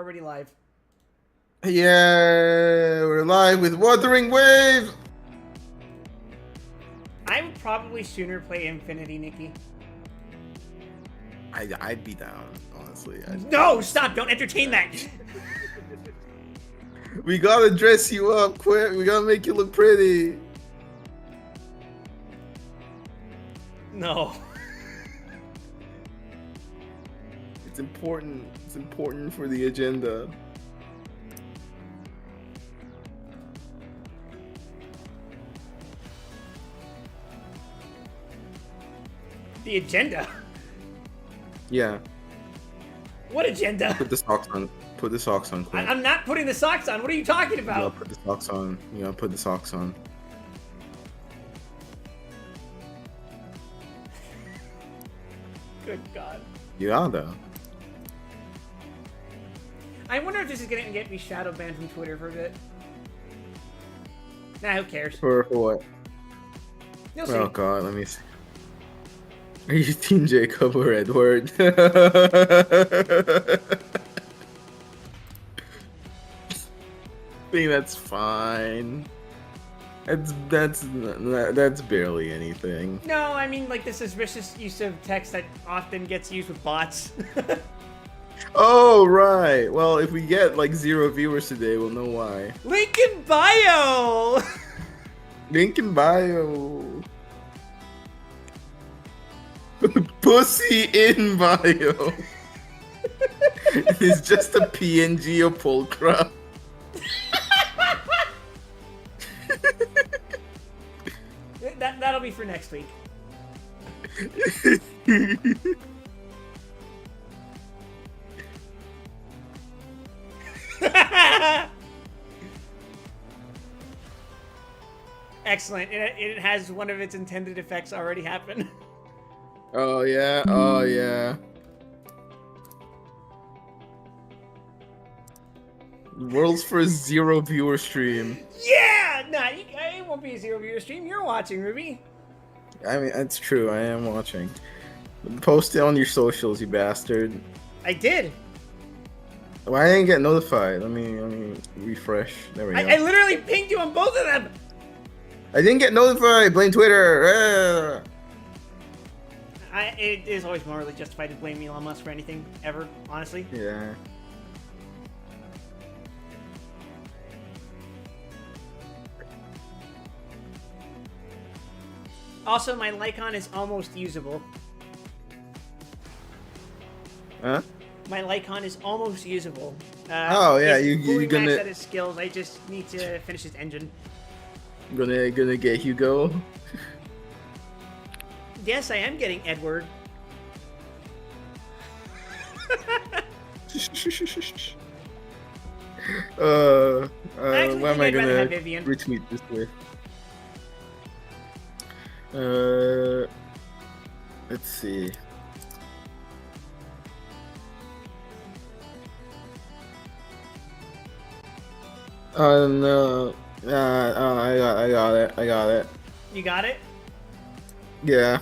already live. Yeah, we're live with Wuthering Wave. I would probably sooner play Infinity, Nikki. I'd be down, honestly. No, stop! Don't entertain that. We gotta dress you up quick. We gotta make you look pretty. No. It's important. It's important for the agenda. The agenda? Yeah. What agenda? Put the socks on. Put the socks on quick. I'm not putting the socks on. What are you talking about? You gotta put the socks on. You gotta put the socks on. Good God. You gotta. I wonder if this is gonna get me shadow banned from Twitter for a bit. Nah, who cares? For what? You'll see. Oh God, let me see. Are you Team Jacob or Edward? I think that's fine. That's barely anything. No, I mean like the suspicious use of text that often gets used with bots. Oh right. Well, if we get like 0 viewers today, we'll know why. Link in bio. Link in bio. Pussy in bio. It's just a PNG of pulcra. That'll be for next week. Excellent. It has one of its intended effects already happen. Oh yeah. Oh yeah. World's first 0 viewer stream. Yeah! Nah, it won't be a 0 viewer stream. You're watching, Ruby. I mean, that's true. I am watching. Post it on your socials, you bastard. I did. Why I didn't get notified? Let me refresh. There we go. I literally pinged you on both of them. I didn't get notified. Blame Twitter. It is always morally justified to blame Elon Musk for anything ever, honestly. Yeah. Also, my Lycon is almost usable. Huh? My Lycon is almost usable. Oh yeah, it's you fully gonna maxed out his skills. I just need to finish his engine. gonna get Hugo. Yes, I am getting Edward. What am I gonna retweet this with? Let's see. No. I got it. You got it? Yeah.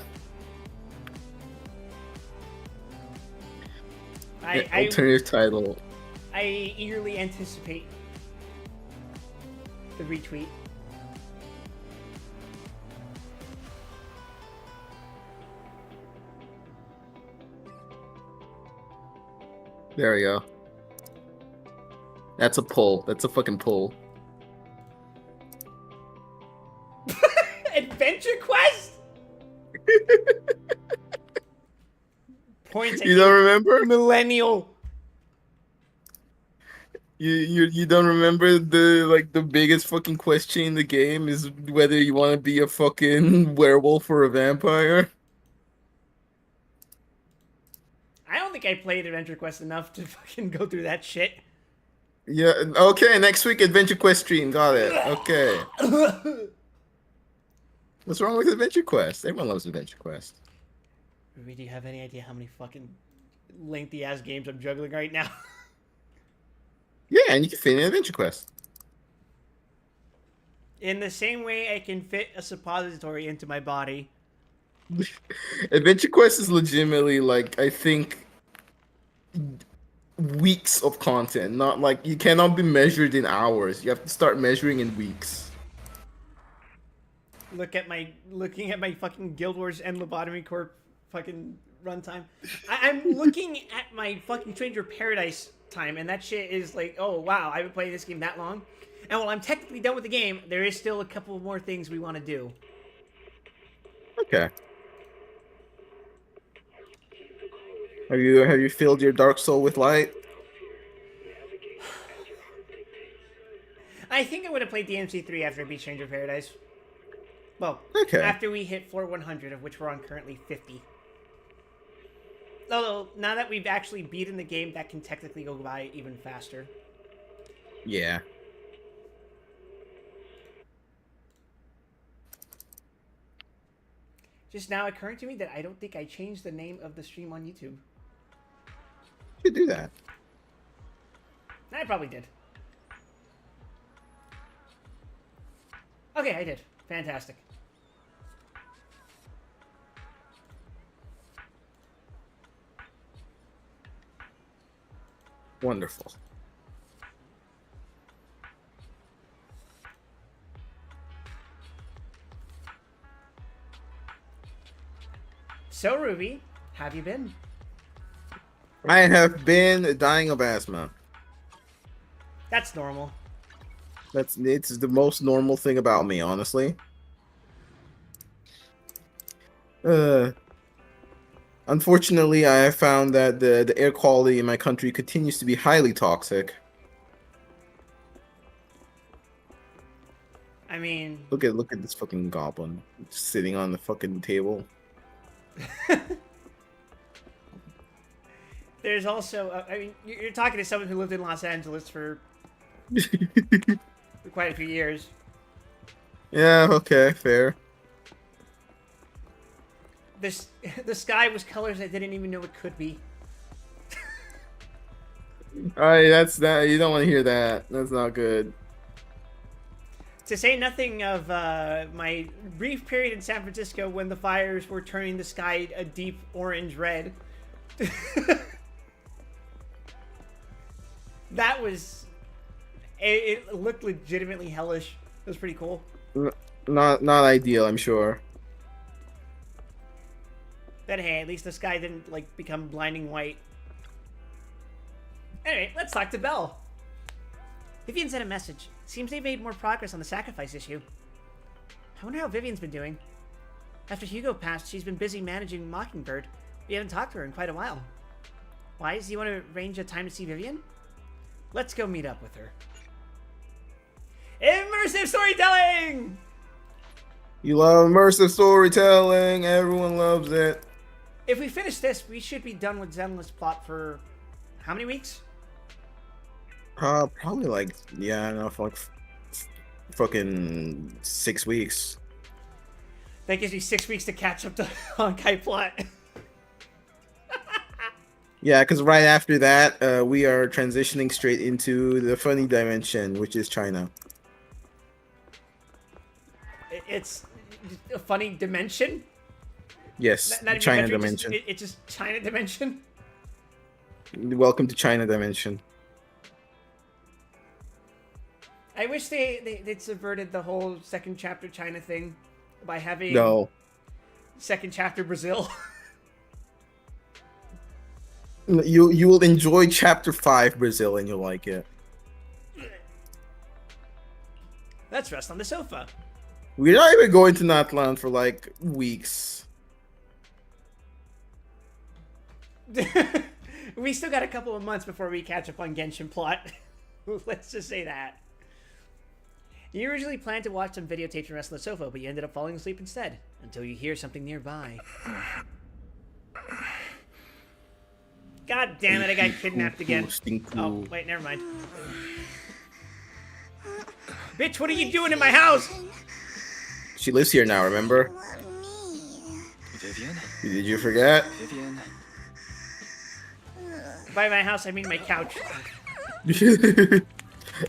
Alternative title. I eagerly anticipate the retweet. There we go. That's a pull. That's a fucking pull. Adventure Quest? Points at You don't remember? millennial. You don't remember the biggest fucking question in the game is whether you want to be a fucking werewolf or a vampire? I don't think I played Adventure Quest enough to fucking go through that shit. Yeah, okay, next week Adventure Quest stream, got it. Okay. What's wrong with Adventure Quest? Everyone loves Adventure Quest. Ruby, do you have any idea how many fucking lengthy ass games I'm juggling right now? Yeah, and you can fit in Adventure Quest. In the same way I can fit a suppository into my body. Adventure Quest is legitimately, like, I think weeks of content. Not like you cannot be measured in hours. You have to start measuring in weeks. Looking at my fucking Guild Wars and Lobotomy Corp fucking runtime. I'm looking at my fucking Stranger Paradise time, and that shit is like, oh wow, I've been playing this game that long. And while I'm technically done with the game, there is still a couple more things we want to do. Okay. Have you filled your Dark Soul with light? I think I would have played DMC3 after I beat Stranger Paradise. Well, Okay. after we hit floor 100, of which we're on currently 50. Although, now that we've actually beaten the game, that can technically go by even faster. Yeah. Just now occurring to me that I don't think I changed the name of the stream on YouTube. You should do that. I probably did. Okay, I did. Fantastic. Wonderful. So, Ruby, have you been? I have been dying of asthma. That's normal. It's the most normal thing about me, honestly. Unfortunately, I have found that the air quality in my country continues to be highly toxic. I mean, Look at this fucking goblin just sitting on the fucking table. there's also, I mean, you're talking to someone who lived in Los Angeles for quite a few years. Yeah, okay, fair. The sky was colors I didn't even know it could be. Alright, that's that. You don't want to hear that. That's not good. To say nothing of my brief period in San Francisco when the fires were turning the sky a deep orange red. That was... It looked legitimately hellish. It was pretty cool. Not ideal, I'm sure. But hey, at least the sky didn't, like, become blinding white. Anyway, let's talk to Belle. Vivian sent a message. Seems they made more progress on the sacrifice issue. I wonder how Vivian's been doing. After Hugo passed, she's been busy managing Mockingbird. We haven't talked to her in quite a while. Why? Do you want to arrange a time to see Vivian? Let's go meet up with her. Immersive storytelling! You love immersive storytelling. Everyone loves it. If we finish this, we should be done with Zenless plot for how many weeks? Probably like, yeah, I don't know, for like fucking 6 weeks. That gives me 6 weeks to catch up to Honkai plot. Yeah, because right after that, we are transitioning straight into the funny dimension, which is China. It's a funny dimension? Yes, Not even China country, dimension. It's just China dimension? Welcome to China dimension. I wish they'd subverted the whole second chapter China thing by having No. second chapter Brazil. You will enjoy chapter 5 Brazil and you'll like it. Let's rest on the sofa. We're not even going to Natlan for like weeks. We still got a couple of months before we catch up on Genshin plot. Let's just say that. You originally planned to watch some videotapes and rest on the sofa, but you ended up falling asleep instead, until you hear something nearby. God damn it, I got kidnapped again. Oh, wait, never mind. Bitch, what are you doing in my house? She lives here now, remember? Vivian? Did you forget? Vivian. By my house, I mean my couch.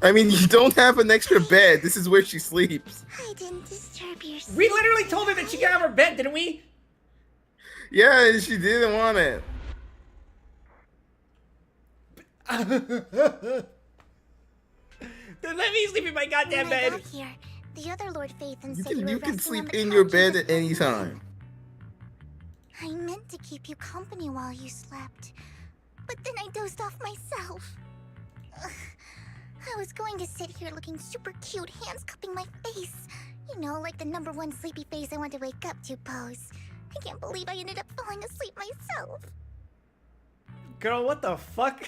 I mean, you don't have an extra bed. This is where she sleeps. I didn't disturb your sleep. We literally told her that she could have her bed, didn't we? Yeah, she didn't want it. Then let me sleep in my goddamn When I bed. got here, the other Lord Phaethon You said you were can resting on sleep the in your couch bed with at a any puppy. time. I meant to keep you company while you slept, but then I dozed off myself. Ugh. I was going to sit here looking super cute, hands cupping my face. You know, like the #1 sleepy face I want to wake up to pose. I can't believe I ended up falling asleep myself. Girl, what the fuck?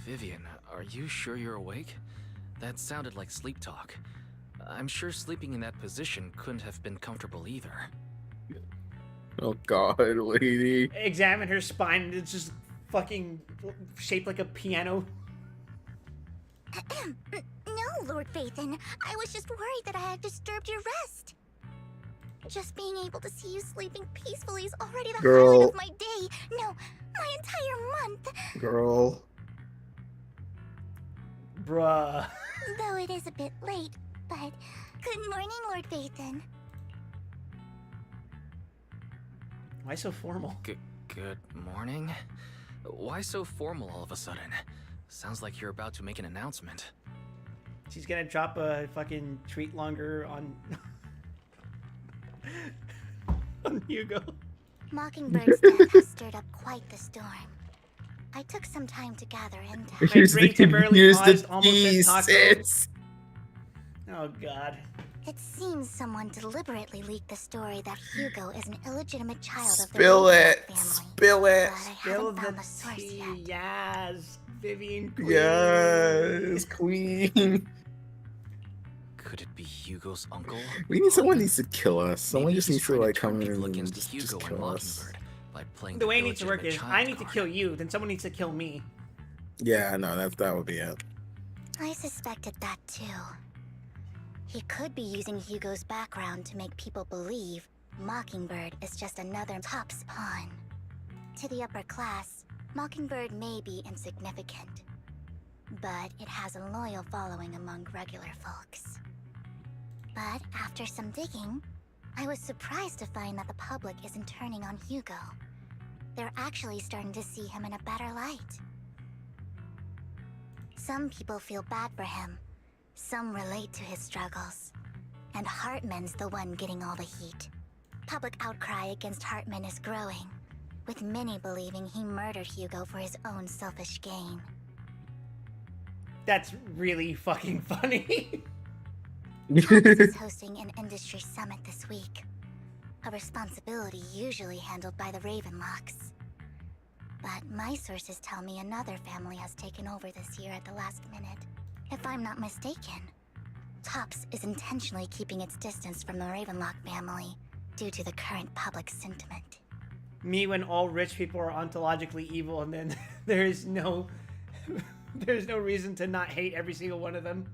Vivian, are you sure you're awake? That sounded like sleep talk. I'm sure sleeping in that position couldn't have been comfortable either. Oh god, lady. Examine her spine. It's just fucking shaped like a piano. No, Lord Phaethon. I was just worried that I had disturbed your rest. Just being able to see you sleeping peacefully is already the highlight Girl. of my day. No, my entire month. Girl. Bruh. Though it is a bit late, but good morning, Lord Phaethon. Why so formal? Good morning? Why so formal all of a sudden? Sounds like you're about to make an announcement. She's gonna drop a fucking treat longer on on Hugo. Mockingbird's death has stirred up quite the storm. I took some time to gather intel. Here's brain temporarily here's paused, the almost said tea, taco. sis. Oh god. It seems someone deliberately leaked the story that Hugo is an illegitimate child of the Spill Ravenlock it. family. Spill it. But I Spill haven't the found the source tea. yet. Yes. Vivian Queen. Yes, queen. Could it be Hugo's uncle? We need someone needs to kill us. Someone Maybe just he's needs to trying like turn come in people and against just Hugo and kill us. Mockingbird by playing The way it needs to work illegitimate is I child need to card. kill you, then someone needs to kill me. Yeah, no, that would be it. I suspected that too. He could be using Hugo's background to make people believe Mockingbird is just another top's pawn. To the upper class, Mockingbird may be insignificant, but it has a loyal following among regular folks. But after some digging, I was surprised to find that the public isn't turning on Hugo. They're actually starting to see him in a better light. Some people feel bad for him. Some relate to his struggles. And Hartman's the one getting all the heat. Public outcry against Hartman is growing, with many believing he murdered Hugo for his own selfish gain. That's really fucking funny. Thomas is hosting an industry summit this week. A responsibility usually handled by the Ravenlocks. But my sources tell me another family has taken over this year at the last minute. If I'm not mistaken, Tops is intentionally keeping its distance from the Ravenlock family due to the current public sentiment. Me when all rich people are ontologically evil and then there's no reason to not hate every single one of them.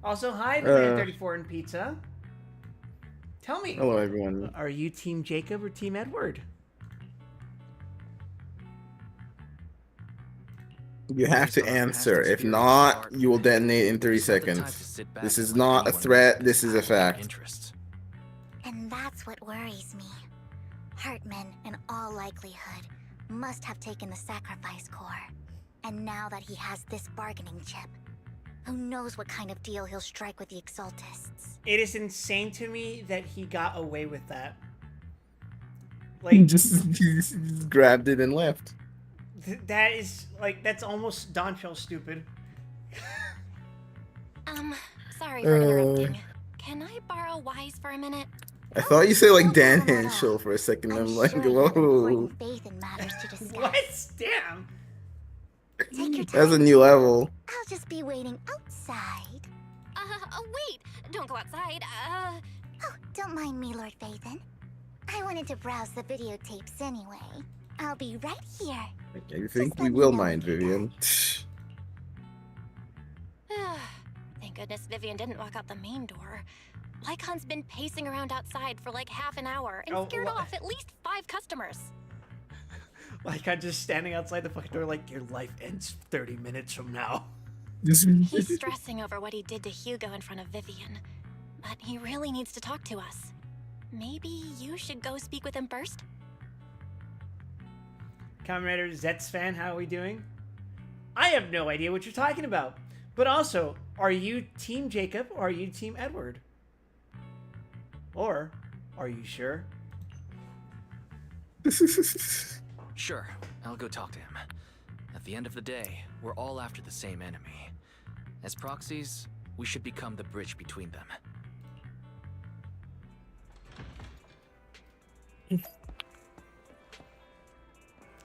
Also, hi, the Man 34 in Pizza. Tell me. Hello, everyone. Are you Team Jacob or Team Edward? You have to answer. If not, you will detonate in 30 seconds. This is not a threat. This is a fact. And that's what worries me. Hartman, in all likelihood, must have taken the sacrifice core. And now that he has this bargaining chip, who knows what kind of deal he'll strike with the Exaltists. It is insane to me that he got away with that. He Like, just grabbed it and left. that is, like, that's almost Dontrell stupid. Sorry for interrupting. Can I borrow Wise for a minute? I thought you said like No Dan problem at Henshaw all. for a second. I'm I'm like, sure you have whoa. important faith in matters to discuss. What? Damn. Take your That's a time. new level. I'll just be waiting outside. Wait! Don't go outside. Oh, don't mind me, Lord Phaethon. I wanted to browse the videotapes anyway. I'll be right here. I think Just we let me will know mind, when you're Vivian. Thank goodness Vivian didn't walk out the main door. Lycon's been pacing around outside for like half an hour and Oh, scared wha- off at least 5 customers. Like, I'm just standing outside the fucking door like, your life ends 30 minutes from now. He's stressing over what he did to Hugo in front of Vivian, but he really needs to talk to us. Maybe you should go speak with him first? Comrade Zet's fan, how are we doing? I have no idea what you're talking about. But also, are you Team Jacob or are you Team Edward? Or are you sure? Sure, I'll go talk to him. At the end of the day, we're all after the same enemy. As proxies, we should become the bridge between them.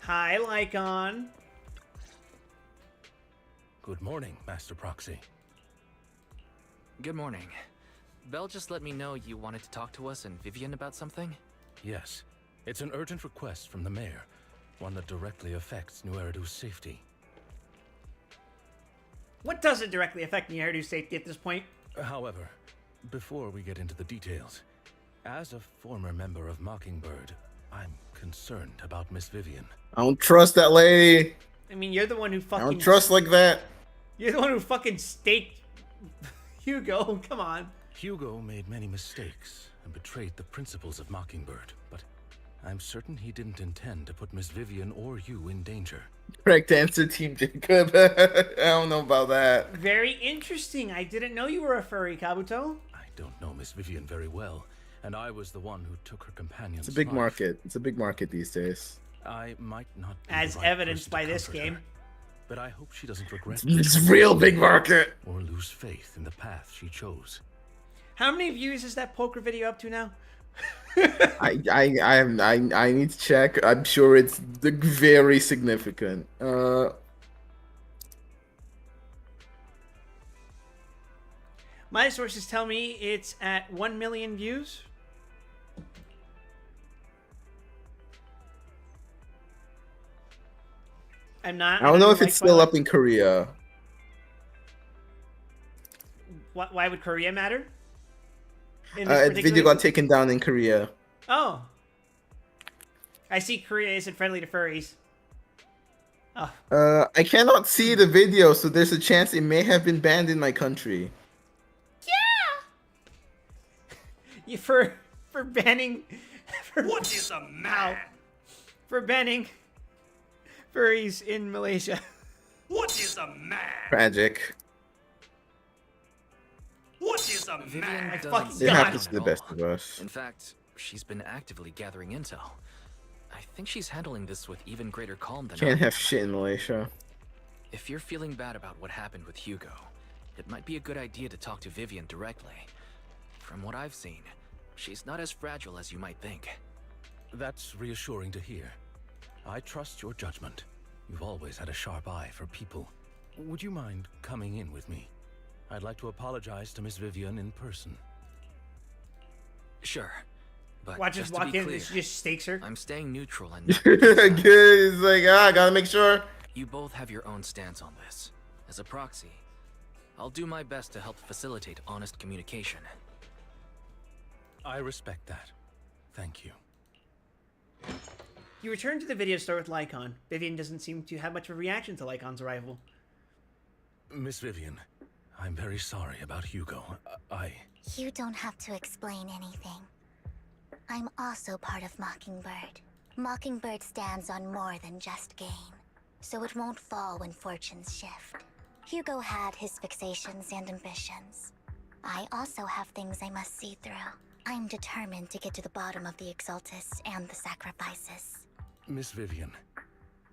Hi, Lycon. Good morning, Master Proxy. Good morning. Belle just let me know you wanted to talk to us and Vivian about something? Yes, it's an urgent request from the mayor, one that directly affects New Eridu's safety. What doesn't directly affect Nyardu's safety at this point? However, before we get into the details, as a former member of Mockingbird, I'm concerned about Miss Vivian. I don't trust that lady. I mean, you're the one who I fucking... don't trust like that. You're the one who fucking staked Hugo. Come on. Hugo made many mistakes and betrayed the principles of Mockingbird, but I'm certain he didn't intend to put Miss Vivian or you in danger. Correct answer, Team Jacob. I don't know about that. Very interesting. I didn't know you were a furry, Kabuto. I don't know Miss Vivian very well, and I was the one who took her companion's It's a big life. market. It's a big market these days. I might not be As the right evidenced person to by this comfort game. her, but I hope she doesn't regret It's a real big market. or lose faith in the path she chose. How many views is that poker video up to now? I need to check. I'm sure it's very significant. My sources tell me it's at 1 million views. I'm not. I don't know if like it's still up in Korea. Why would Korea matter? In this The particular- video got taken down in Korea. Oh. I see Korea isn't friendly to furries. Oh. I cannot see the video, so there's a chance it may have been banned in my country. You for banning What is a man? for banning furries in Malaysia. What is a man? Tragic. What is a Vivian man? doesn't fucking seem It God. happens to the at best all. of us. In fact, she's been actively gathering intel. I think she's handling this with even greater calm than Can't I. have shit in Malaysia. If you're feeling bad about what happened with Hugo, it might be a good idea to talk to Vivian directly. From what I've seen, she's not as fragile as you might think. That's reassuring to hear. I trust your judgment. You've always had a sharp eye for people. Would you mind coming in with me? I'd like to apologize to Miss Vivian in person. Sure, but Watch us just to walk be in, clear, it just stakes her. I'm staying neutral and not Good. picking sides. It's like, I gotta make sure. You both have your own stance on this. As a proxy, I'll do my best to help facilitate honest communication. I respect that. Thank you. You return to the video store with Lycon. Vivian doesn't seem to have much of a reaction to Lycon's arrival. Miss Vivian, I'm very sorry about Hugo. You don't have to explain anything. I'm also part of Mockingbird. Mockingbird stands on more than just gain, so it won't fall when fortunes shift. Hugo had his fixations and ambitions. I also have things I must see through. I'm determined to get to the bottom of the Exaltists and the sacrifices. Miss Vivian,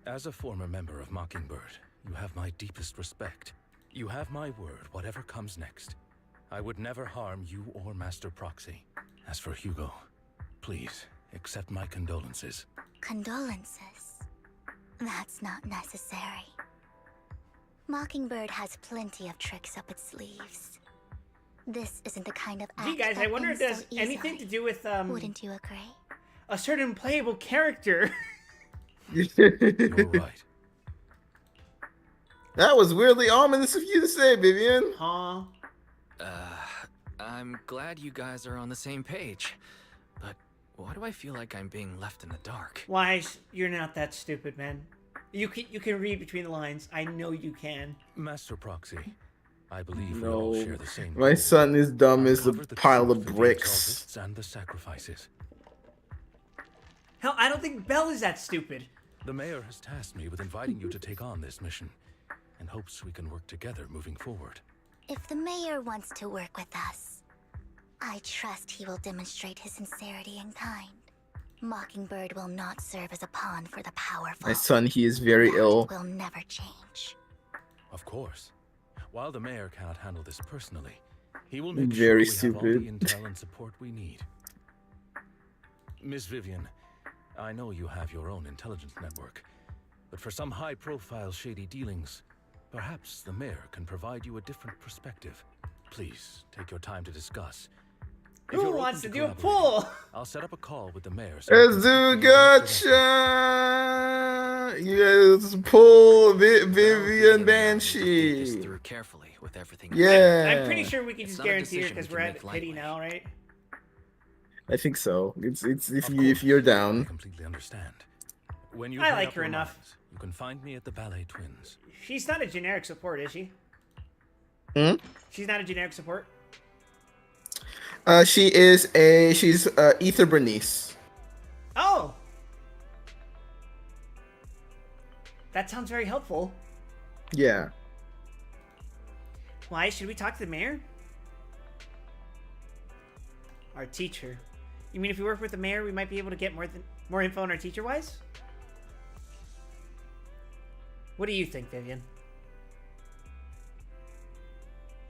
as a former member of Mockingbird, you have my deepest respect. You have my word, whatever comes next. I would never harm you or Master Proxy. As for Hugo, please accept my condolences. Condolences? That's not necessary. Mockingbird has plenty of tricks up its sleeves. This isn't the kind of act Gee, guys, I that wonder if ends there's so anything to easily. do with Wouldn't you agree? a certain playable character. You're right. That was weirdly ominous of you to say, Vivian. Huh? I'm glad you guys are on the same page, but why do I feel like I'm being left in the dark? Wise, you're not that stupid, man. You can read between the lines. I know you can. Master Proxy, I believe we all No. share the same My goal. son is dumb as a Uncover the pile truth of the bricks. Exaltists and the sacrifices. Hell, I don't think Belle is that stupid. The mayor has tasked me with inviting you to take on this mission, and hopes we can work together moving forward. If the mayor wants to work with us, I trust he will demonstrate his sincerity and kind. Mockingbird will not serve as a pawn for the powerful. My son, he is very That ill. will never change. Of course. While the mayor cannot handle this personally, he will make Very sure we have all the stupid. intel and support we need. Miss Vivian, I know you have your own intelligence network, but for some high-profile shady dealings, perhaps the mayor can provide you a different perspective. Please take your time to discuss. If Who you're wants to open do a collaborating, poll? I'll set up a call with the mayor. So we can speak with you both directly. Azugacha! You guys pull Vivian Vivian and I need to think this Banshee. through carefully with everything. Yeah. I'm pretty sure we can It's just not a guarantee her decision because we we're can at make pity lightly. now, right? I think so. It's if Of you if course, you're I down. completely understand. When you I make like up her your enough. minds, you can find me at the Ballet Twins. She's not a generic support, is she? Hmm? She's not a generic support. She's Ether Bernice. Oh! That sounds very helpful. Yeah. Why? Should we talk to the mayor? Our teacher. You mean if we work with the mayor, we might be able to get more info on our teacher-wise? What do you think, Vivian?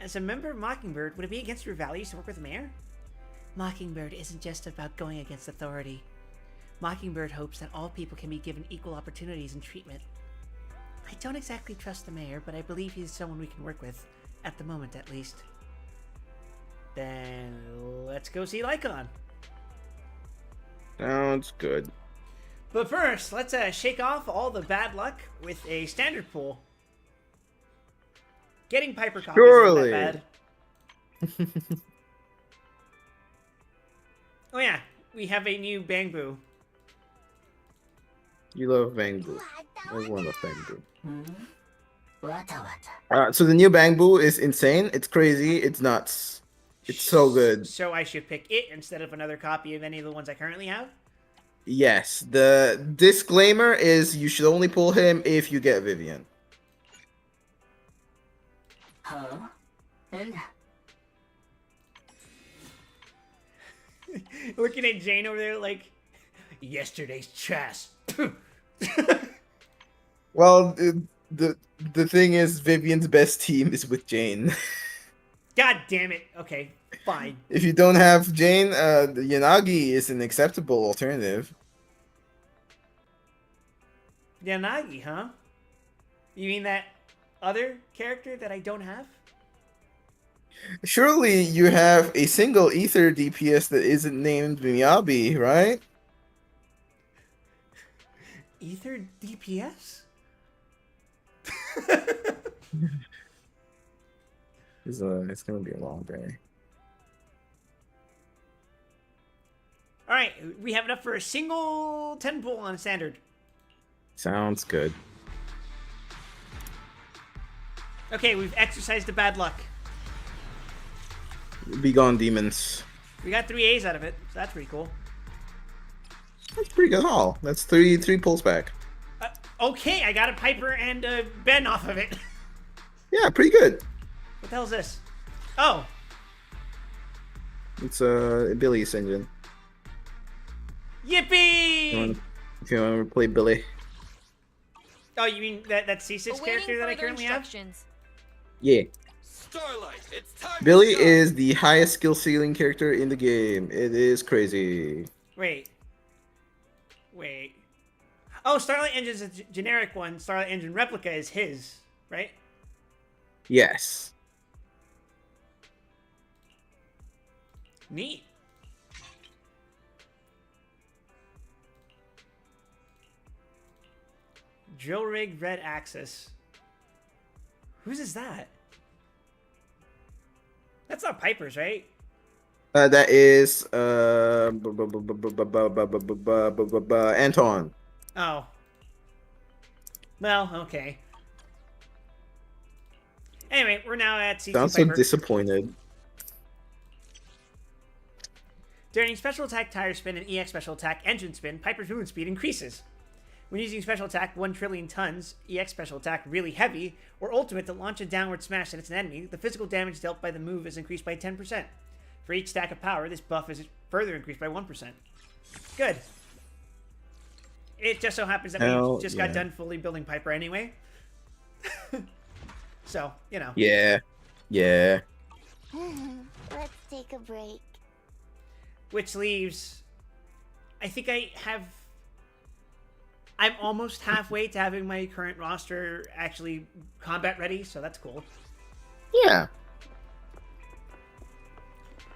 As a member of Mockingbird, would it be against your values to work with the mayor? Mockingbird isn't just about going against authority. Mockingbird hopes that all people can be given equal opportunities and treatment. I don't exactly trust the mayor, but I believe he's someone we can work with, at the moment at least. Then let's go see Lycon. Sounds good. But first, let's shake off all the bad luck with a standard pool. Getting Piper copies Surely. isn't that bad. Oh yeah, we have a new Bangbu. You love Bangbu. Everyone loves Bangbu. So the new Bangbu is insane. It's crazy. It's nuts. It's so good. So I should pick it instead of another copy of any of the ones I currently have? Yes. The disclaimer is you should only pull him if you get Vivian. Looking at Jane over there like, yesterday's chess. Well, the thing is, Vivian's best team is with Jane. God damn it. Okay, fine. If you don't have Jane, Yanagi is an acceptable alternative. Yanagi, huh? You mean that other character that I don't have? Surely you have a single Ether DPS that isn't named Miyabi, right? Ether DPS? It's gonna be a long day. Alright, we have enough for a single 10 pull on standard. Sounds good. Okay, we've exercised the bad luck. Be gone, demons. We got 3 A's out of it, so that's pretty cool. That's a pretty good haul. That's three pulls back. Okay, I got a Piper and a Ben off of it. Yeah, pretty good. What the hell is this? Oh, It's Billy's engine. yippee! If you want to play Billy. Oh, you mean that C6 character that I currently have? Yeah. Starlight, it's time Billy is the highest skill ceiling character in the game. It is crazy. Wait. Oh, Starlight Engine's a generic one. Starlight Engine Replica is his, right? Yes. Neat. Drill rig red axis. Whose is that? That's not Piper's, right? That is Anton. Oh. Well, okay. Anyway, we're now at C2 Sounds so Piper. disappointed. During special attack tire spin and EX special attack engine spin, Piper's movement speed increases. When using special attack 1 trillion tons, EX special attack really heavy, or ultimate to launch a downward smash at its enemy, the physical damage dealt by the move is increased by 10%. For each stack of power, this buff is further increased by 1%. Good. It just so happens that we just got done fully building Piper anyway. So, you know. Yeah. Yeah. Let's take a break. Which leaves... I think I'm almost halfway to having my current roster actually combat ready, so that's cool. Yeah.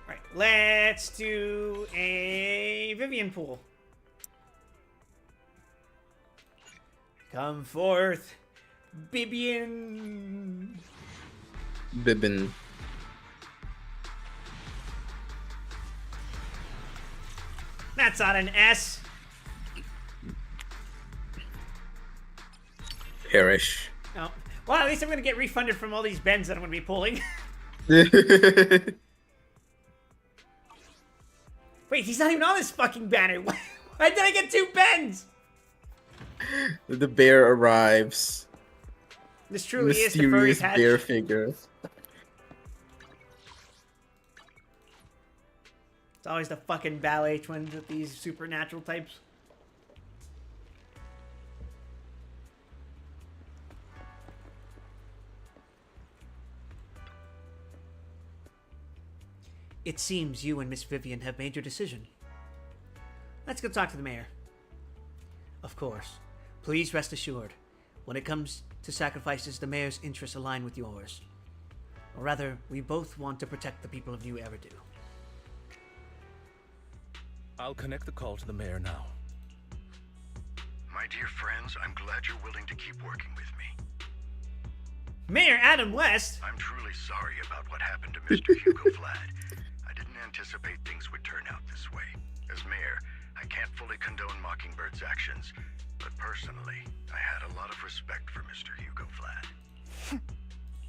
Alright, let's do a Vivian pool. Come forth, Bibian. Bibbin. That's not an S. Perish. Oh. Well, at least I'm going to get refunded from all these bends that I'm going to be pulling. Wait, he's not even on this fucking banner. Why did I get 2 bends? The bear arrives. This truly is the furry Mysterious patch. bear figure. It's always the fucking ballet twins with these supernatural types. It seems you and Miss Vivian have made your decision. Let's go talk to the mayor. Of course. Please rest assured, when it comes to sacrifices, the mayor's interests align with yours. Or rather, we both want to protect the people of New Eridu. I'll connect the call to the mayor now. My dear friends, I'm glad you're willing to keep working with me. Mayor Adam West? I'm truly sorry about what happened to Mr. Hugo Vlad. I didn't anticipate things would turn out this way. As mayor, I can't fully condone Mockingbird's actions, but personally, I had a lot of respect for Mr. Hugo Vlad.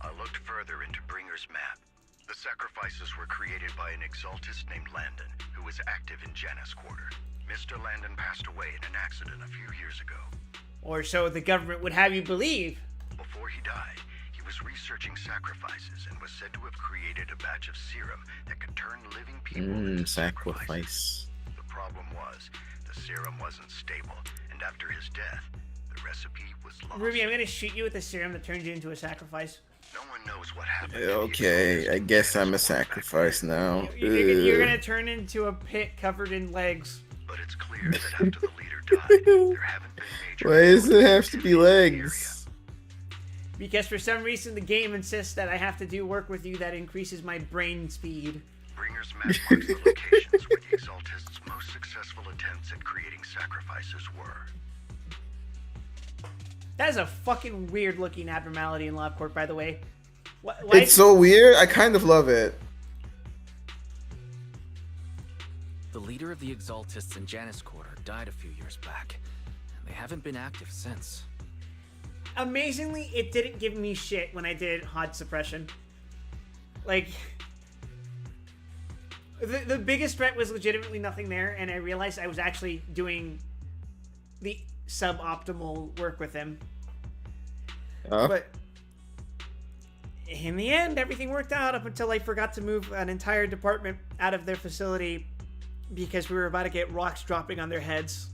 I looked further into Bringer's map. The sacrifices were created by an exaltist named Landon, who was active in Janus Quarter. Mr. Landon passed away in an accident a few years ago. Or so the government would have you believe. Before he died, he was researching sacrifices and was said to have created a batch of serum that could turn living people into sacrifices. Sacrifice. The problem was, the serum wasn't stable, and after his death, the recipe was lost. Ruby, I'm gonna shoot you with a serum that turns you into a sacrifice. No one knows what happened. Okay, I guess I'm a sacrifice now. You're gonna turn into a pit covered in legs. But it's clear that after the leader died, there haven't been major... Why does it have to be legs? Because for some reason the game insists that I have to do work with you that increases my brain speed. Bringer's map marks the locations where the Exaltists' most successful attempts at creating sacrifices were. That is a fucking weird looking abnormality in Lovecourt, by the way. Why It's so weird. I kind of love it. The leader of the Exaltists in Janus Quarter died a few years back, and they haven't been active since. Amazingly, it didn't give me shit when I did HOD suppression. Like, the biggest threat was legitimately nothing there, and I realized I was actually doing the suboptimal work with him. But in the end, everything worked out up until I forgot to move an entire department out of their facility because we were about to get rocks dropping on their heads.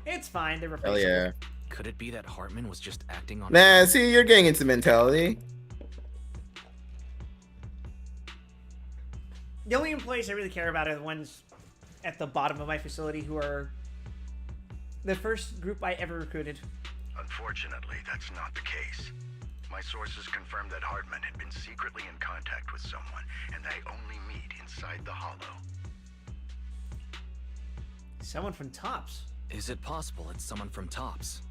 It's fine, they're replaceable. Hell yeah. Could it be that Hartman was just acting on... Nah, see, you're getting into mentality. The only employees I really care about are the ones at the bottom of my facility who are the first group I ever recruited. Unfortunately, that's not the case. My sources confirmed that Hartman had been secretly in contact with someone, and they only meet inside the Hollow. Someone from TOPS. Is it possible it's someone from TOPS?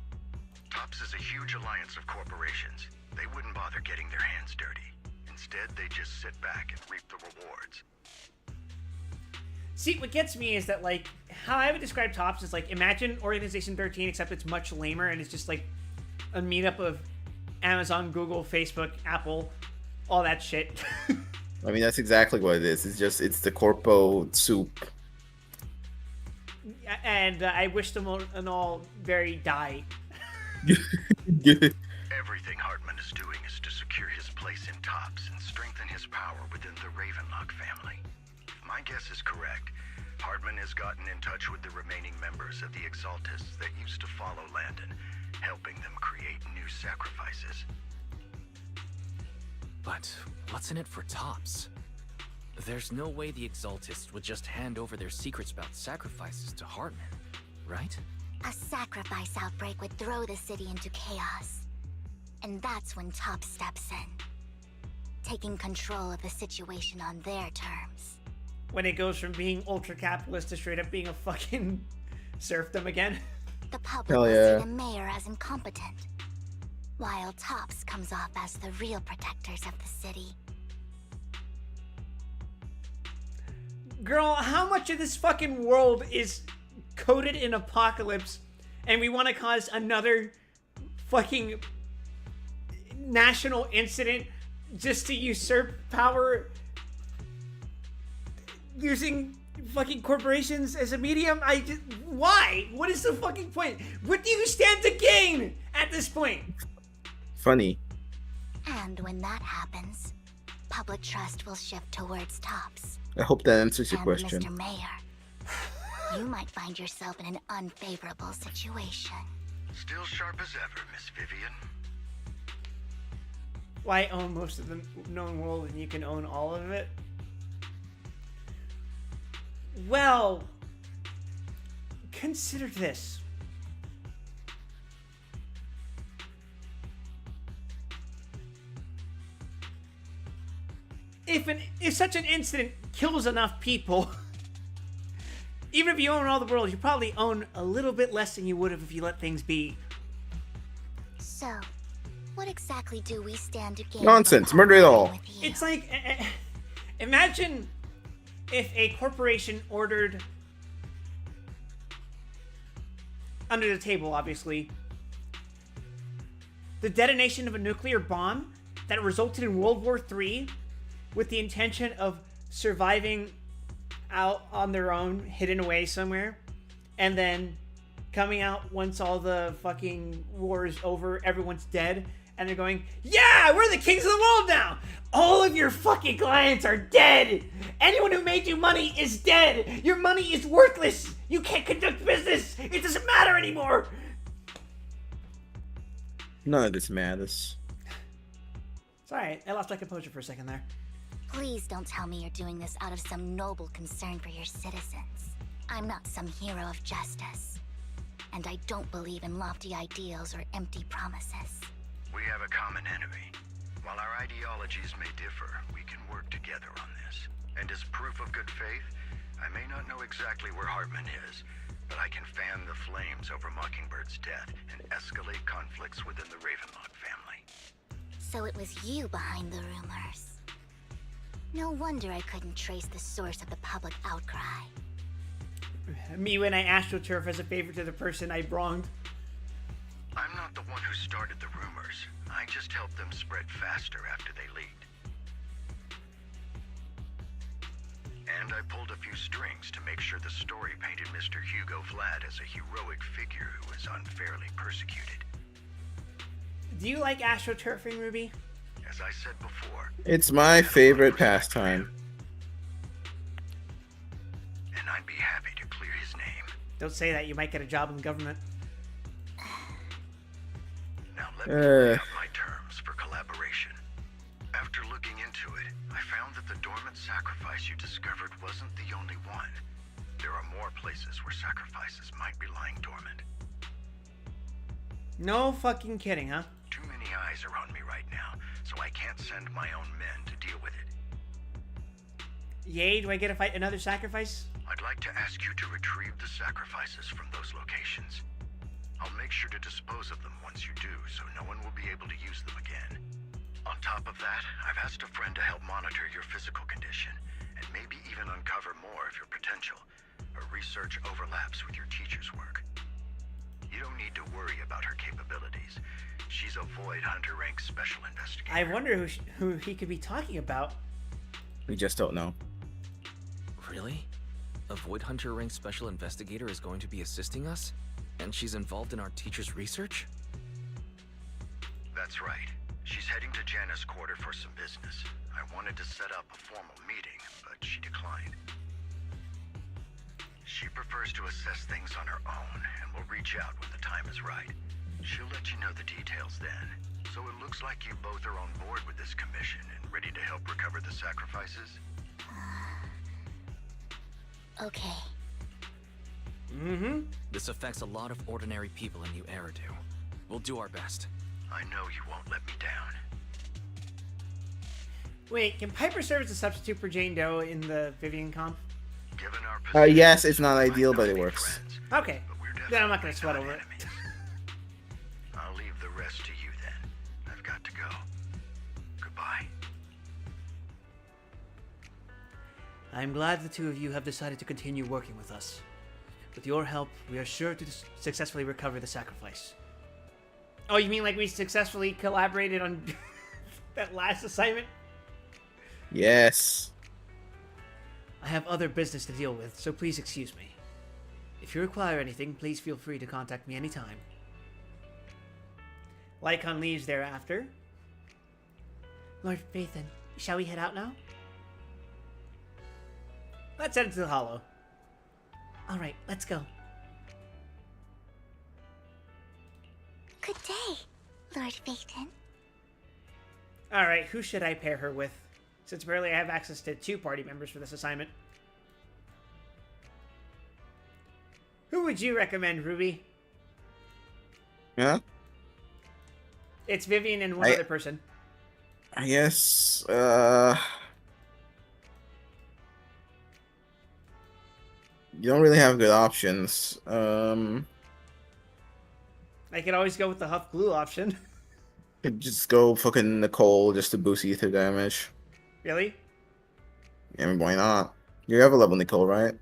TOPS is a huge alliance of corporations. They wouldn't bother getting their hands dirty. Instead, they just sit back and reap the rewards. See, what gets me is that, like, how I would describe TOPS is, like, imagine Organization 13, except it's much lamer, and it's just, like, a meetup of Amazon, Google, Facebook, Apple, all that shit. I mean, that's exactly what it is. It's the corpo soup. And I wish them all, and all very die. Everything Hartman is doing is to secure his place in TOPS and strengthen his power within the Ravenlock family. If my guess is correct, Hartman has gotten in touch with the remaining members of the Exaltists that used to follow Landon, helping them create new sacrifices. But what's in it for TOPS? There's no way the Exaltists would just hand over their secrets about sacrifices to Hartman, right? A sacrifice outbreak would throw the city into chaos. And that's when TOPS steps in, taking control of the situation on their terms. When it goes from being ultra-capitalist to straight up being a fucking serfdom again. The public Hell will yeah. see the mayor as incompetent, while TOPS comes off as the real protectors of the city. Girl, how much of this fucking world is coded in apocalypse and we want to cause another fucking national incident just to usurp power using fucking corporations as a medium? Why? What is the fucking point? What do you stand to gain at this point? Funny. And when that happens, public trust will shift towards TOPS. I hope that answers your And question. Mr. Mayor, you might find yourself in an unfavorable situation. Still sharp as ever, Miss Vivian. Why own most of the known world and you can own all of it? Well, consider this. If such an incident kills enough people, even if you own all the world, you probably own a little bit less than you would have if you let things be. So, what exactly do we stand to gain? Nonsense. from Murder it all. cooperating with you? It's like, imagine if a corporation ordered, under the table obviously, the detonation of a nuclear bomb that resulted in World War III with the intention of surviving out on their own, hidden away somewhere, and then coming out once all the fucking war is over, everyone's dead, and they're going, yeah, we're the kings of the world now! All of your fucking clients are dead! Anyone who made you money is dead! Your money is worthless! You can't conduct business! It doesn't matter anymore! None of this matters. Sorry, I lost my composure for a second there. Please don't tell me you're doing this out of some noble concern for your citizens. I'm not some hero of justice. And I don't believe in lofty ideals or empty promises. We have a common enemy. While our ideologies may differ, we can work together on this. And as proof of good faith, I may not know exactly where Hartman is, but I can fan the flames over Mockingbird's death and escalate conflicts within the Ravenlock family. So it was you behind the rumors. No wonder I couldn't trace the source of the public outcry. Me when I astroturf as a favor to the person I wronged. I'm not the one who started the rumors. I just helped them spread faster after they leaked. And I pulled a few strings to make sure the story painted Mr. Hugo Vlad as a heroic figure who was unfairly persecuted. Do you like astroturfing, Ruby? As I said before, It's my favorite pastime. and I'd be happy to clear his name. Don't say that, you might get a job in the government. Now let me lay out my terms for collaboration. After looking into it, I found that the dormant sacrifice you discovered wasn't the only one. There are more places where sacrifices might be lying dormant. No fucking kidding, huh? Too many eyes are on me right now, so I can't send my own men to deal with it. Yay, do I get to fight another sacrifice? I'd like to ask you to retrieve the sacrifices from those locations. I'll make sure to dispose of them once you do, so no one will be able to use them again. On top of that, I've asked a friend to help monitor your physical condition, and maybe even uncover more of your potential. Her research overlaps with your teacher's work. You don't need to worry about her capabilities. She's a Void Hunter rank special investigator. I wonder who he could be talking about. We just don't know. Really? A Void Hunter ranked special investigator is going to be assisting us? And she's involved in our teacher's research? That's right. She's heading to Janna's quarter for some business. I wanted to set up a formal meeting, but she declined. She prefers to assess things on her own, and will reach out when the time is right. She'll let you know the details then. So it looks like you both are on board with this commission and ready to help recover the sacrifices? Okay. Mm-hmm. This affects a lot of ordinary people in New Eridu. We'll do our best. I know you won't let me down. Wait, can Piper serve as a substitute for Jane Doe in the Vivian comp? Given our position, Yes, it's not we might ideal, not but it be works. friends, Okay. but we're Then I'm not gonna definitely sweat over it. enemies. I'll leave the rest to you then. I've got to go. Goodbye. I'm glad the two of you have decided to continue working with us. With your help, we are sure to successfully recover the sacrifice. Oh, you mean like we successfully collaborated on that last assignment? Yes. I have other business to deal with, so please excuse me. If you require anything, please feel free to contact me anytime. Lycon leaves thereafter. Lord Phaethon, shall we head out now? Let's head into the hollow. Alright, let's go. Good day, Lord Phaethon. Alright, who should I pair her with? Since apparently I have access to 2 party members for this assignment. Who would you recommend, Ruby? Yeah. It's Vivian and one other person. I guess. You don't really have good options. I could always go with the Huff Glue option. Could just go fucking Nicole just to boost ether damage. Really? I mean, why not? You have a level Nicole, right?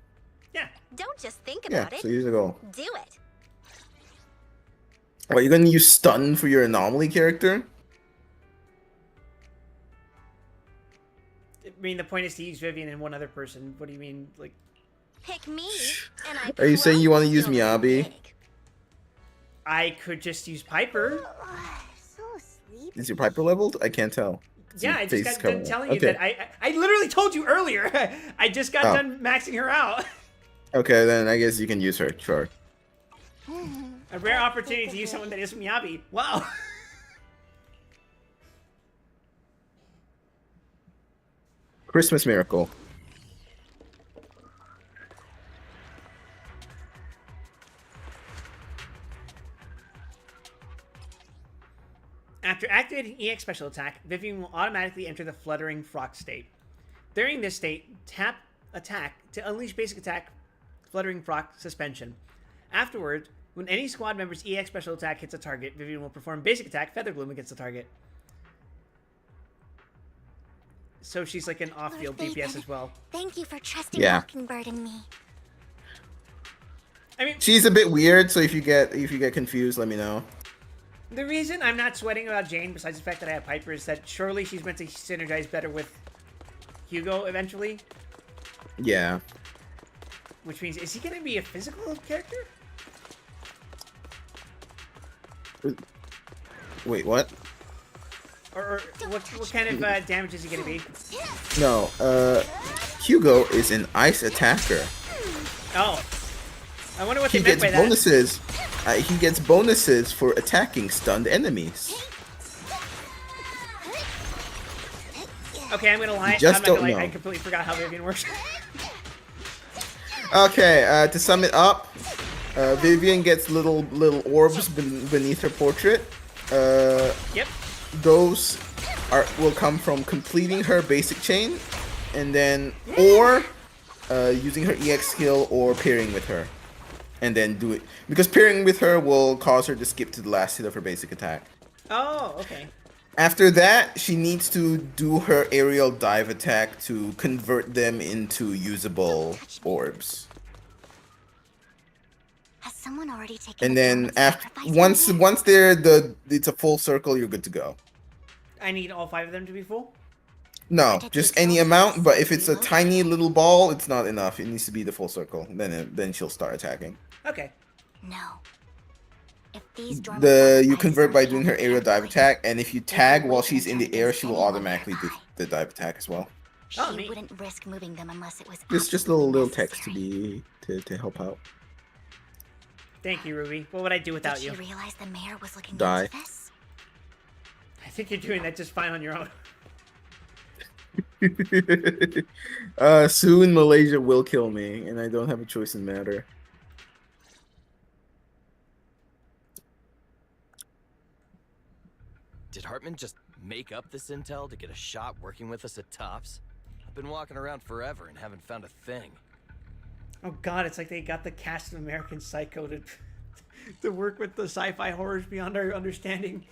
Yeah. Don't just think Yeah, about it. so use Nicole. Do it. What, you're gonna use stun for your anomaly character? I mean, the point is to use Vivian and one other person. What do you mean? Like, Pick me, and I Are you saying you want to use promise you'll Miyabi? pick. I could just use Piper. So sleepy. Is your Piper leveled? I can't tell. Yeah, I just face got done cover. telling you Okay. that. I literally told you earlier. I just got Oh. done maxing her out. Okay, then I guess you can use her. Sure. A rare opportunity to use someone that is Miyabi. Wow. Christmas Miracle. After activating EX Special Attack, Vivian will automatically enter the Fluttering Frock state. During this state, tap Attack to unleash Basic Attack Fluttering Frock Suspension. Afterwards, when any squad member's EX Special Attack hits a target, Vivian will perform Basic Attack Feather Bloom against the target. So she's like an off-field Lord DPS Phaethon, as well. Thank you for trusting Yeah. Mockingbird and me. I mean, She's a bit weird, so if you get confused, let me know. the reason I'm not sweating about Jane, besides the fact that I have Piper, is that surely she's meant to synergize better with Hugo eventually. Yeah. Which means, is he going to be a physical character? Wait, what? Or what kind of damage is he going to be? No, Hugo is an ice attacker. Oh. I wonder what He they meant gets by that. bonuses. He gets bonuses for attacking stunned enemies. Okay, I'm going to lie. Just I'm not gonna don't lie. I know. completely forgot how Vivian works. Okay, to sum it up, Vivian gets little orbs beneath her portrait. Yep. Those will come from completing her basic chain, and then or using her EX skill or pairing with her, and then do it because pairing with her will cause her to skip to the last hit of her basic attack. Oh, okay. After that, she needs to do her aerial dive attack to convert them into usable orbs. Has someone already taken And the then form of after sacrifice from once it's a full circle, you're good to go. I need all 5 of them to be full? No, Protect just the any exalted amount. But if so it's a we tiny little ball, it's not enough. It needs to be the full circle. Then she'll start attacking. Okay. No. If these dormant You sacrifices convert are by doing her handled aerial dive carefully, attack, and if you they tag will while weaken she's in the and air, against she will anyone automatically do nearby. the dive attack as well. She Oh, neat. wouldn't risk moving them unless it was Just absolutely little text to necessary. be to help out. Thank you, Ruby. What would I do without Did you? she realize the mayor was looking Die. into this? I think you're doing that just fine on your own. Soon Malaysia will kill me, and I don't have a choice in the matter. Did Hartman just make up this intel to get a shot working with us at Tops? I've been walking around forever and haven't found a thing. Oh god, it's like they got the cast of American Psycho to work with the sci-fi horrors beyond our understanding.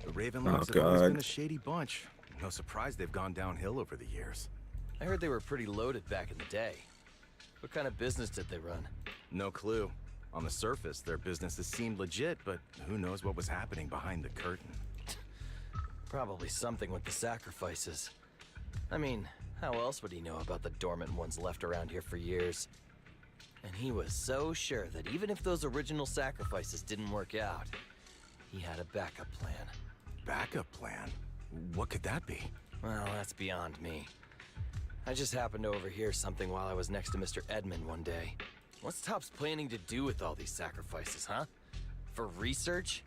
The Ravenlocks have always been a shady bunch. No surprise they've gone downhill over the years. I heard they were pretty loaded back in the day. What kind of business did they run? No clue. On the surface, their businesses seemed legit, but who knows what was happening behind the curtain. Probably something with the sacrifices. I mean, how else would he know about the dormant ones left around here for years? And he was so sure that even if those original sacrifices didn't work out, he had a backup plan. Backup plan? What could that be? Well, that's beyond me. I just happened to overhear something while I was next to Mr. Edmund one day. What's Tops planning to do with all these sacrifices, huh? For research?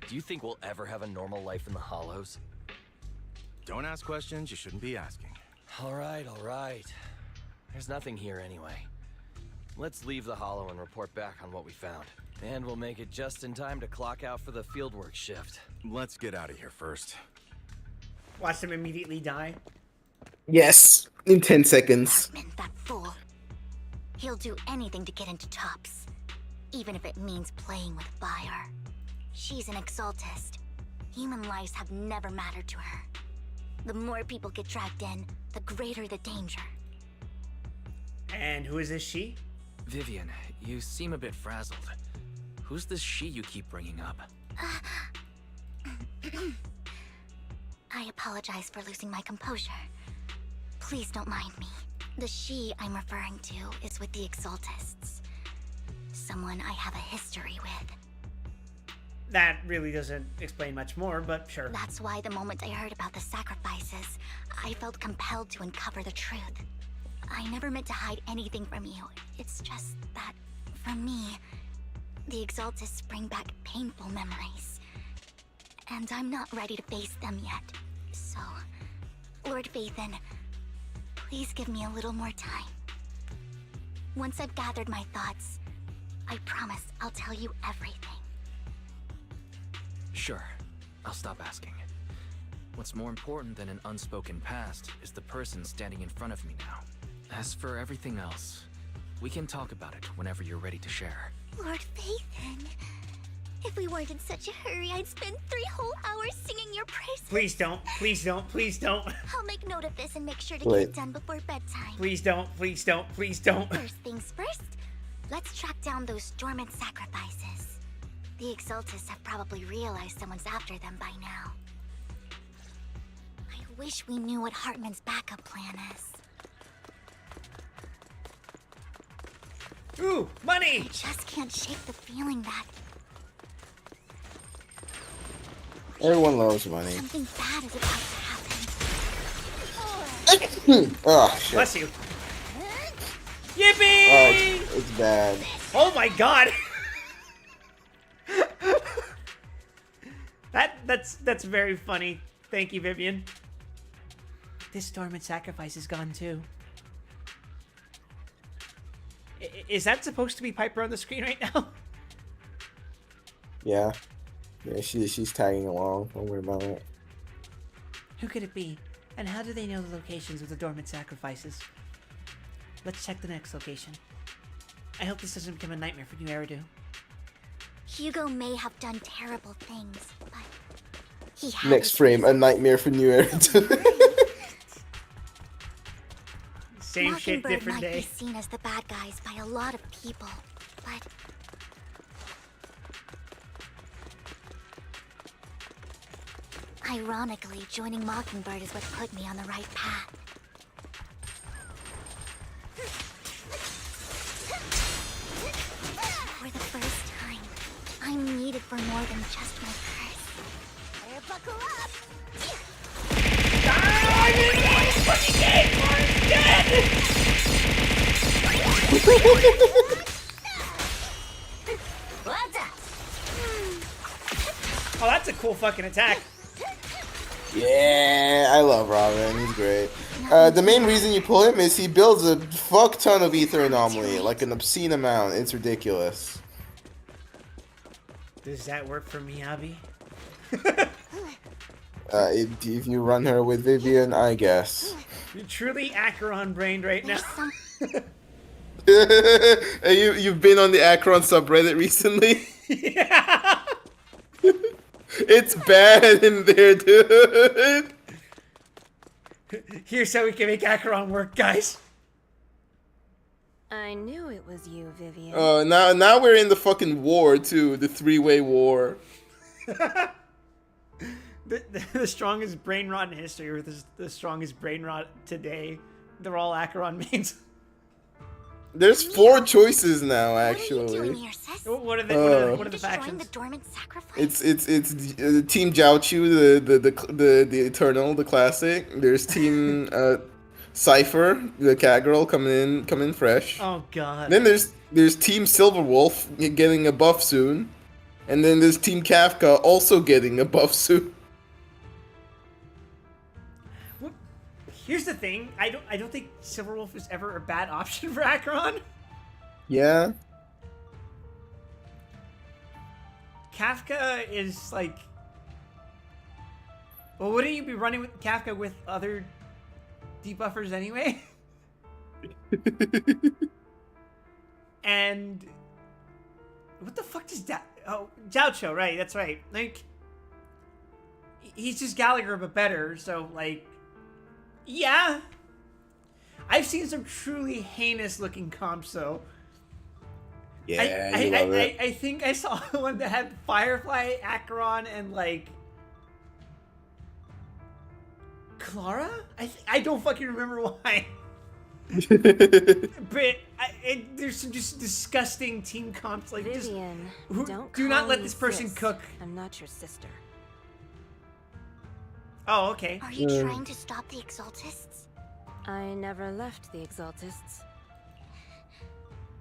Do you think we'll ever have a normal life in the Hollows? Don't ask questions you shouldn't be asking. All right. There's nothing here anyway. Let's leave the Hollow and report back on what we found. And we'll make it just in time to clock out for the fieldwork shift. Let's get out of here first. Watch them immediately die. Yes, in 10 seconds. Hartman, that fool. He'll do anything to get into Tops, even if it means playing with fire. She's an exaltist. Human lives have never mattered to her. The more people get dragged in, the greater the danger. And who is this she? Vivian, you seem a bit frazzled. Who's this she you keep bringing up? I apologize for losing my composure. Please don't mind me. The she I'm referring to is with the exaltists. Someone I have a history with. That really doesn't explain much more, but sure. That's why the moment I heard about the sacrifices, I felt compelled to uncover the truth. I never meant to hide anything from you. It's just that, for me, the exaltists bring back painful memories. And I'm not ready to face them yet. So, Lord Vathan, please give me a little more time. Once I've gathered my thoughts, I promise I'll tell you everything. Sure, I'll stop asking. What's more important than an unspoken past is the person standing in front of me now. As for everything else, we can talk about it whenever you're ready to share. Lord Vathan, if we weren't in such a hurry, I'd spend 3 whole hours singing your praises. Please don't. Please don't. Please don't. I'll make note of this and make sure to get it done before bedtime. Please don't. Please don't. Please don't. First things first, let's track down those dormant sacrifices. The exaltists have probably realized someone's after them by now. I wish we knew what Hartman's backup plan is. Ooh, money! I just can't shake the feeling that Everyone loves money. something bad is about to happen. Oh, shit. Bless you. Oh, Yippee! it's bad. Oh my god! That's very funny. Thank you, Vivian. This dormant sacrifice is gone too. Is that supposed to be Piper on the screen right now? Yeah. Yeah, she's tagging along. Don't worry about it. Who could it be? And how do they know the locations of the dormant sacrifices? Let's check the next location. I hope this doesn't become a nightmare for New Eridu. Hugo may have done terrible things, but he had Next his frame, a reasons. nightmare for New Era. Same shit, Mockingbird different might day. be seen as the bad guys by a lot of people, but Ironically, joining Mockingbird is what put me on the right path. For the first time, I'm needed for more than just my curse. Better buckle up! Oh, that's a cool fucking attack. Yeah, I love Robin. He's great. The main reason you pull him is he builds a fuck ton of ether anomaly, like an obscene amount. It's ridiculous. Does that work for Miyabi? If you run her with Vivian, I guess. You're truly Acheron brained right now. You've been on the Acheron subreddit recently? Yeah. It's bad in there, dude. Here's how we can make Acheron work, guys. I knew it was you, Vivian. Now we're in the fucking war too, the three-way war. the strongest brain rot in history, or the strongest brain rot today. They're all Acheron mains. There's 4 choices now, actually. What are you doing here, sis? What are the factions? The dormant sacrifice? It's Team Jiaochu, the Eternal, the classic. There's Team Cypher, the cat girl coming in fresh. Oh god. Then there's Team Silverwolf getting a buff soon, and then there's Team Kafka also getting a buff soon. Here's the thing, I don't think Silverwolf is ever a bad option for Acheron. Yeah. Kafka is like... Well, wouldn't you be running with Kafka with other debuffers anyway? And... What the fuck does that... Oh, Jiaocho, right, that's right. Like... He's just Gallagher, but better, so, like... Yeah. I've seen some truly heinous looking comps though. Yeah, I think I saw one that had Firefly, Acheron, and like Clara? I don't fucking remember why. But there's some just disgusting team comps like Vivian, do not let this person cook. I'm not your sister. Oh, okay. Are you trying to stop the Exaltists? I never left the Exaltists.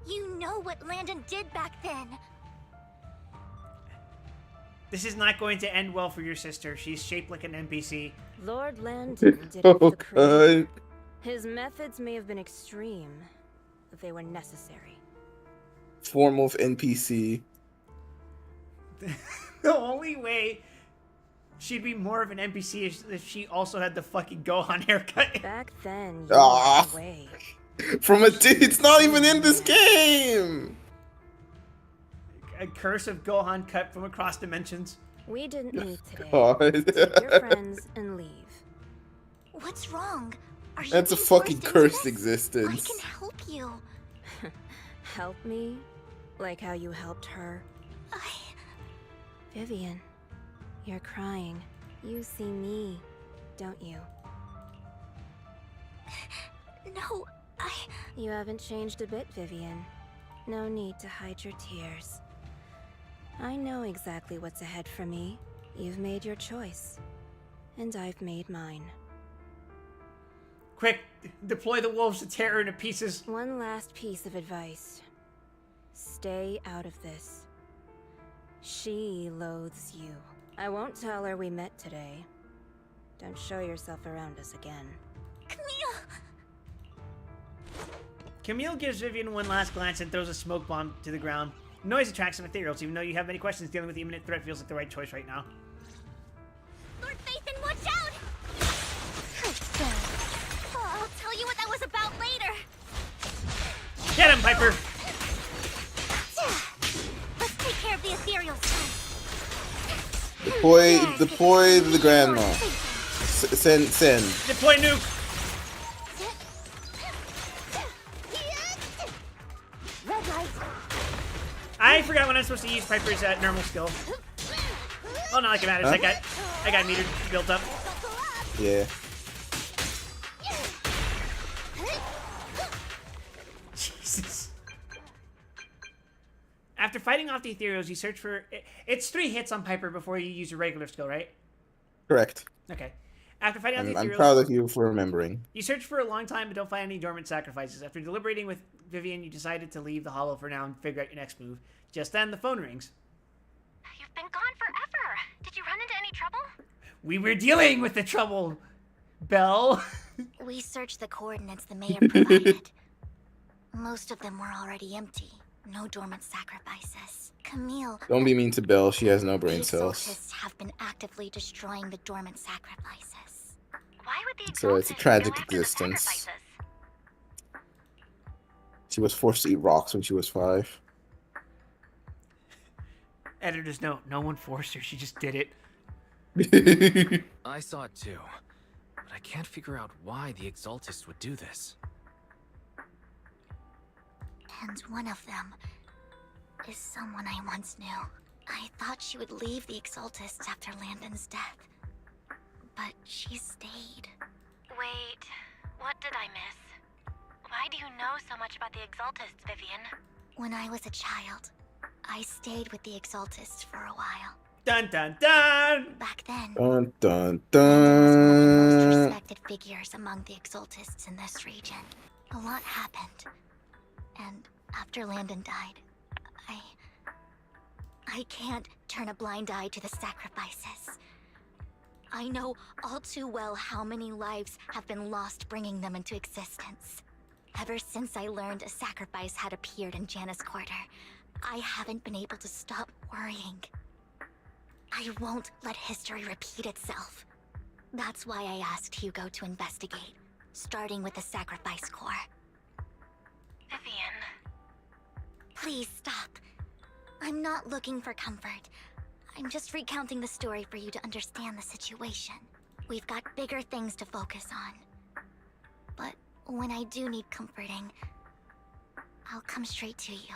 You know what Landon did back then. This is not going to end well for your sister. She's shaped like an NPC. Lord Landon did it for the crew. His methods may have been extreme, but they were necessary. Form of NPC. The only way she'd be more of an NPC if she also had the fucking Gohan haircut. Back then, you walked away. It's not even in this game! A curse of Gohan cut from across dimensions. We didn't meet today. God. Take your friends and leave. What's wrong? Are you That's a being fucking forced into cursed this? existence. I can help you. Help me? Like how you helped her? Vivian, you're crying. You see me, don't you? No, You haven't changed a bit, Vivian. No need to hide your tears. I know exactly what's ahead for me. You've made your choice. And I've made mine. Quick, deploy the wolves to tear her into pieces. One last piece of advice. Stay out of this. She loathes you. I won't tell her we met today. Don't show yourself around us again. Camille! Camille gives Vivian one last glance and throws a smoke bomb to the ground. Noise attracts some ethereals. Even though you have many questions, dealing with the imminent threat feels like the right choice right now. Lord Phaethon, watch out! Oh, I'll tell you what that was about later. Get him, Piper! Let's take care of the ethereals first. Deploy the grandma. Send. Deploy nuke! Red light. I forgot when I'm supposed to use Piper's normal skill. Oh, not like it matters. I got I got meter built up. Yeah. Jesus. After fighting off the ethereals, you search for... It's 3 hits on Piper before you use your regular skill, right? Correct. Okay. After fighting off the I'm ethereals... proud of you for remembering. You search for a long time but don't find any dormant sacrifices. After deliberating with Vivian, you decided to leave the hollow for now and figure out your next move. Just then, the phone rings. You've been gone forever. Did you run into any trouble? We were dealing with the trouble, Belle. We searched the coordinates the mayor provided. Most of them were already empty. No dormant sacrifices. Camille... Don't be mean to Belle. She has no brain the cells. Exaltists have been actively destroying the dormant sacrifices. Why would the So it's a Exaltists tragic go after the existence. sacrifices? She was forced to eat rocks when she was 5. Editor's note, no one forced her, she just did it. I saw it too, but I can't figure out why the Exaltists would do this. And one of them is someone I once knew. I thought she would leave the Exaltists after Landon's death. But she stayed. Wait, what did I miss? Why do you know so much about the Exaltists, Vivian? When I was a child, I stayed with the Exaltists for a while. Dun dun dun! Back then, Dun dun Landon was one of the most dun. respected figures among the Exaltists in this region. A lot happened. And after Landon died, I can't turn a blind eye to the sacrifices. I know all too well how many lives have been lost bringing them into existence. Ever since I learned a sacrifice had appeared in Janus Quarter, I haven't been able to stop worrying. I won't let history repeat itself. That's why I asked Hugo to investigate, starting with the Sacrifice Corps. Vivian. Please stop. I'm not looking for comfort. I'm just recounting the story for you to understand the situation. We've got bigger things to focus on. But when I do need comforting, I'll come straight to you.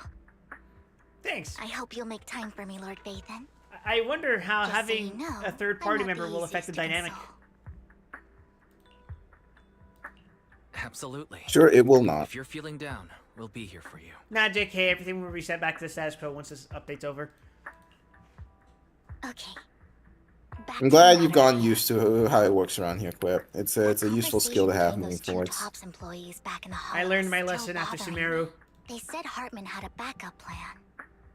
Thanks. I hope you'll make time for me, Lord Vathan. I wonder how Just so having you know, a third I'm party not member the will affect the easiest to dynamic. console. Absolutely. Sure, it will not. If you're feeling down, we'll be here for you. Nah, JK, everything will reset back to the status quo once this update's over. Okay. Back I'm to glad the you've matter. gotten used to how it works around here, Quip. It's a useful skill to have Conversation moving between forward. those two TOPS employees back in the I learned my Hollows lesson still after bothering me. Sumeru. They said Hartman had a backup plan.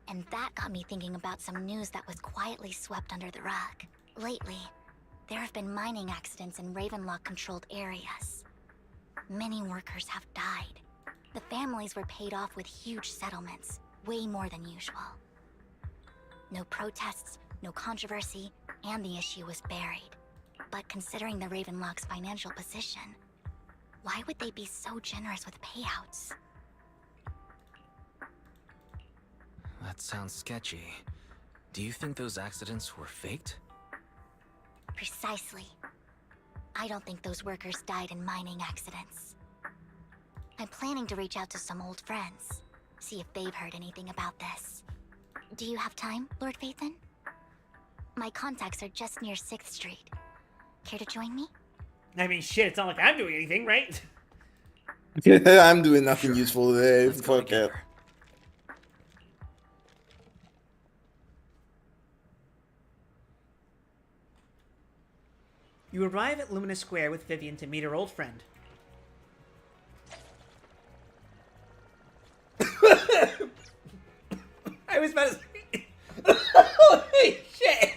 And that got me thinking about some news that was quietly swept under the rug. Lately, there have been mining accidents in Ravenlock-controlled areas. Many workers have died. The families were paid off with huge settlements, way more than usual. No protests, no controversy, and the issue was buried. But considering the Ravenlock's financial position, why would they be so generous with payouts? That sounds sketchy. Do you think those accidents were faked? Precisely. I don't think those workers died in mining accidents. I'm planning to reach out to some old friends, see if they've heard anything about this. Do you have time, Lord Vathan? My contacts are just near 6th Street. Care to join me? I mean, shit, it's not like I'm doing anything, right? I'm doing nothing useful today. Let's go Fuck it. together. You arrive at Luminous Square with Vivian to meet her old friend. I was about to say... Holy shit!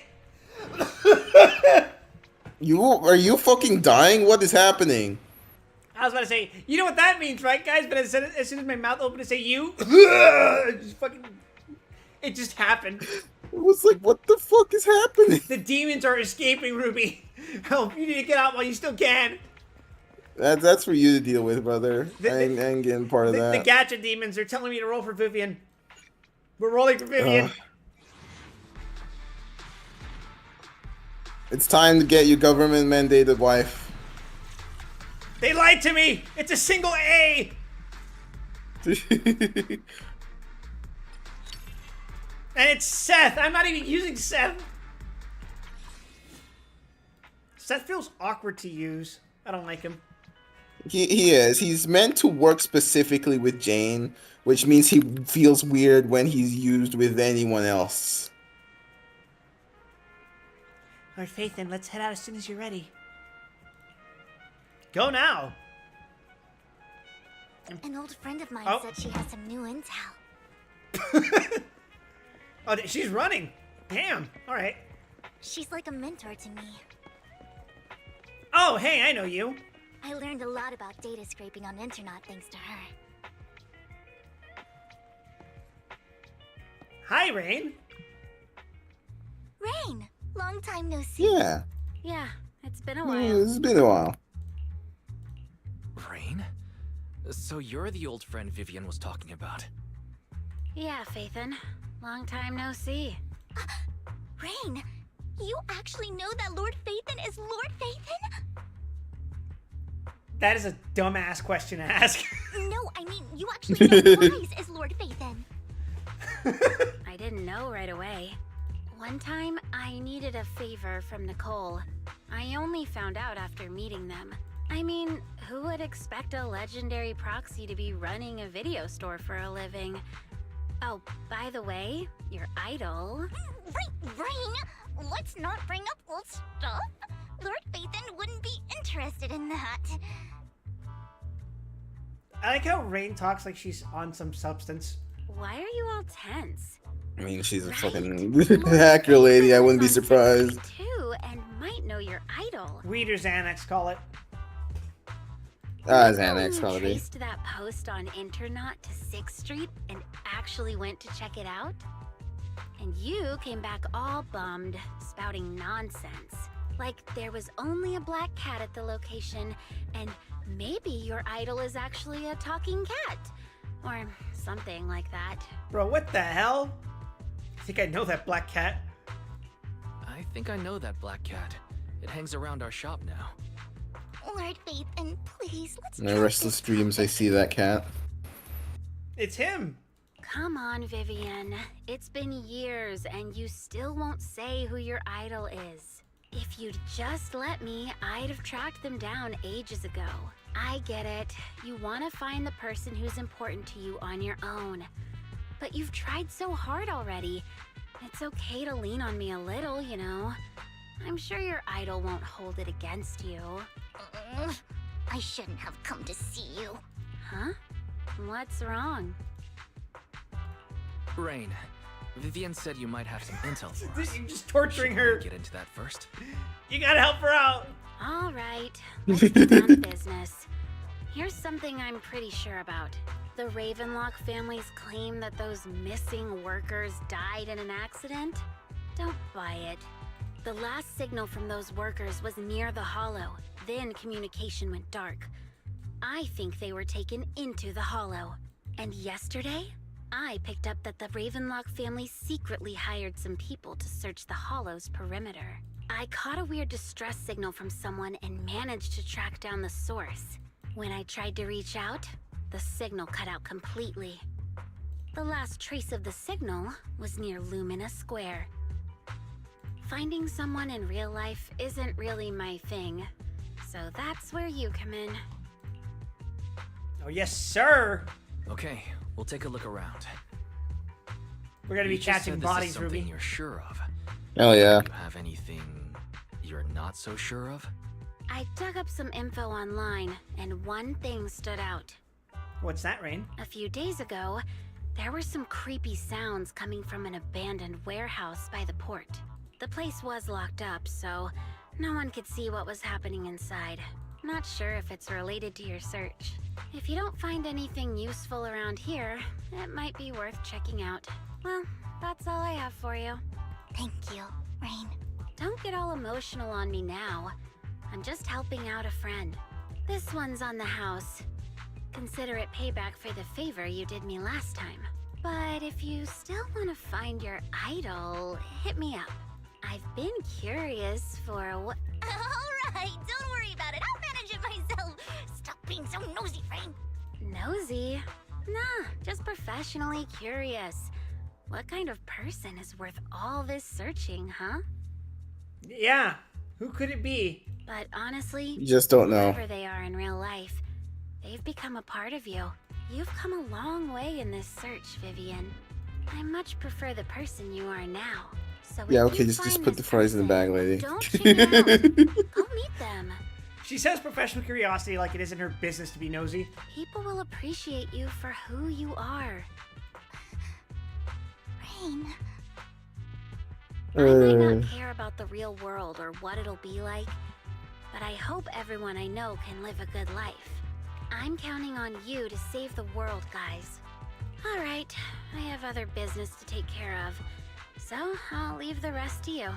Are you fucking dying? What is happening? I was about to say, you know what that means, right, guys? But as soon as my mouth opened to say you, it just fucking... It just happened. It was like, what the fuck is happening? The demons are escaping, Ruby. Help, you need to get out while you still can. That's for you to deal with, brother. I ain't getting part of The that. gacha demons are telling me to roll for Vivian. We're rolling for Vivian. It's time to get your government-mandated wife. They lied to me. It's a single A. And it's Seth. I'm not even using Seth. Seth feels awkward to use. I don't like him. He is. He's meant to work specifically with Jane, which means he feels weird when he's used with anyone else. Alright, Faith, then let's head out as soon as you're ready. Go now! An old friend of mine Oh. said she has some new intel. Oh, she's running! Damn! Alright. She's like a mentor to me. Oh, hey, I know you. I learned a lot about data scraping on internet thanks to her. Hi, Rain. Rain! Long time no see. Yeah. Yeah, it's been a Yeah, while. it's been a while. Rain? So you're the old friend Vivian was talking about. Yeah, Faithin. Long time no see. Rain! You actually know that Lord Faithin is Lord Faithin? That is a dumbass question to ask. No, I mean, you actually know Wise is Lord Faithin. I didn't know right away. One time, I needed a favor from Nicole. I only found out after meeting them. I mean, who would expect a legendary proxy to be running a video store for a living? Oh, by the way, your idol... Rain, let's not bring up old stuff. Lord Faithin wouldn't be interested in that. I like how Rain talks like she's on some substance. Why are you all tense? I mean, she's a Right. fucking hacker lady. I wouldn't be surprised. Too, and might know your idol. Reader's Annex, call it. Xanax, probably. Traced that post on Internet to 6th Street and actually went to check it out? And you came back all bummed, spouting nonsense. Like there was only a black cat at the location, and maybe your idol is actually a talking cat. Or something like that. Bro, what the hell? I think I know that black cat. I think I know that black cat. It hangs around our shop now. Lord Faithin, please, let's In my drop restless this dreams, I topic. see that cat. It's him. Come on, Vivian. It's been years, and you still won't say who your idol is. If you'd just let me, I'd have tracked them down ages ago. I get it. You want to find the person who's important to you on your own. But you've tried so hard already. It's okay to lean on me a little, you know. I'm sure your idol won't hold it against you. I shouldn't have come to see you. Huh? What's wrong? Rain, Vivian said you might have some intel for us. You're just torturing Should we her. get into that first? You gotta help her out. All right, let's get down to business. Here's something I'm pretty sure about. The Ravenlock family's claim that those missing workers died in an accident? Don't buy it. The last signal from those workers was near the Hollow. Then communication went dark. I think they were taken into the Hollow. And yesterday, I picked up that the Ravenlock family secretly hired some people to search the Hollow's perimeter. I caught a weird distress signal from someone and managed to track down the source. When I tried to reach out, the signal cut out completely. The last trace of the signal was near Lumina Square. Finding someone in real life isn't really my thing, so that's where you come in. Oh, yes, sir. Okay, we'll take a look around. We're gonna be You just catching said this is bodies, something Ruby. you're sure of. Hell yeah. Do you have anything you're not so sure of? I dug up some info online, and one thing stood out. What's that, Rain? A few days ago, there were some creepy sounds coming from an abandoned warehouse by the port. The place was locked up, so no one could see what was happening inside. Not sure if it's related to your search. If you don't find anything useful around here, it might be worth checking out. Well, that's all I have for you. Thank you, Rain. Don't get all emotional on me now. I'm just helping out a friend. This one's on the house. Consider it payback for the favor you did me last time. But if you still want to find your idol, hit me up. I've been curious for what... Alright, don't worry about it. I'll manage it myself. Stop being so nosy, Rain. Nosy? Nah, just professionally curious. What kind of person is worth all this searching, huh? Yeah. Who could it be? But honestly, You just don't know. whoever they are in real life, they've become a part of you. You've come a long way in this search, Vivian. I much prefer the person you are now. So Yeah, if okay, you just find put the this fries in the bag, person, lady. Don't check it out. Go meet them. She says professional curiosity like it isn't her business to be nosy. People will appreciate you for who you are. Rain. I might not care about the real world or what it'll be like, but I hope everyone I know can live a good life. I'm counting on you to save the world, guys. All right, I have other business to take care of, so I'll leave the rest to you.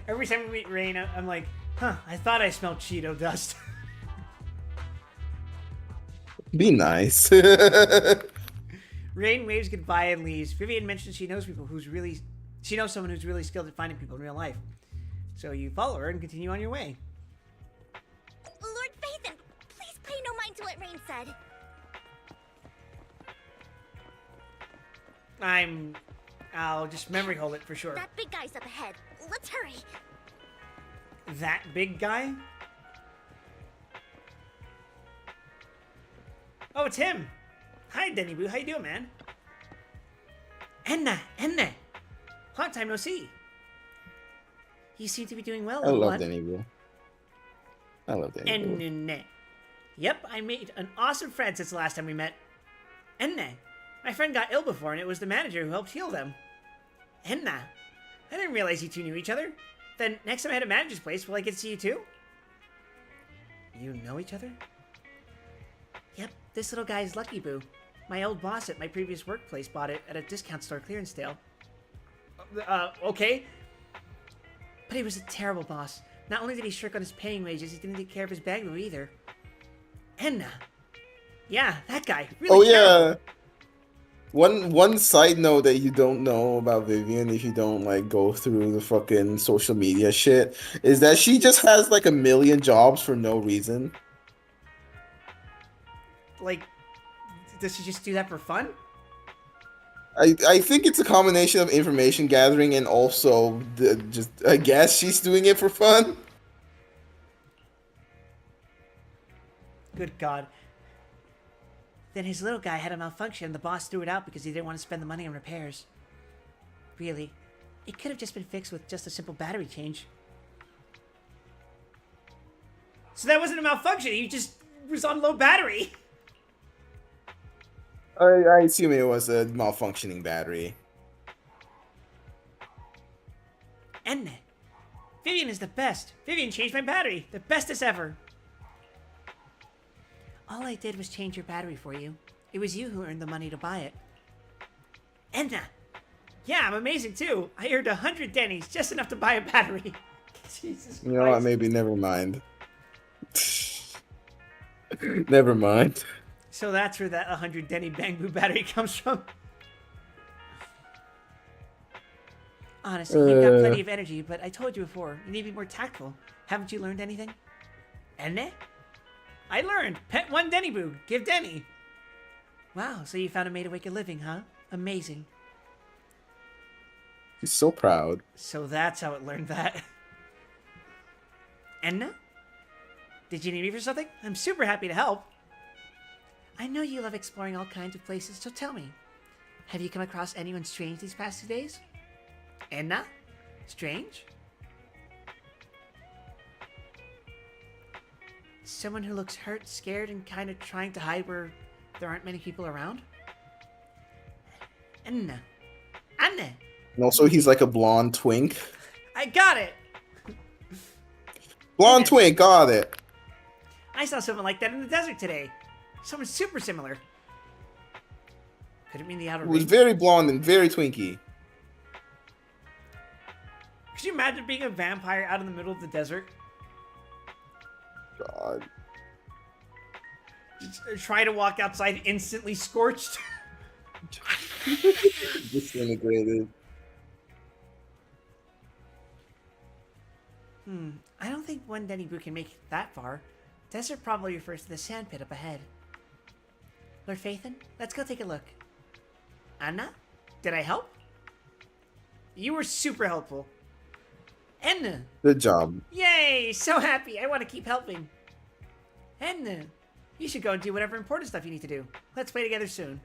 Every time we meet Rain, I'm like, huh, I thought I smelled Cheeto dust. Be nice. Rain waves goodbye and leaves. Vivian mentions she knows someone who's really skilled at finding people in real life. So you follow her and continue on your way. Lord Phaethon, please pay no mind to what Rain said. I'll just memory hold it for sure. That big guy's up ahead. Let's hurry. That big guy? Oh, it's him. Hi, Denny Boo. How you doing, man? Enna. Long time no see. You seem to be doing well. I love what? Denny Boo. I love Denny Boo. Enna. Yep, I made an awesome friend since the last time we met. Enna. My friend got ill before, and it was the manager who helped heal them. Enna. I didn't realize you two knew each other. Then, next time I head to manager's place, will I get to see you too? You know each other? Yep, this little guy is Lucky Boo. My old boss at my previous workplace bought it at a discount store clearance sale. Okay. But he was a terrible boss. Not only did he shirk on his paying wages, he didn't take care of his bag either. Enna. Yeah, that guy. Really terrible. Yeah. One side note that you don't know about Vivian if you don't like go through the fucking social media shit is that she just has like a million jobs for no reason. Like, does she just do that for fun? I think it's a combination of information gathering and also just I guess she's doing it for fun. Good God. Then his little guy had a malfunction and the boss threw it out because he didn't want to spend the money on repairs. Really, it could have just been fixed with just a simple battery change. So that wasn't a malfunction, he just was on low battery. I assume it was a malfunctioning battery. And Vivian is the best. Vivian changed my battery. The bestest ever. All I did was change your battery for you. It was you who earned the money to buy it. Enna! Yeah, I'm amazing too. I earned 100 Denny's, just enough to buy a battery. Jesus Christ. You know what? Maybe never mind. Never mind. So that's where that 100 Denny Bamboo battery comes from. Honestly, you've got plenty of energy, but I told you before, you need to be more tactful. Haven't you learned anything? Enne? I learned. Pet one Denny Boo. Give Denny. Wow, so you found a way to make a living, huh? Amazing. He's so proud. So that's how it learned that. Enna? Did you need me for something? I'm super happy to help. I know you love exploring all kinds of places, so tell me. Have you come across anyone strange these past 2 days? Enna? Strange? Someone who looks hurt, scared, and kind of trying to hide where there aren't many people around? Enna. Anne! And also, he's like a blonde twink. I got it! Blonde twink, got it. I saw someone like that in the desert today. Someone super similar. Could it mean the outer It was ring? very blonde and very twinky. Could you imagine being a vampire out in the middle of the desert? God. Just try to walk outside instantly scorched. Disintegrated. I don't think one Denny Boo can make it that far. Desert probably refers to the sand pit up ahead. Lord Phaethon, let's go take a look. Anna? Did I help? You were super helpful. Hen! Good job. Yay! So happy! I want to keep helping. Hen! You should go and do whatever important stuff you need to do. Let's play together soon.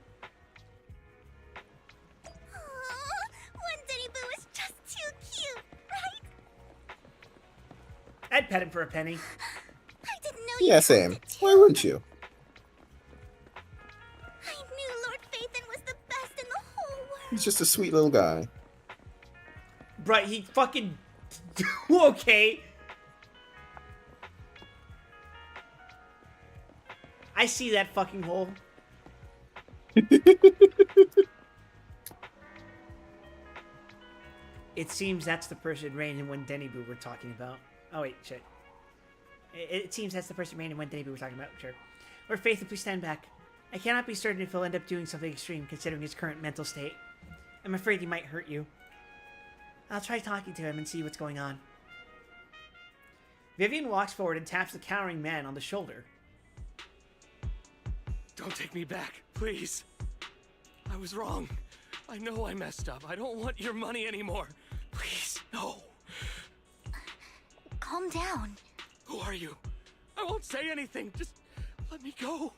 One Denny Boo is just too cute, right? I'd pet him for a penny. I didn't know you Yeah, same. Why wouldn't you? I knew Lord Phaethon was the best in the whole world. He's just a sweet little guy. Bruh, he fucking... okay. I see that fucking hole. It seems that's the person Rain and One Denny Boo were talking about. Oh wait, shit. It seems that's the person Rain and One Denny Boo were talking about. Sure. Lord Phaethon, please stand back. I cannot be certain if he'll end up doing something extreme considering his current mental state. I'm afraid he might hurt you. I'll try talking to him and see what's going on. Vivian walks forward and taps the cowering man on the shoulder. Don't take me back, please. I was wrong. I know I messed up. I don't want your money anymore. Please, no. Calm down. Who are you? I won't say anything. Just let me go.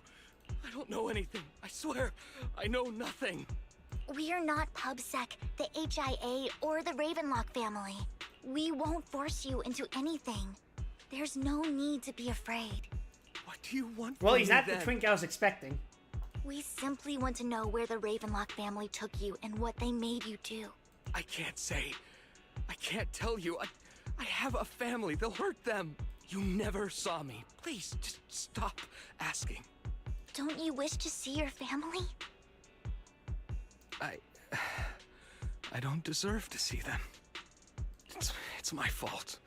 I don't know anything. I swear, I know nothing. We are not PubSec, the HIA, or the Ravenlock family. We won't force you into anything. There's no need to be afraid. What do you want Well, from he's me not the then? twink I was expecting. We simply want to know where the Ravenlock family took you and what they made you do. I can't say. I can't tell you. I have a family. They'll hurt them. You never saw me. Please, just stop asking. Don't you wish to see your family? I don't deserve to see them. It's my fault.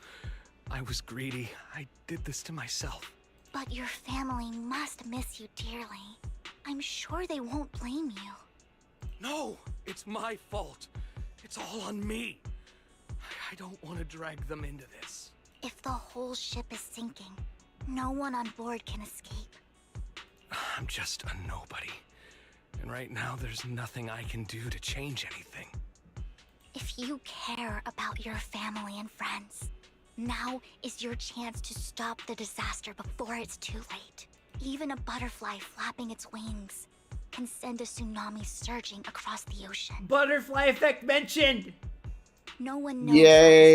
I was greedy. I did this to myself. But your family must miss you dearly. I'm sure they won't blame you. No, it's my fault. It's all on me. I don't want to drag them into this. If the whole ship is sinking, no one on board can escape. I'm just a nobody. And right now, there's nothing I can do to change anything. If you care about your family and friends, now is your chance to stop the disaster before it's too late. Even a butterfly flapping its wings can send a tsunami surging across the ocean. Butterfly effect mentioned! No one knows. Yay!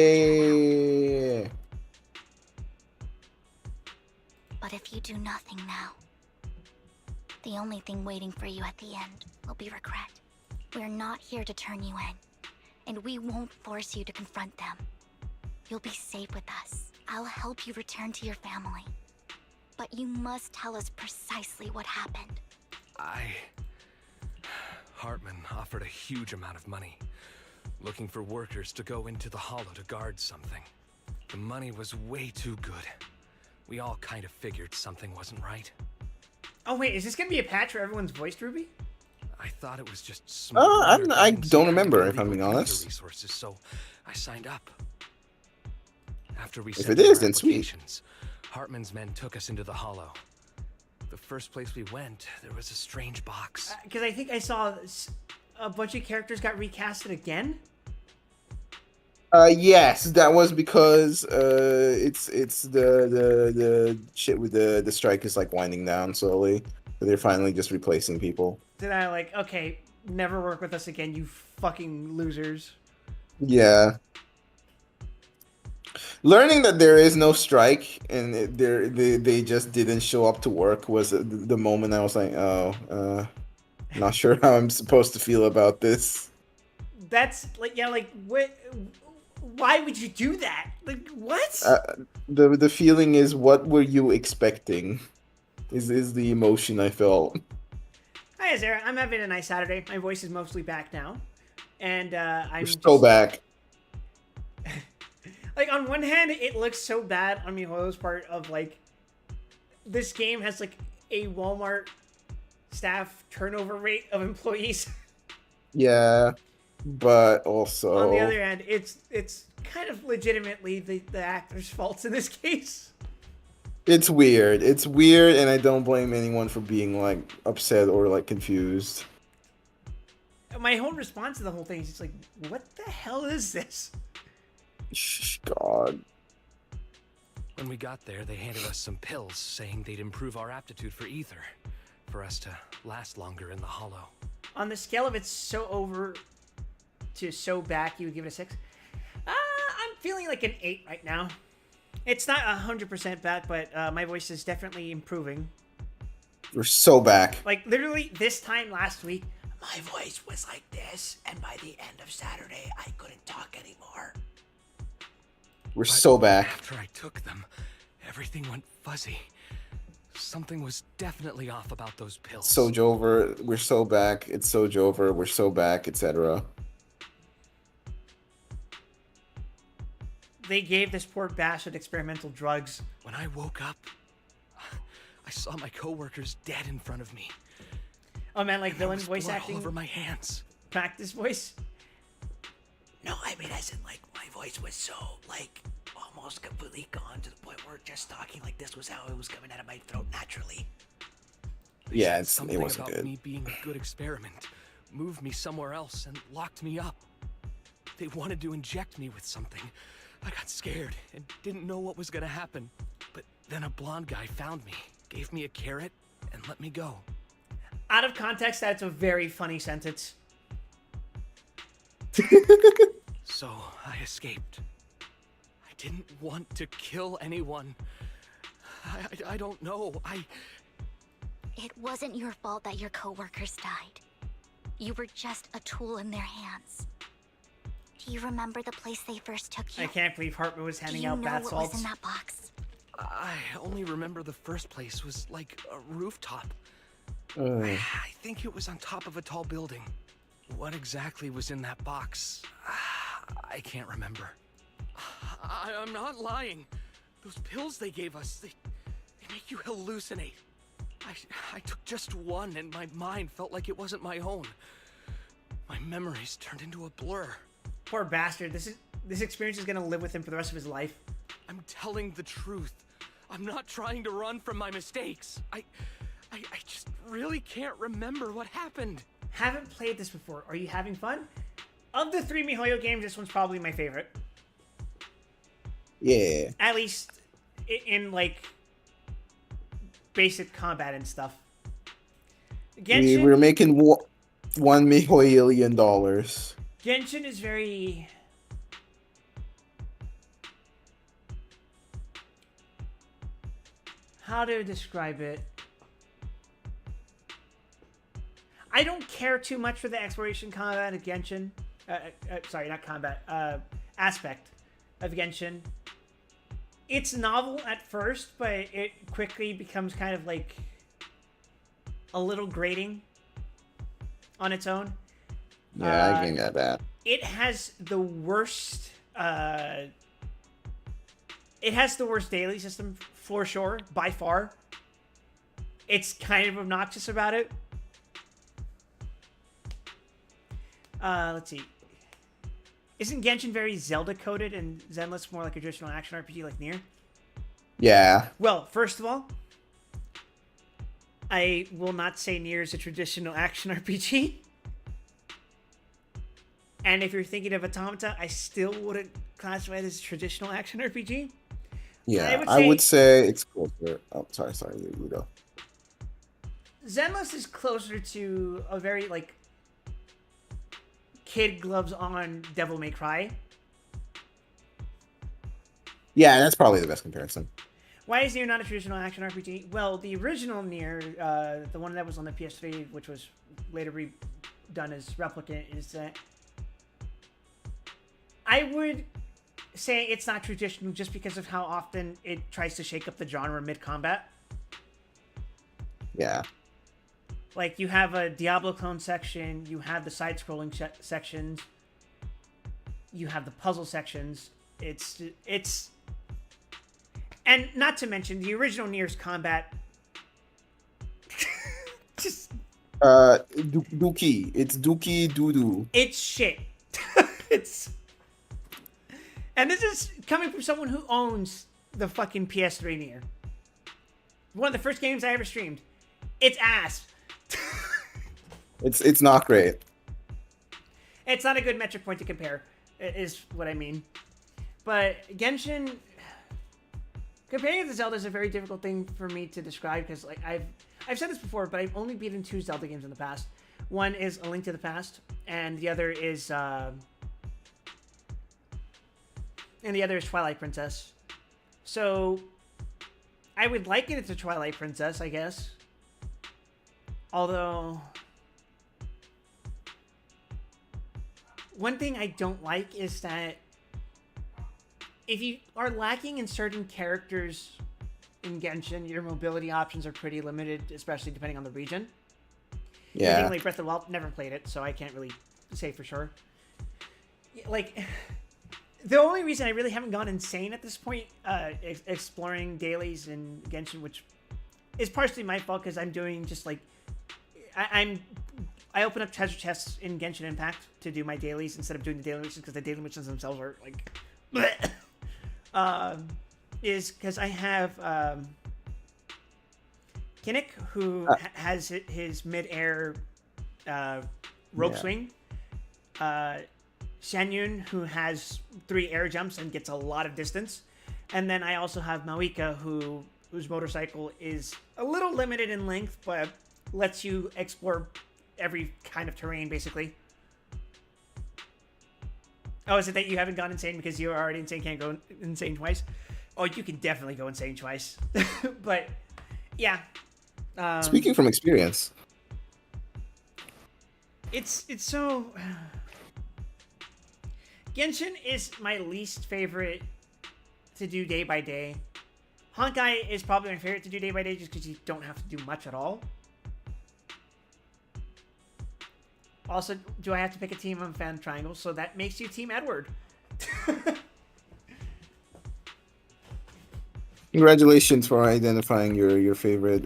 But if you do nothing now, the only thing waiting for you at the end will be regret. We're not here to turn you in, and we won't force you to confront them. You'll be safe with us. I'll help you return to your family. But you must tell us precisely what happened. Hartman offered a huge amount of money, looking for workers to go into the hollow to guard something. The money was way too good. We all kind of figured something wasn't right. Oh wait, is this gonna be a patch where everyone's voiced Ruby? I thought it was just I don't remember, if I'm being honest. Resources, so I signed up. After we If sent it in is, our then sweet. applications, Hartman's men took us into the hollow. The first place we went, there was a strange box. Because I think I saw a bunch of characters got recasted again. Yes, that was because it's the shit with the strike is like winding down slowly. So they're finally just replacing people. Then I like, okay, never work with us again, you fucking losers. Yeah. Learning that there is no strike and they just didn't show up to work was the moment I was like, oh, not sure how I'm supposed to feel about this. That's like, yeah, like what? Why would you do that? Like what? The feeling is, what were you expecting? Is the emotion I felt. Hi, Azera. I'm having a nice Saturday. My voice is mostly back now, and I'm so back. Like, on one hand, it looks so bad on Mihoyo's part of, like, this game has, like, a Walmart staff turnover rate of employees. Yeah, but also... On the other hand, it's kind of legitimately the actor's faults in this case. It's weird. It's weird, and I don't blame anyone for being, like, upset or, like, confused. My whole response to the whole thing is just like, what the hell is this? God. When we got there, they handed us some pills saying they'd improve our aptitude for ether, for us to last longer in the hollow. On the scale of it's so over to so back, you would give it a 6? I'm feeling like an 8 right now. It's not 100% back, but my voice is definitely improving. We're so back. Like, literally, this time last week, my voice was like this, and by the end of Saturday, I couldn't talk anymore. We're so back. After I took them, everything went fuzzy. Something was definitely off about those pills. Sojover, we're so back. It's Sojover, we're so back, etc. They gave this poor bastard experimental drugs. When I woke up, I saw my coworkers dead in front of me. Oh man, like villain There was voice blood acting? all over my hands. Practice voice? No, I mean as in like my voice was so like almost completely gone to the point where just talking like this was how it was coming out of my throat naturally. Yeah, it Something wasn't about good. me being a good experiment moved me somewhere else and locked me up. They wanted to inject me with something. I got scared and didn't know what was gonna happen. But then a blonde guy found me, gave me a carrot, and let me go. Out of context, that's a very funny sentence. So I escaped. I didn't want to kill anyone. I don't know. It wasn't your fault that your coworkers died. You were just a tool in their hands. Do you remember the place they first took you? I can't believe Hartman was handing Do you out know bath what salts. was in that box? I only remember the first place was like a rooftop. Uh, I think it was on top of a tall building. What exactly was in that box? I can't remember. I'm not lying. Those pills they gave us, they make you hallucinate. I took just one and my mind felt like it wasn't my own. My memories turned into a blur. Poor bastard. This experience is gonna live with him for the rest of his life. I'm telling the truth. I'm not trying to run from my mistakes. I just really can't remember what happened. Haven't played this before. Are you having fun? Of the 3 MiHoYo games, this one's probably my favorite. yeah. At least in like basic combat and stuff. Genshin, We're making $1 million. Genshin is very... How to describe it? I don't care too much for the exploration combat of Genshin. Sorry, not combat. Aspect of Genshin. It's novel at first, but it quickly becomes kind of like a little grating on its own. Yeah, I can get that. It has the worst. It has the worst daily system for sure, by far. It's kind of obnoxious about it. Let's see. Isn't Genshin very Zelda coded and Zenless more like a traditional action RPG like Nier? Yeah. Well, first of all, I will not say Nier is a traditional action RPG. And if you're thinking of Automata, I still wouldn't classify it as a traditional action RPG. Yeah, I would say it's closer. Oh, sorry, Ludo. Zenless is closer to a very, like, kid gloves on Devil May Cry. Yeah, that's probably the best comparison. Why is Nier not a traditional action RPG? Well, the original Nier, the one that was on the PS3, which was later redone as Replicant, is that I would say it's not traditional just because of how often it tries to shake up the genre mid-combat. Yeah. Like, you have a Diablo clone section, you have the side-scrolling sections, you have the puzzle sections. It's... And not to mention, the original Nier's combat... just... Dookie. It's Dookie Doo-Doo. It's shit. It's... And this is coming from someone who owns the fucking PS3 Nier. One of the first games I ever streamed. It's ass. It's not great. It's not a good metric point to compare, is what I mean. But Genshin, comparing it to Zelda is a very difficult thing for me to describe because like I've said this before, but I've only beaten 2 Zelda games in the past. One is A Link to the Past, and the other is Twilight Princess. So I would liken it to Twilight Princess, I guess. Although one thing I don't like is that if you are lacking in certain characters in Genshin, your mobility options are pretty limited, especially depending on the region. Yeah. Namely, Breath of the Wild, never played it, so I can't really say for sure. Like, the only reason I really haven't gone insane at this point, exploring dailies in Genshin, which is partially my fault because I'm doing just like, I open up treasure chests in Genshin Impact to do my dailies instead of doing the daily missions because the daily missions themselves are like, is because I have Kinnick, who has his mid-air rope swing. Shanyun, who has 3 air jumps and gets a lot of distance. And then I also have Mawika, whose motorcycle is a little limited in length, but lets you explore every kind of terrain, basically. Oh, is it that you haven't gone insane because you're already insane, can't go insane twice? Oh, you can definitely go insane twice. But, yeah. Speaking from experience. It's so... Genshin is my least favorite to do day by day. Honkai is probably my favorite to do day by day just because you don't have to do much at all. Also, do I have to pick a team on Fan Triangle? So that makes you Team Edward. Congratulations for identifying your favorite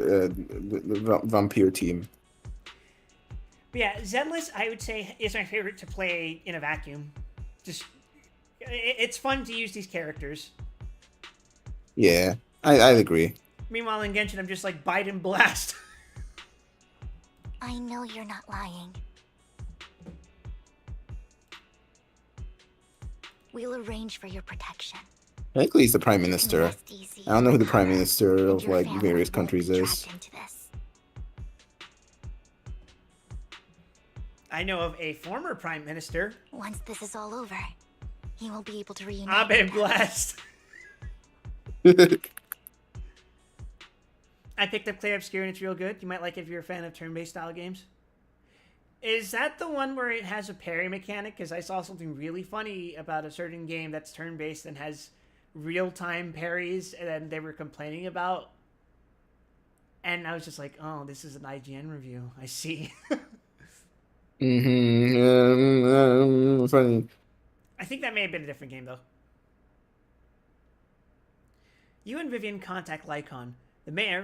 vampire team. But yeah, Zenless, I would say, is my favorite to play in a vacuum. Just, it's fun to use these characters. Yeah, I agree. Meanwhile, in Genshin, I'm just like, bite and blast. I know you're not lying. We'll arrange for your protection. Technically, he's the Prime Minister. I don't know who the Prime Minister of like various countries is. I know of a former Prime Minister. Once this is all over, he will be able to reunite. Abe Blast. I picked up Clay Obscure and it's real good. You might like it if you're a fan of turn-based style games. Is that the one where it has a parry mechanic? Because I saw something really funny about a certain game that's turn-based and has real-time parries, and then they were complaining about. And I was just like, oh, this is an IGN review. I see. Funny. I think that may have been a different game, though. You and Vivian contact Lycon. The mayor,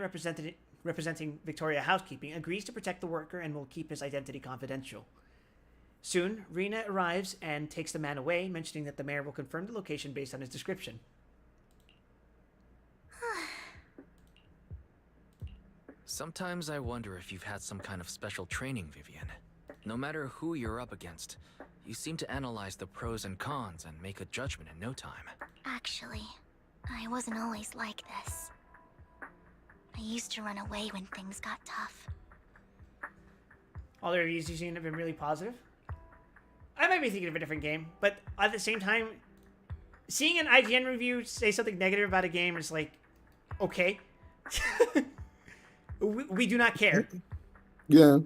representing Victoria Housekeeping, agrees to protect the worker and will keep his identity confidential. Soon, Rena arrives and takes the man away, mentioning that the mayor will confirm the location based on his description. Sometimes I wonder if you've had some kind of special training, Vivian. No matter who you're up against, you seem to analyze the pros and cons and make a judgment in no time. Actually, I wasn't always like this. I used to run away when things got tough. All the reviews you've seen have been really positive. I might be thinking of a different game, but at the same time, seeing an IGN review say something negative about a game is like, okay. we do not care. Yeah.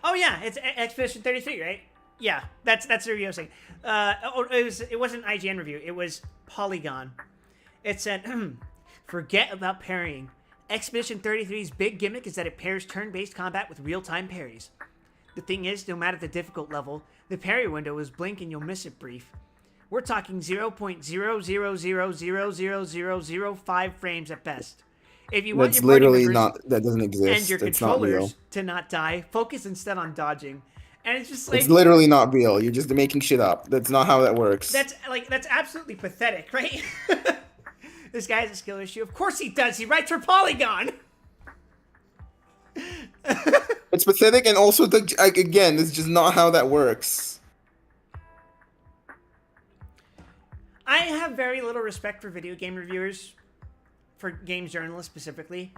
Oh yeah, it's Expedition 33, right? Yeah, that's the review I was saying. It wasn't an IGN review. It was Polygon. It said, forget about parrying. Expedition 33's big gimmick is that it pairs turn-based combat with real-time parries. The thing is, no matter the difficult level, the parry window is blink and you'll miss it brief. We're talking 0.000000005 frames at best. If you want That's your party literally members not. That doesn't exist. and your It's not real. controllers to not die, focus instead on dodging. And it's just like, It's literally not real. You're just making shit up. That's not how that works. that's absolutely pathetic, right? This guy has a skill issue. Of course he does. He writes for Polygon. It's pathetic, and also like again, it's just not how that works. I have very little respect for video game reviewers, for games journalists specifically,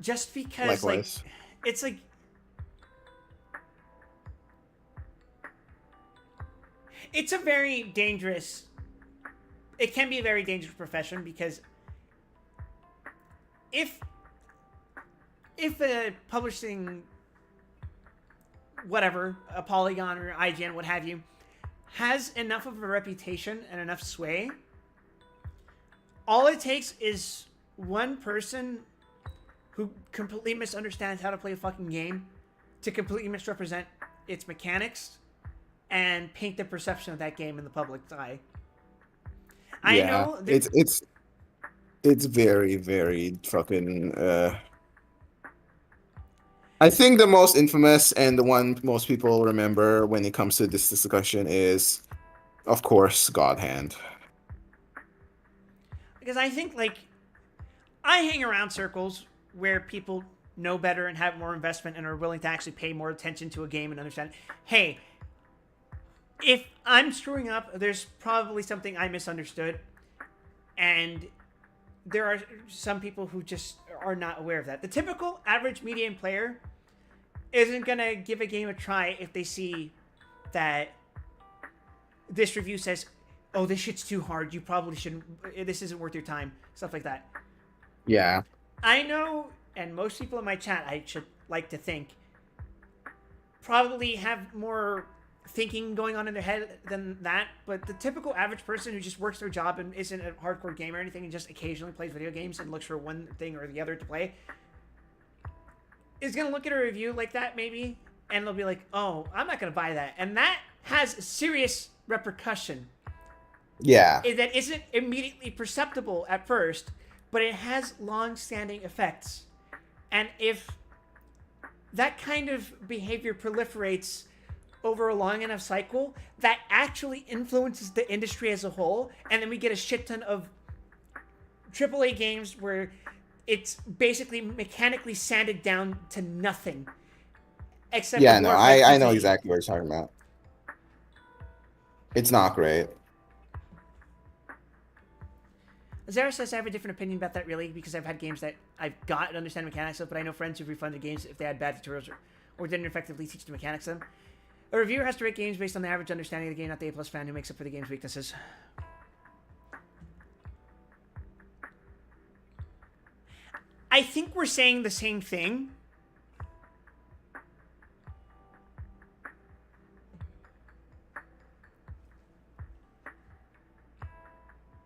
just because Likewise. like it's like it's a very dangerous. It can be a very dangerous profession because if a publishing whatever, a Polygon or IGN, what have you, has enough of a reputation and enough sway, all it takes is one person who completely misunderstands how to play a fucking game to completely misrepresent its mechanics and paint the perception of that game in the public's eye. I know it's very, very fucking I think the most infamous and the one most people remember when it comes to this discussion is, of course, God Hand. Because I think, like, I hang around circles where people know better and have more investment and are willing to actually pay more attention to a game and understand, hey, if I'm screwing up, there's probably something I misunderstood. And there are some people who just are not aware of that. The typical average median player isn't going to give a game a try if they see that this review says, oh, this shit's too hard, you probably shouldn't, this isn't worth your time, stuff like that. Yeah. I know, and most people in my chat, I should like to think, probably have more thinking going on in their head than that, but the typical average person who just works their job and isn't a hardcore gamer or anything and just occasionally plays video games and looks for one thing or the other to play is going to look at a review like that maybe, and they'll be like, oh, I'm not going to buy that. And that has serious repercussion. Yeah. That isn't immediately perceptible at first, but it has long-standing effects. And if that kind of behavior proliferates over a long enough cycle, that actually influences the industry as a whole, and then we get a shit ton of AAA games where it's basically mechanically sanded down to nothing. Except yeah, no, I know exactly what you're talking about. It's not great. Zara says I have a different opinion about that, really, because I've had games that I've got to understand mechanics of, but I know friends who've refunded games if they had bad tutorials or didn't effectively teach the mechanics of them. A reviewer has to rate games based on the average understanding of the game, not the A+ fan who makes up for the game's weaknesses. I think we're saying the same thing.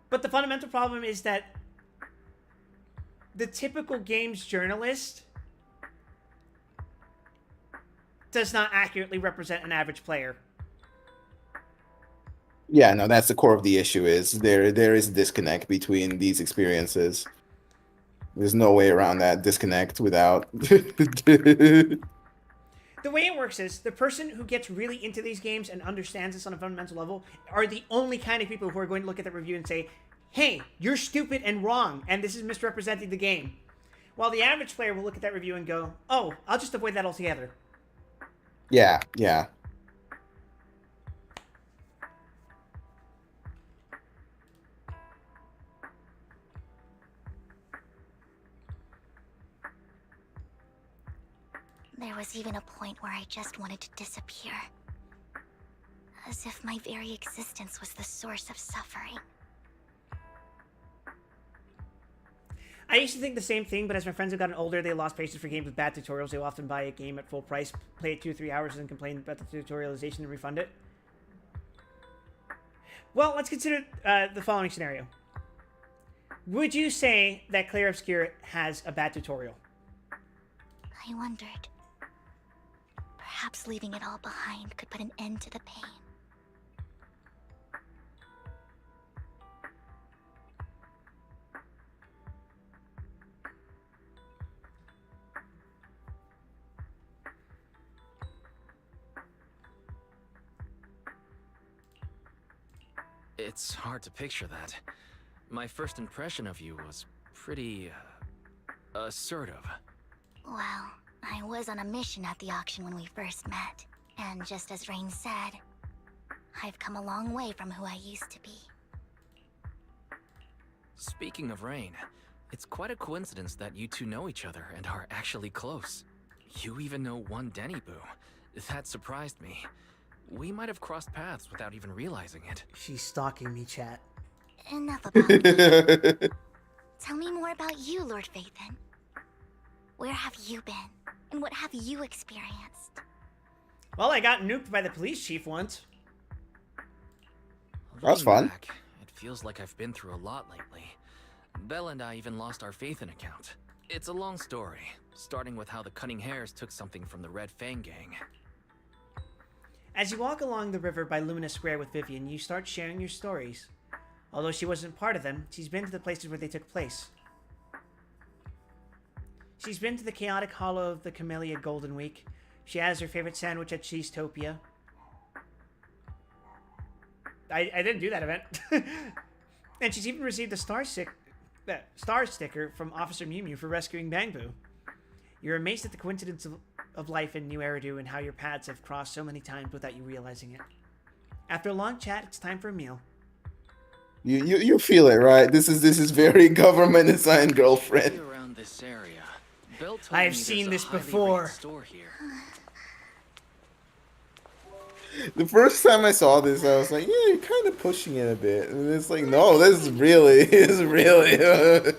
But the fundamental problem is that the typical games journalist does not accurately represent an average player. Yeah, no, that's the core of the issue. Is there is a disconnect between these experiences. There's no way around that disconnect without. The way it works is the person who gets really into these games and understands this on a fundamental level are the only kind of people who are going to look at the review and say, hey, you're stupid and wrong, and this is misrepresenting the game. While the average player will look at that review and go, oh, I'll just avoid that altogether. Yeah, yeah. There was even a point where I just wanted to disappear. As if my very existence was the source of suffering. I used to think the same thing, but as my friends have gotten older, they lost patience for games with bad tutorials. They will often buy a game at full price, play it 2 or 3 hours, and then complain about the tutorialization and refund it. Well, let's consider the following scenario. Would you say that Clair Obscure has a bad tutorial? I wondered. Perhaps leaving it all behind could put an end to the pain. It's hard to picture that. My first impression of you was pretty assertive. Well, I was on a mission at the auction when we first met. And just as Rain said, I've come a long way from who I used to be. Speaking of Rain, it's quite a coincidence that you two know each other and are actually close. You even know one Denny Boo. That surprised me. We might have crossed paths without even realizing it. She's stalking me, chat. Enough about me. Tell me more about you, Lord Phaethon. Where have you been? And what have you experienced? Well, I got nuked by the police chief once. That's fun. Back, it feels like I've been through a lot lately. Belle and I even lost our Phaethon account. It's a long story, starting with how the Cunning Hares took something from the Red Fang gang. As you walk along the river by Lumina Square with Vivian, you start sharing your stories. Although she wasn't part of them, she's been to the places where they took place. She's been to the chaotic hollow of the Camellia Golden Week. She has her favorite sandwich at Cheesetopia. I didn't do that event. And she's even received a star sticker from Officer Mew Mew for rescuing Bangbu. You're amazed at the coincidence of life in New Eridu and how your paths have crossed so many times without you realizing it. After a long chat, it's time for a meal. You feel it, right? This is very government assigned girlfriend. Around this area, Belle told I have me seen there's this a highly before. rated store here. The first time I saw this, I was like, yeah, you're kind of pushing it a bit. And it's like, no, this is really, is really. I've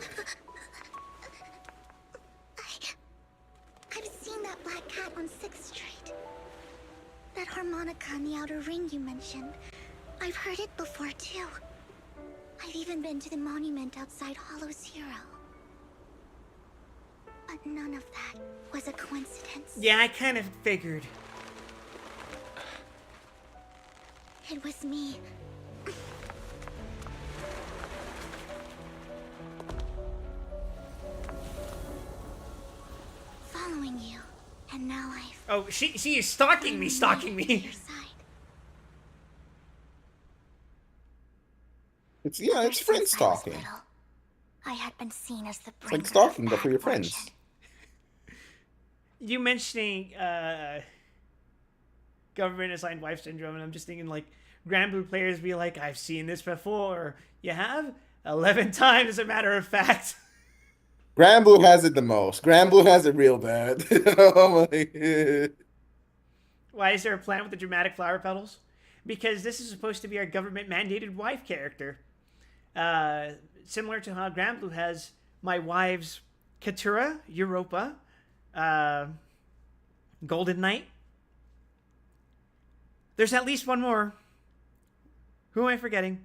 seen that black cat on 6th Street. That harmonica in the outer ring you mentioned. I've heard it before, too. I've even been to the monument outside Hollow Zero. But none of that was a coincidence. Yeah, I kind of figured. It was me. Following you. And now I've... Oh, she is stalking me. Your side. It's friend Since I was stalking. little, I had been seen as the It's like bringer stalking, of but for bad your friends. fortune. You mentioning government assigned wife syndrome, and I'm just thinking like Grand Blue players be like, I've seen this before. You have? 11 times, as a matter of fact. Grand Blue has it the most. Grand Blue has it real bad. Oh my. Why is there a plant with the dramatic flower petals? Because this is supposed to be our government mandated wife character. Similar to how Grand Blue has my wives Katura, Europa, Golden Knight. There's at least one more. Who am I forgetting?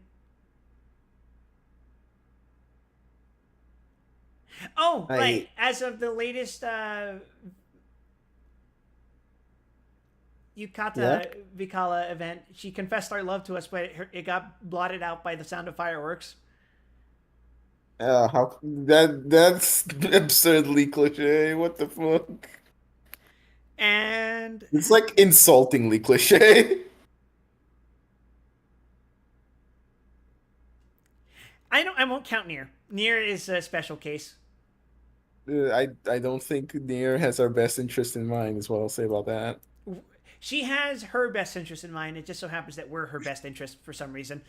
Oh, right. As of the latest Yukata Vikala event, she confessed our love to us, but it got blotted out by the sound of fireworks. That's absurdly cliche. What the fuck? And it's like insultingly cliche. I won't count Nier. Nier is a special case. I don't think Nier has our best interest in mind, is what I'll say about that. She has her best interest in mind. It just so happens that we're her best interest for some reason.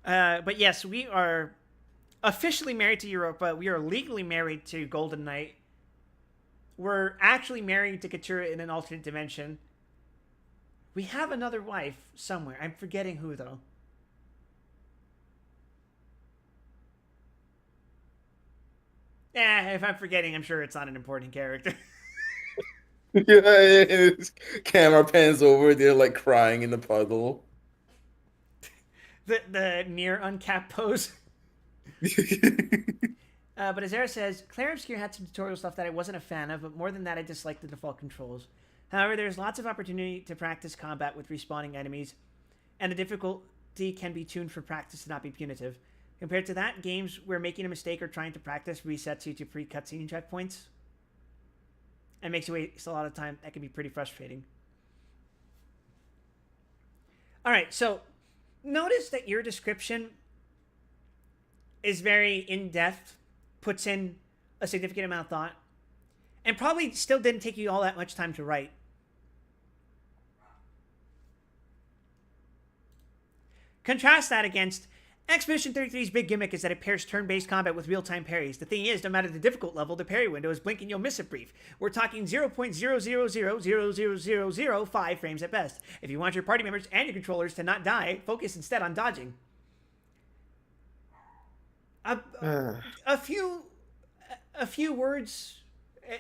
But yes, we are officially married to Europa. We are legally married to Golden Knight. We're actually married to Katura in an alternate dimension. We have another wife somewhere. I'm forgetting who, though. If I'm forgetting, I'm sure it's not an important character. Yeah, camera pans over, they're like crying in the puddle. The near uncapped pose. But Azera says, Claire Obscure had some tutorial stuff that I wasn't a fan of, but more than that, I disliked the default controls. However, there's lots of opportunity to practice combat with respawning enemies, and the difficulty can be tuned for practice to not be punitive. Compared to that, games where making a mistake or trying to practice resets you to pre-cutscene checkpoints and makes you waste a lot of time. That can be pretty frustrating. All right, so notice that your description is very in-depth, puts in a significant amount of thought, And probably still didn't take you all that much time to write. Contrast that against Expedition 33's big gimmick is that it pairs turn-based combat with real-time parries. The thing is, no matter the difficult level, the parry window is blink and you'll miss it brief. We're talking 0.0000005 frames at best. If you want your party members and your controllers to not die, focus instead on dodging. A few words.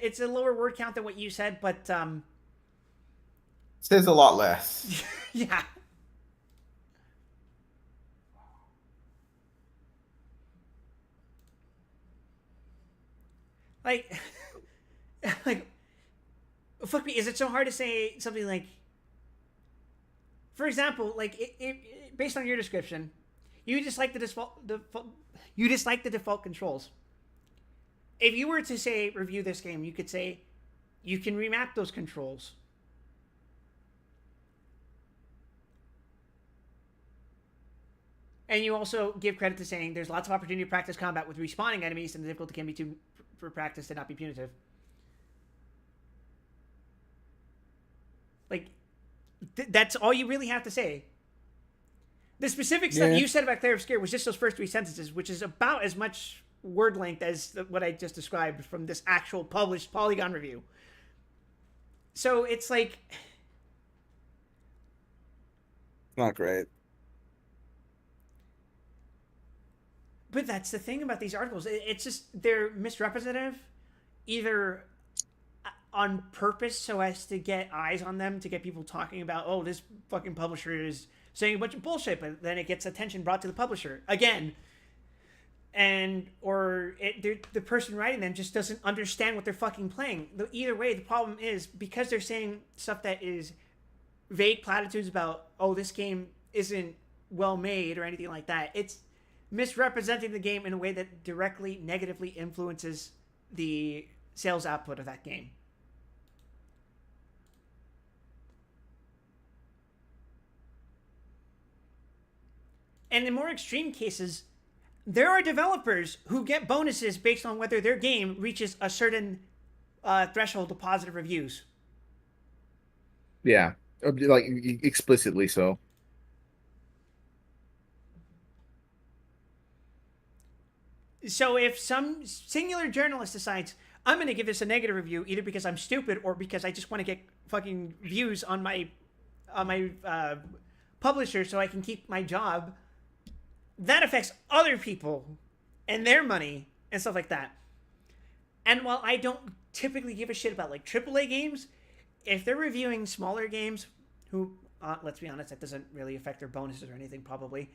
It's a lower word count than what you said, but says a lot less. Yeah. Like, fuck me, is it so hard to say something like, for example, like, based on your description, you dislike the default controls. If you were to say, review this game, you could say, you can remap those controls. And you also give credit to saying there's lots of opportunity to practice combat with respawning enemies, and the difficulty can be too for practice to not be punitive. Like, that's all you really have to say. The specific stuff you said about Clair of Scare was just those first 3 sentences, which is about as much word length as what I just described from this actual published Polygon review. So it's like... Not great. But that's the thing about these articles. It's just, they're misrepresentative, either on purpose so as to get eyes on them, to get people talking about, oh, this fucking publisher is saying a bunch of bullshit, but then it gets attention brought to the publisher again. And, or the person writing them just doesn't understand what they're fucking playing. Either way, the problem is, because they're saying stuff that is vague platitudes about, oh, this game isn't well made or anything like that, it's misrepresenting the game in a way that directly negatively influences the sales output of that game. And in more extreme cases, there are developers who get bonuses based on whether their game reaches a certain threshold of positive reviews. Yeah, like explicitly so. So if some singular journalist decides, I'm going to give this a negative review, either because I'm stupid or because I just want to get fucking views on my publisher so I can keep my job, that affects other people and their money and stuff like that. And while I don't typically give a shit about like AAA games, if they're reviewing smaller games, who, let's be honest, that doesn't really affect their bonuses or anything probably,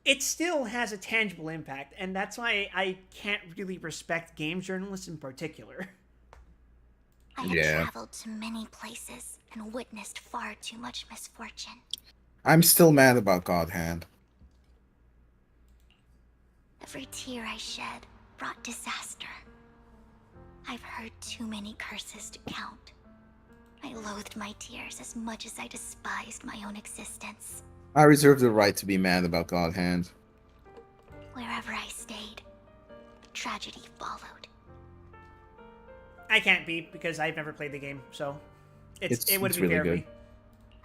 it still has a tangible impact, and that's why I can't really respect game journalists in particular. I have traveled to many places and witnessed far too much misfortune. I'm still mad about God Hand. Every tear I shed brought disaster. I've heard too many curses to count. I loathed my tears as much as I despised my own existence. I reserve the right to be mad about God Hand. Wherever I stayed, tragedy followed. I can't be, because I've never played the game, so it would be really fair good. me.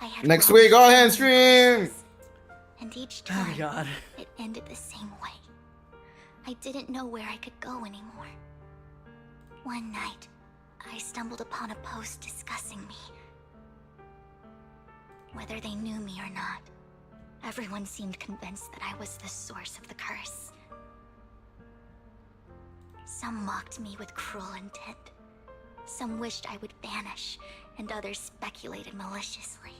I had Next week, God Hand stream! And each Oh my time, God. it ended the same way. I didn't know where I could go anymore. One night, I stumbled upon a post discussing me. Whether they knew me or not, everyone seemed convinced that I was the source of the curse. Some mocked me with cruel intent. Some wished I would vanish, and others speculated maliciously.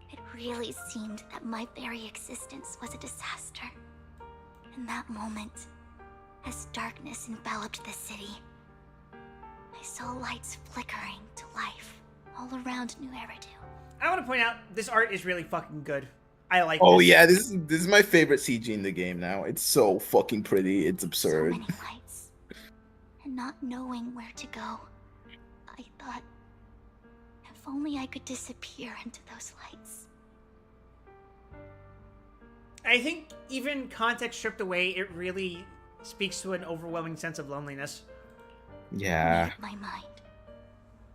It really seemed that my very existence was a disaster. In that moment, as darkness enveloped the city, I saw lights flickering to life all around New Eridu. I want to point out, this art is really fucking good. I like Oh this. yeah, this is my favorite CG in the game now. It's so fucking pretty. It's absurd. So many lights. And not knowing where to go, I thought, if only I could disappear into those lights. I think even context stripped away, it really speaks to an overwhelming sense of loneliness. Yeah. Made up my mind.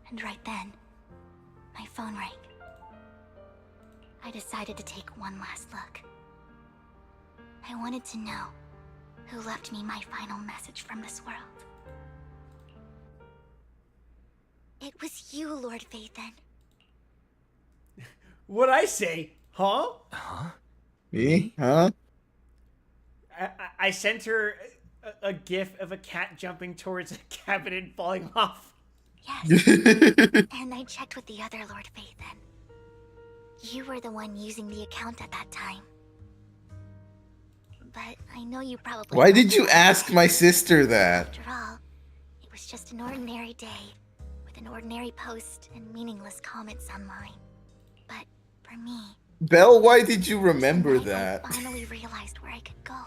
And right then, my phone rang. I decided to take one last look. I wanted to know who left me my final message from this world. It was you, Lord Vathan. What'd I say? Huh? Me? Huh? I sent her a gif of a cat jumping towards a cabinet and falling off. Yes. And I checked with the other Lord Vathan. You were the one using the account at that time. But I know you probably... Why did you ask my sister that? After all, it was just an ordinary day, with an ordinary post and meaningless comments online. But for me... Belle, why did you remember that? I finally realized where I could go.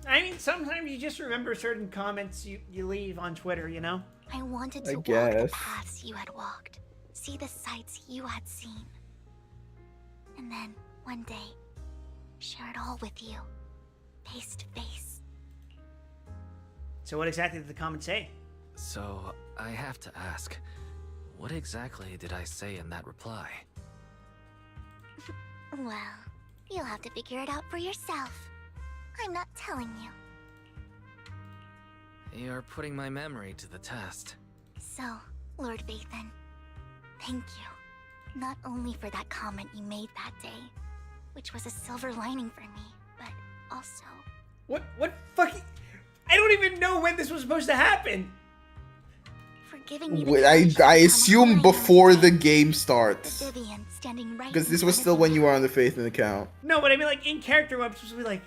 I mean, sometimes you just remember certain comments you leave on Twitter, you know? I wanted to walk the paths you had walked, see the sights you had seen. And then, one day, share it all with you, face to face. So what exactly did the comment say? So, I have to ask, what exactly did I say in that reply? Well, you'll have to figure it out for yourself. I'm not telling you. You're putting my memory to the test. So, Lord Vathan, thank you. Not only for that comment you made that day, which was a silver lining for me, but also... What fucking... I don't even know when this was supposed to happen! For giving me the I assume before the game starts. Vivian standing right Because this was still when you were on the Vathan account. No, but I mean, like, in character, I'm supposed to be like...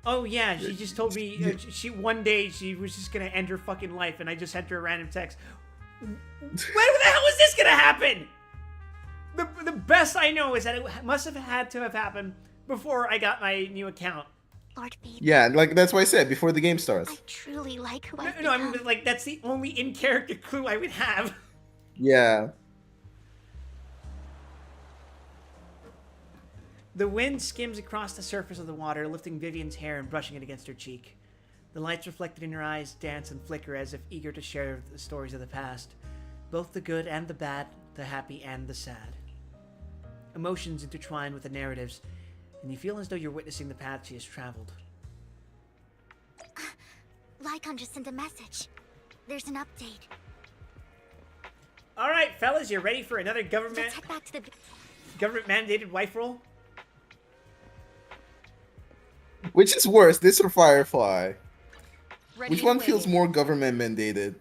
Oh yeah, she just told me one day she was just gonna end her fucking life, and I just sent her a random text. When the hell was this gonna happen? The best I know is that it must have had to have happened before I got my new account. Lord Vathan. Yeah, like that's why I said before the game starts. I truly like who I've No, I become. mean, like, that's the only in-character clue I would have. Yeah. The wind skims across the surface of the water, lifting Vivian's hair and brushing it against her cheek. The lights reflected in her eyes dance and flicker as if eager to share the stories of the past. Both the good and the bad, the happy and the sad. Emotions intertwine with the narratives, and you feel as though you're witnessing the path she has traveled. Lycon just sent a message. There's an update. Alright, fellas, you ready for another Let's head back to the... government-mandated wife roll? Which is worse, this or Firefly? Ready Which to one win. feels more government mandated?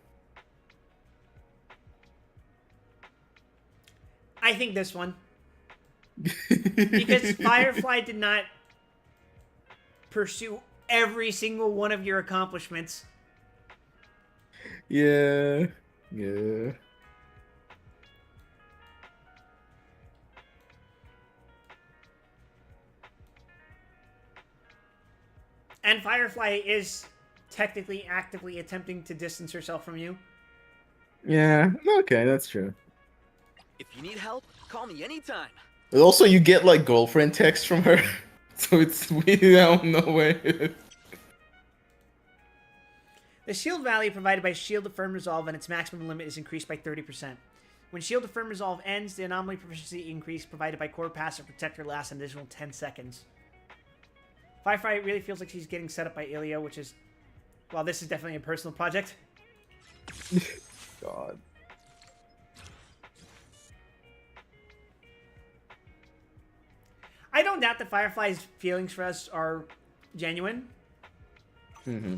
I think this one. Because Firefly did not pursue every single one of your accomplishments. Yeah. Yeah. And Firefly is technically actively attempting to distance herself from you. Yeah. Okay, that's true. If you need help, call me anytime. But also, you get like girlfriend text from her, so it's weird. I don't know where it is. The shield value provided by Shield of Firm Resolve and its maximum limit is increased by 30%. When Shield of Firm Resolve ends, the anomaly proficiency increase provided by Core Passive Protector lasts an additional 10 seconds. Firefly really feels like she's getting set up by Ilya, which is... Well, this is definitely a personal project. God. I don't doubt that Firefly's feelings for us are genuine. Mm-hmm.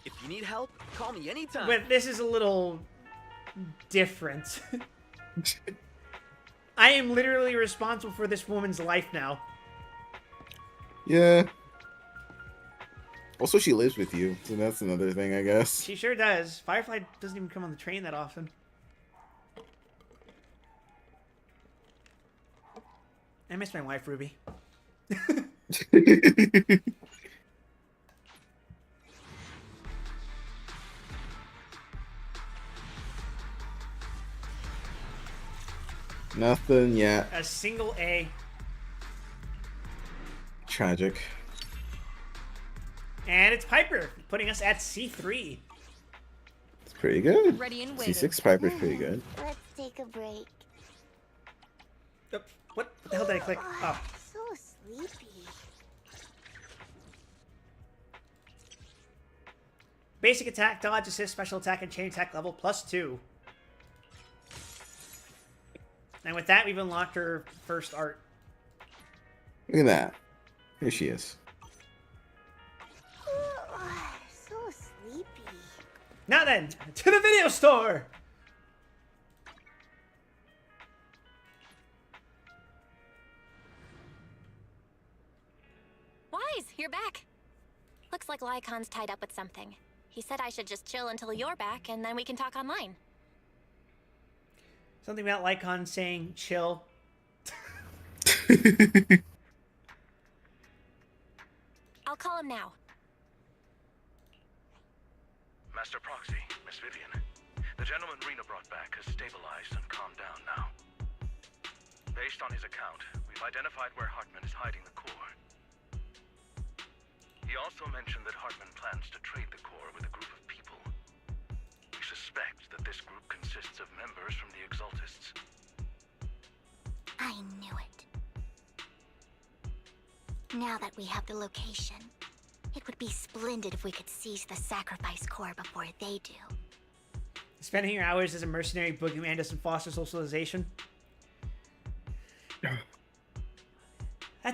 If you need help, call me anytime. But this is a little different. I am literally responsible for this woman's life now. Yeah. Also, she lives with you, so that's another thing, I guess. She sure does. Firefly doesn't even come on the train that often. I miss my wife, Ruby. Nothing yet. A single A. Tragic. And it's Piper, putting us at C3. Pretty good. Ready and waiting. C6 Piper's pretty good. Let's take a break. What the hell did I click? Oh. So sleepy. Basic attack, dodge, assist, special attack, and chain attack level +2. And with that, we've unlocked her first art. Look at that. Here she is. So sleepy. Now then, to the video store! Wise, you're back. Looks like Lycon's tied up with something. He said I should just chill until you're back, and then we can talk online. Something about Lycon saying chill. I'll call him now. Master Proxy, Miss Vivian. The gentleman Rena brought back has stabilized and calmed down now. Based on his account, we've identified where Hartman is hiding the core. He also mentioned that Hartman plans to trade the core with a group of people. We suspect that this group consists of members from the Exaltists. I knew it. Now that we have the location, it would be splendid if we could seize the sacrifice core before they do. Spending your hours as a mercenary boogeyman doesn't foster socialization. I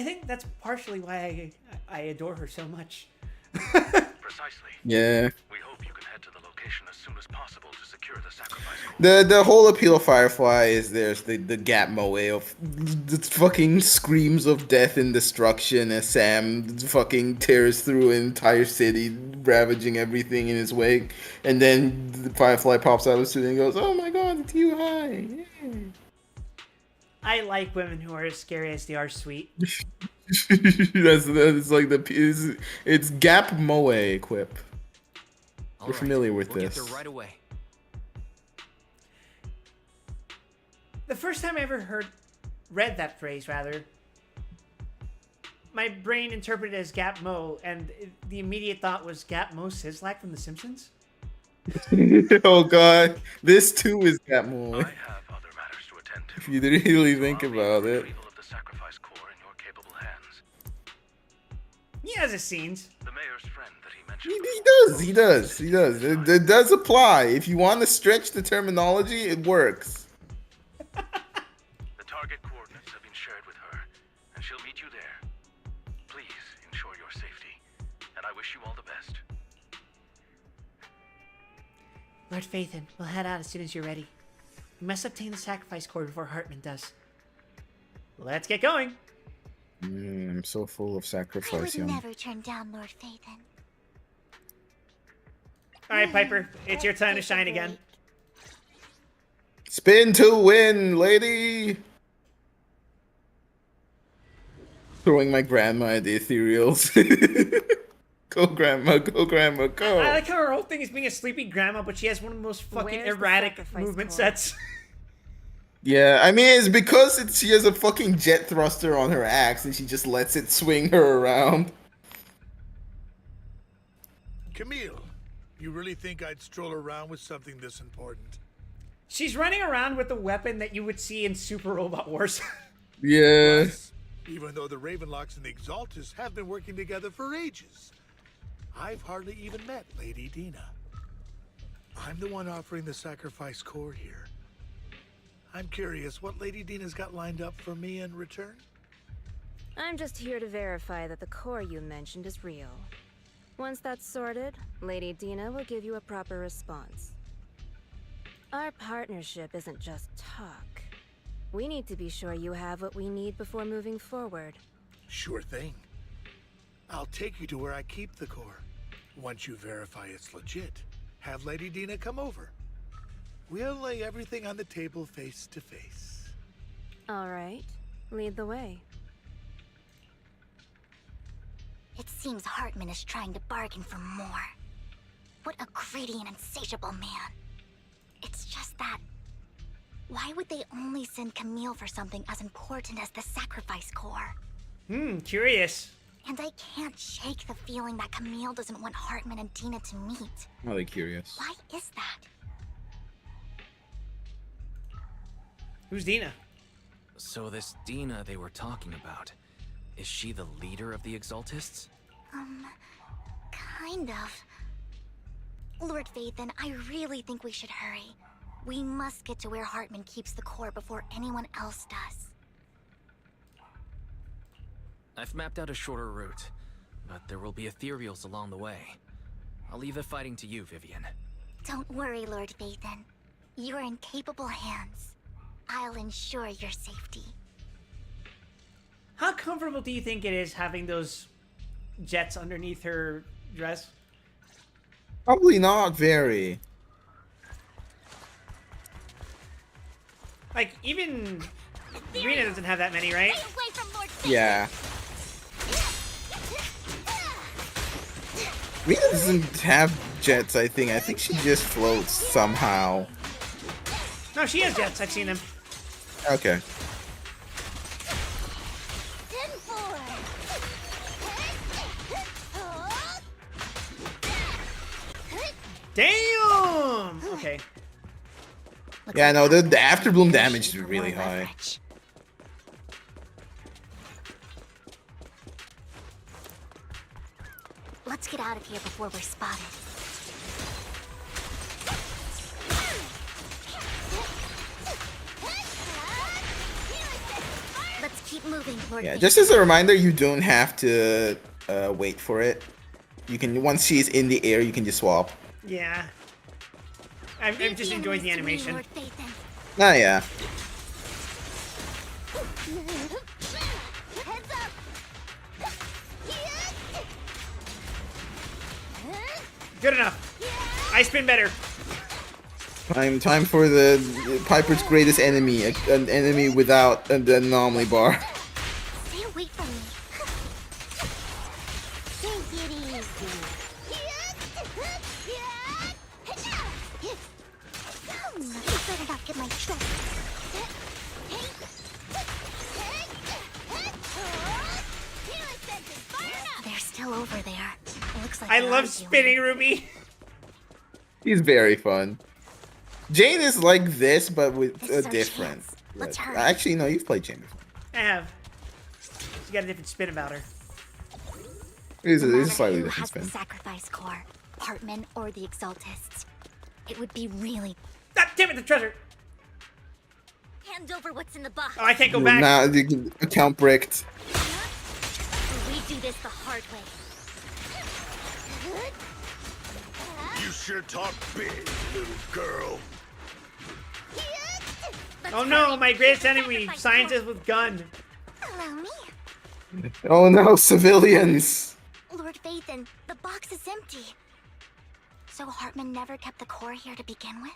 think that's partially why I adore her so much. Precisely. Yeah. We hope you can head to the location as soon as possible to secure the sacrifice core. The whole appeal of Firefly is there's the gap moe of the fucking screams of death and destruction as Sam fucking tears through an entire city, ravaging everything in his wake, and then the Firefly pops out of the city and goes, "Oh my god, it's you, hi." Yeah. I like women who are as scary as they are sweet. that's like it's gap moe quip. We're familiar with we'll this. Get there right away. The first time I ever read that phrase, rather, my brain interpreted it as Gap Mo, and the immediate thought was Gap Mo Sislak from The Simpsons. Oh god, this too is gap moe. I have other matters to attend to. If you really think about it. Retrieval of the sacrifice core in your capable hands. He has his scenes. The mayor's friend that he mentioned. He does. It does apply. If you want to stretch the terminology, it works. The target coordinates have been shared with her, and she'll meet you there. Please ensure your safety, and I wish you all the best. Lord Phaethon, we'll head out as soon as you're ready. We must obtain the sacrifice core before Hartman does. Let's get going. I'm so full of I sacrifice, would young. never turn down Lord Phaethon. All right, Piper, it's your time to shine again. Spin to win, lady. Throwing my grandma at the ethereals. Go, grandma, go. I like how her whole thing is being a sleepy grandma, but she has one of the most fucking Where's the erratic sacrifice movement core? sets. Yeah, I mean, it's because she has a fucking jet thruster on her axe and she just lets it swing her around. Camille, you really think I'd stroll around with something this important? She's running around with a weapon that you would see in Super Robot Wars. Yeah. Plus, even though the Ravenlocks and the Exaltists have been working together for ages, I've hardly even met Lady Dina. I'm the one offering the sacrifice core here. I'm curious what Lady Dina's got lined up for me in return? I'm just here to verify that the core you mentioned is real. Once that's sorted, Lady Dina will give you a proper response. Our partnership isn't just talk. We need to be sure you have what we need before moving forward. Sure thing. I'll take you to where I keep the core. Once you verify it's legit, have Lady Dina come over. We'll lay everything on the table face to face. All right, lead the way. It seems Hartman is trying to bargain for more. What a greedy and insatiable man. It's just that... why would they only send Camille for something as important as the sacrifice core? Curious. And I can't shake the feeling that Camille doesn't want Hartman and Dina to meet. Really curious. Why is that? Who's Dina? So this Dina they were talking about, is she the leader of the Exaltists? Kind of. Lord Vathan, I really think we should hurry. We must get to where Hartman keeps the core before anyone else does. I've mapped out a shorter route, but there will be ethereals along the way. I'll leave the fighting to you, Vivian. Don't worry, Lord Vathan. You're in capable hands. I'll ensure your safety. How comfortable do you think it is having those jets underneath her dress? Probably not very. Like, even Rena doesn't have that many, right? Yeah. Rena doesn't have jets, I think. I think she just floats somehow. No, she has jets. I've seen them. Okay. Damn! Okay. Yeah, no, the afterbloom damage is really high. Let's get out of here before we're spotted. Let's keep moving, Lord. Yeah, just as a reminder, you don't have to wait for it. You can, once she's in the air, you can just swap. Yeah. I'm just enjoying the animation. Ah, yeah. Good enough. I spin better. Time for the Piper's greatest enemy, an enemy without an anomaly bar. Stay away from me. Take it easy. You better not get my trust. They're still over there. Looks like I they're love arguing. spinning Ruby. He's very fun. Jane is like this, but with a different. Let's hurry. Actually, no, you've played Jane before. I have. She's got a different spin about her. It is No a matter slightly who different has the spin. sacrifice core, Hartman or the Exaltists, it would be really. Ah, damn it, the treasure! Hand over what's in the box. Oh, I can't go back. Now the account bricked. We do this the hard way. You sure talk big, little girl. Oh no, my greatest enemy, scientist with gun. Allow me. Oh no, civilians! Lord Vathan, the box is empty. So Hartman never kept the core here to begin with?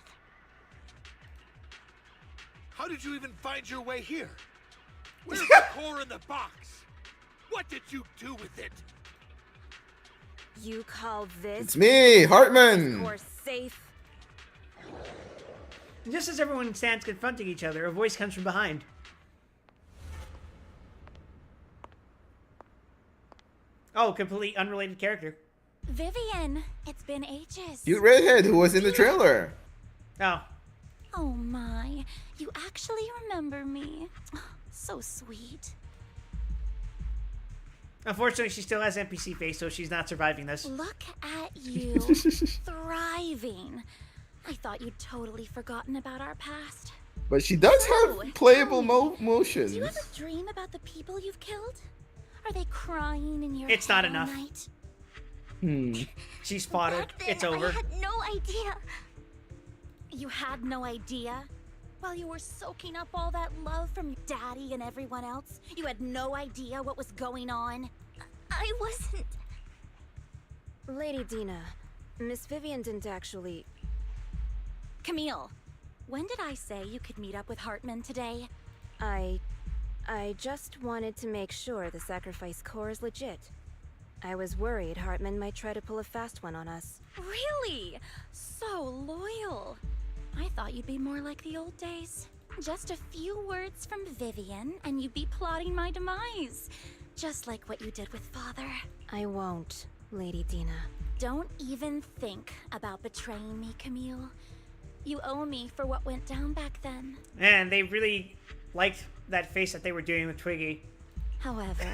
How did you even find your way here? Where's the core in the box? What did you do with it? You call this? It's me, Hartman! Core safe? Just as everyone stands confronting each other, a voice comes from behind. Oh, completely unrelated character. Vivian, it's been ages. You redhead who was in the trailer. Oh. Oh my, you actually remember me. So sweet. Unfortunately, she still has NPC face, so she's not surviving this. Look at you, thriving. I thought you'd totally forgotten about our past. But she does have playable motions. Do you ever dream about the people you've killed? Are they crying in your It's head not all enough. night? She's spotted. Back then, It's over. I had no idea. You had no idea? While you were soaking up all that love from your daddy and everyone else, you had no idea what was going on? I wasn't. Lady Dina, Miss Vivian didn't actually... Camille, when did I say you could meet up with Hartman today? I just wanted to make sure the sacrifice core is legit. I was worried Hartman might try to pull a fast one on us. Really? So loyal. I thought you'd be more like the old days. Just a few words from Vivian, and you'd be plotting my demise. Just like what you did with Father. I won't, Lady Dina. Don't even think about betraying me, Camille. You owe me for what went down back then. And they really liked that face that they were doing with Twiggy. However,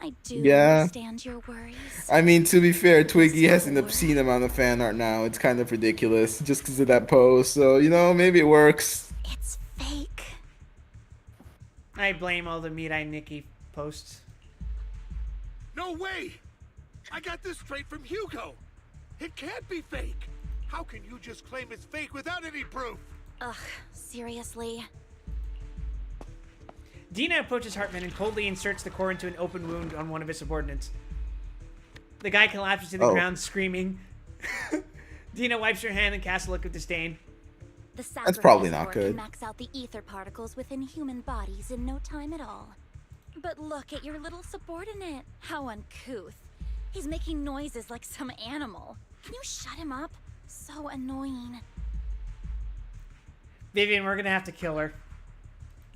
I do Yeah. understand your worries. I mean, to be fair, Twiggy has an obscene amount of fan art now. It's kind of ridiculous just because of that pose. So, you know, maybe it works. It's fake. I blame all the Meat Eye Nikki posts. No way! I got this straight from Hugo. It can't be fake. How can you just claim it's fake without any proof? Ugh, seriously. Dina approaches Hartman and coldly inserts the core into an open wound on one of his subordinates. The guy collapses to the ground screaming. Dina wipes her hand and casts a look of disdain. That's probably not core good. Can max out the ether particles within human bodies in no time at all. But look at your little subordinate. How uncouth. He's making noises like some animal. Can you shut him up? So annoying. Vivian, we're gonna have to kill her.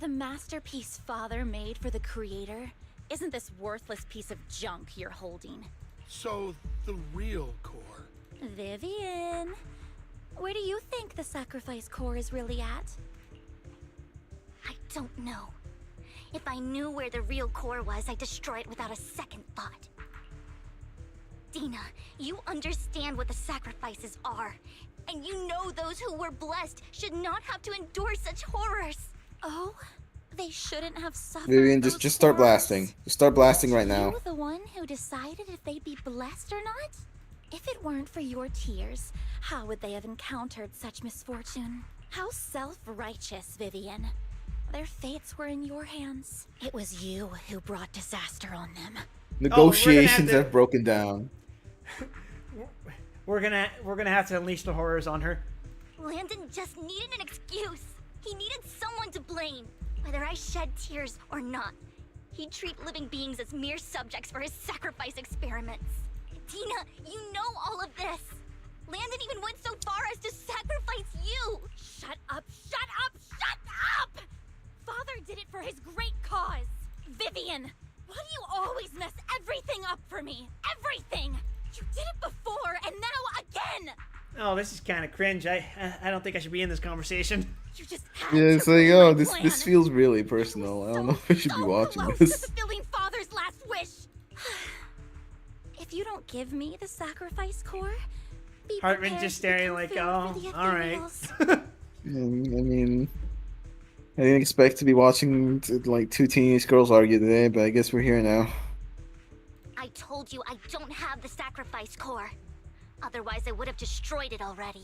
The masterpiece Father made for the Creator isn't this worthless piece of junk you're holding. So, the real core. Vivian, where do you think the sacrifice core is really at? I don't know. If I knew where the real core was, I'd destroy it without a second thought. Dina, you understand what the sacrifices are. And you know those who were blessed should not have to endure such horrors. Oh, they shouldn't have suffered. Vivian, just start blasting. Just start blasting right now. You the one who decided if they'd be blessed or not? If it weren't for your tears, how would they have encountered such misfortune? How self-righteous, Vivian. Their fates were in your hands. It was you who brought disaster on them. Negotiations have broken down. We're gonna have to unleash the horrors on her. Landon just needed an excuse. He needed someone to blame, whether I shed tears or not. He'd treat living beings as mere subjects for his sacrifice experiments. Dina, you know all of this. Landon even went so far as to sacrifice you. Shut up, shut up, shut up! Father did it for his great cause. Vivian, why do you always mess everything up for me? Everything! You did it before, and now again! Oh, this is kind of cringe. I don't think I should be in this conversation. You just Yeah, it's like, oh, this feels really personal. I don't know if I should be watching this. fulfilling Father's last wish. If you don't give me the sacrifice core, be Hartman prepared just to staring become like, food oh, for the all right. ethereals. I mean, I didn't expect to be watching like two teenage girls argue today, but I guess we're here now. I told you I don't have the sacrifice core. Otherwise, I would have destroyed it already.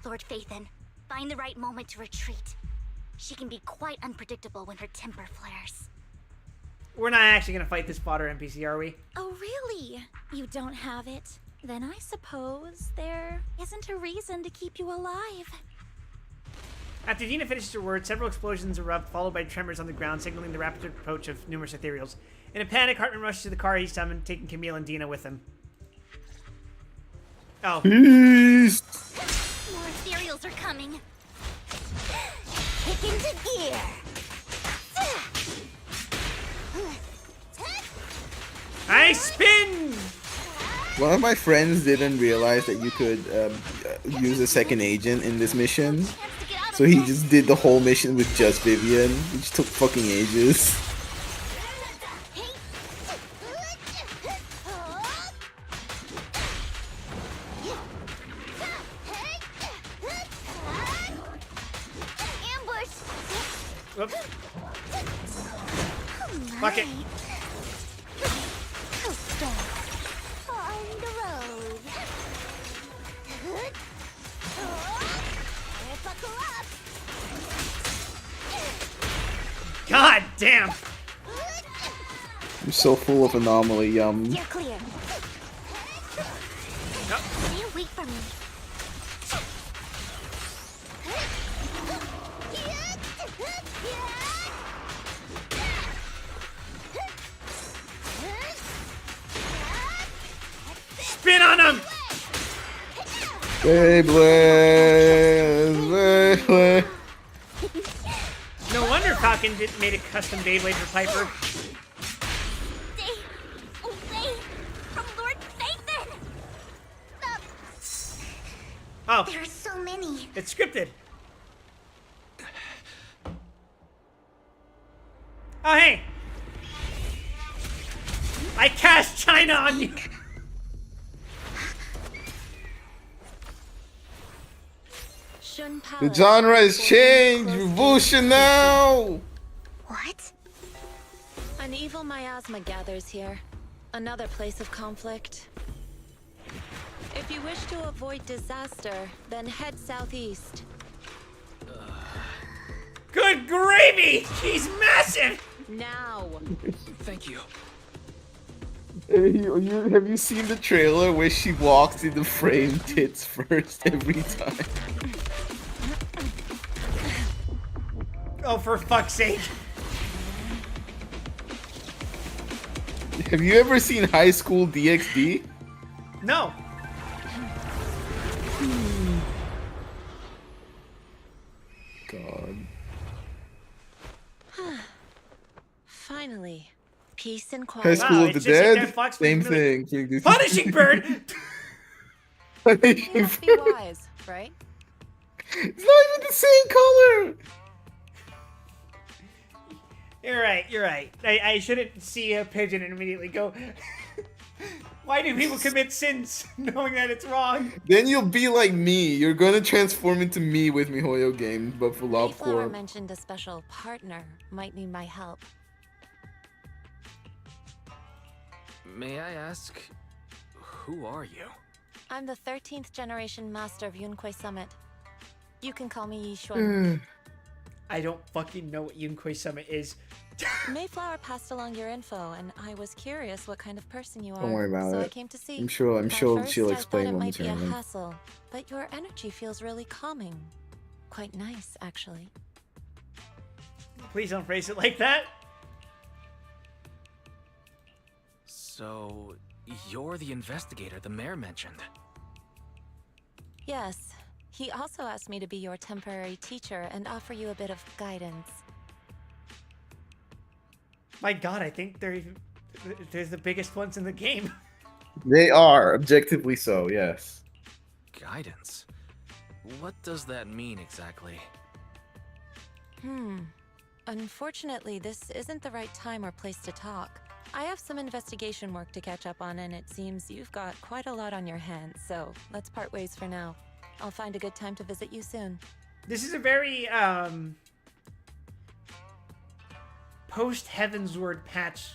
Lord Phaethon, find the right moment to retreat. She can be quite unpredictable when her temper flares. We're not actually gonna fight this fodder NPC, are we? Oh, really? You don't have it? Then I suppose there isn't a reason to keep you alive. After Dina finishes her words, several explosions erupt, followed by tremors on the ground, signaling the rapid approach of numerous ethereals. In a panic, Hartman rushes to the car he summoned, taking Camille and Dina with him. Oh. Peace. More ethereals are coming. Kick into gear. I spin! One of my friends didn't realize that you could use a second agent in this mission. So he just did the whole mission with just Vivian, which took fucking ages. Ambush! Whoops. Fuck it. On the road. Buckle up. God damn! I'm so full of anomaly, You're clear. Stay away from me. Spin on him! Beyblade! Beyblade! No wonder Falcon made a custom Beyblade for Piper. Oh. There are so many. It's scripted. Oh, hey. I cast China on you. The genre has changed. Revolution now. What? An evil miasma gathers here. Another place of conflict. If you wish to avoid disaster, then head southeast. Good gravy! She's massive! Now. Thank you. Have you seen the trailer where she walks in the frame tits first every time? Oh, for fuck's sake. Have you ever seen High School DxD? No. God. Finally. Peace and High quiet. School of the Dead? Same thing. Punishing Bird! You must be wise, right? It's not even the same color! You're right. I shouldn't see a pigeon and immediately go, why do people commit sins knowing that it's wrong? Then you'll be like me. You're gonna transform into me with MiHoYo games, but for Mayflower Lobcore. mentioned a special partner might need my help. May I ask, who are you? I'm the 13th generation master of Yunkui Summit. You can call me Yi Shun. I don't fucking know what Yunkui Summit is. Mayflower passed along your info, and I was curious what kind of person you are. Don't worry about so it. I came to see. I'm sure At she'll first, I explain thought it might be a momentarily. hassle, but your energy feels really calming. Quite nice, actually. Please don't phrase it like that. So, you're the investigator the mayor mentioned. Yes. He also asked me to be your temporary teacher and offer you a bit of guidance. My god, I think they're the biggest ones in the game. They are, objectively so, yes. Guidance? What does that mean exactly? Unfortunately, this isn't the right time or place to talk. I have some investigation work to catch up on, and it seems you've got quite a lot on your hands, so let's part ways for now. I'll find a good time to visit you soon. This is a very, post-Heavensward patch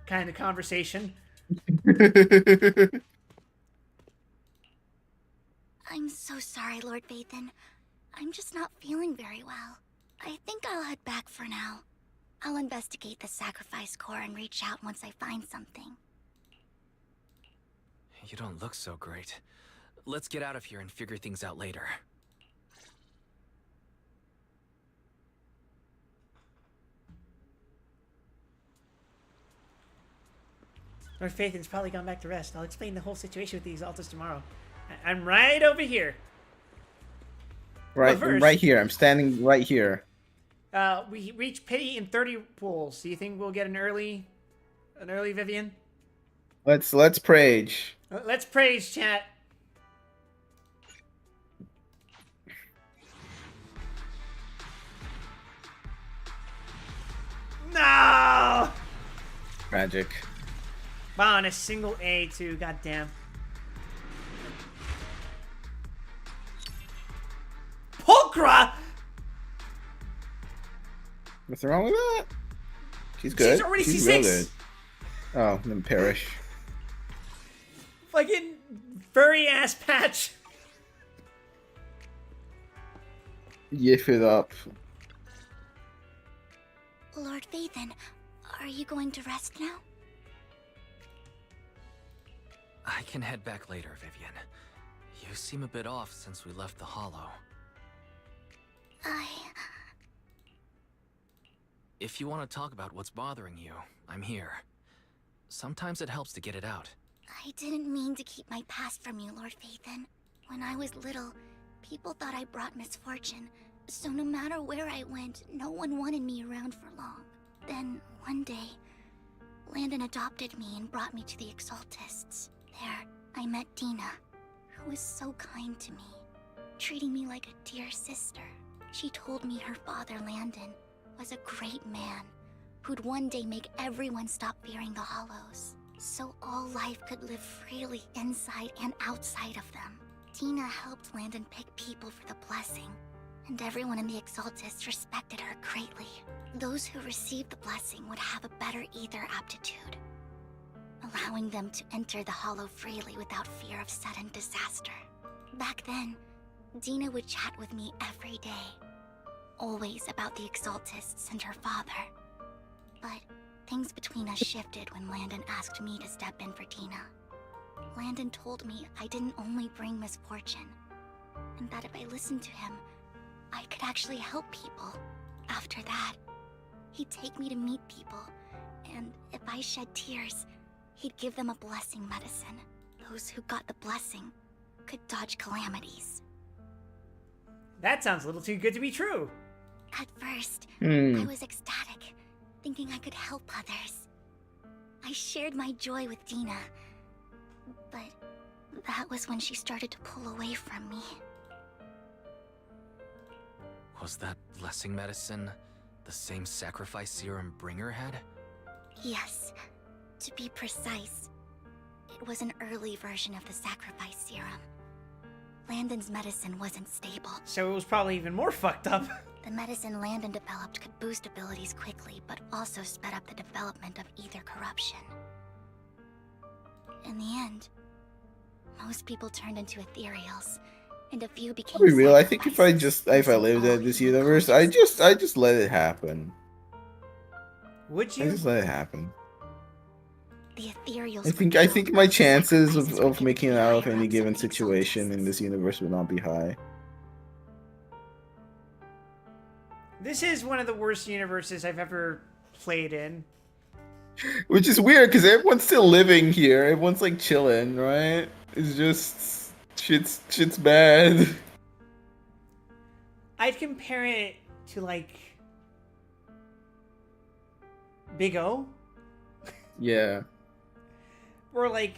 kind of conversation. I'm so sorry, Lord Vathan. I'm just not feeling very well. I think I'll head back for now. I'll investigate the sacrifice core and reach out once I find something. You don't look so great. Let's get out of here and figure things out later. Lord Phaethan's probably gone back to rest. I'll explain the whole situation with the Exaltus tomorrow. I'm right over here. Right, first- right here. I'm standing right here. We reach pity in 30 pools. Do you think we'll get an early Vivian? Let's prage. Let's praise, chat. No! Tragic. Wow, and a single A too. Goddamn. Pulchra! What's wrong with that? She's good. She's already She's C6. real good. Oh, then perish. Fucking furry ass patch. Yiff it up. Lord Vathan, are you going to rest now? I can head back later, Vivian. You seem a bit off since we left the Hollow. If you want to talk about what's bothering you, I'm here. Sometimes it helps to get it out. I didn't mean to keep my past from you, Lord Vathan. When I was little, people thought I brought misfortune, so no matter where I went, no one wanted me around for long. Then, one day, Landon adopted me and brought me to the Exaltists. There, I met Dina, who was so kind to me, treating me like a dear sister. She told me her father, Landon, was a great man who'd one day make everyone stop fearing the Hollows, so all life could live freely inside and outside of them. Tina helped Landon pick people for the blessing, and everyone in the Exaltists respected her greatly. Those who received the blessing would have a better ether aptitude, allowing them to enter the Hollow freely without fear of sudden disaster. Back then, Dina would chat with me every day, always about the Exaltists and her father. But things between us shifted when Landon asked me to step in for Dina. Landon told me I didn't only bring misfortune, and that if I listened to him, I could actually help people. After that, he'd take me to meet people, and if I shed tears, he'd give them a blessing medicine. Those who got the blessing could dodge calamities. That sounds a little too good to be true. At first, I was ecstatic, thinking I could help others. I shared my joy with Dina, but that was when she started to pull away from me. Was that blessing medicine the same sacrifice serum Bringer had? Yes. To be precise, it was an early version of the sacrifice serum. Landon's medicine wasn't stable. So it was probably even more fucked up. The medicine Landon developed could boost abilities quickly, but also sped up the development of ether corruption. In the end, most people turned into ethereals, and a few became I'll be real, I think if I lived in this universe, I just let it happen. Would you? I just let it happen. The ethereals I think my chances of making it out of any given situation in this universe would not be high. This is one of the worst universes I've ever played in. Which is weird, because everyone's still living here. Everyone's like chilling, right? It's just shit's bad. I'd compare it to like Big O. Yeah. Or like,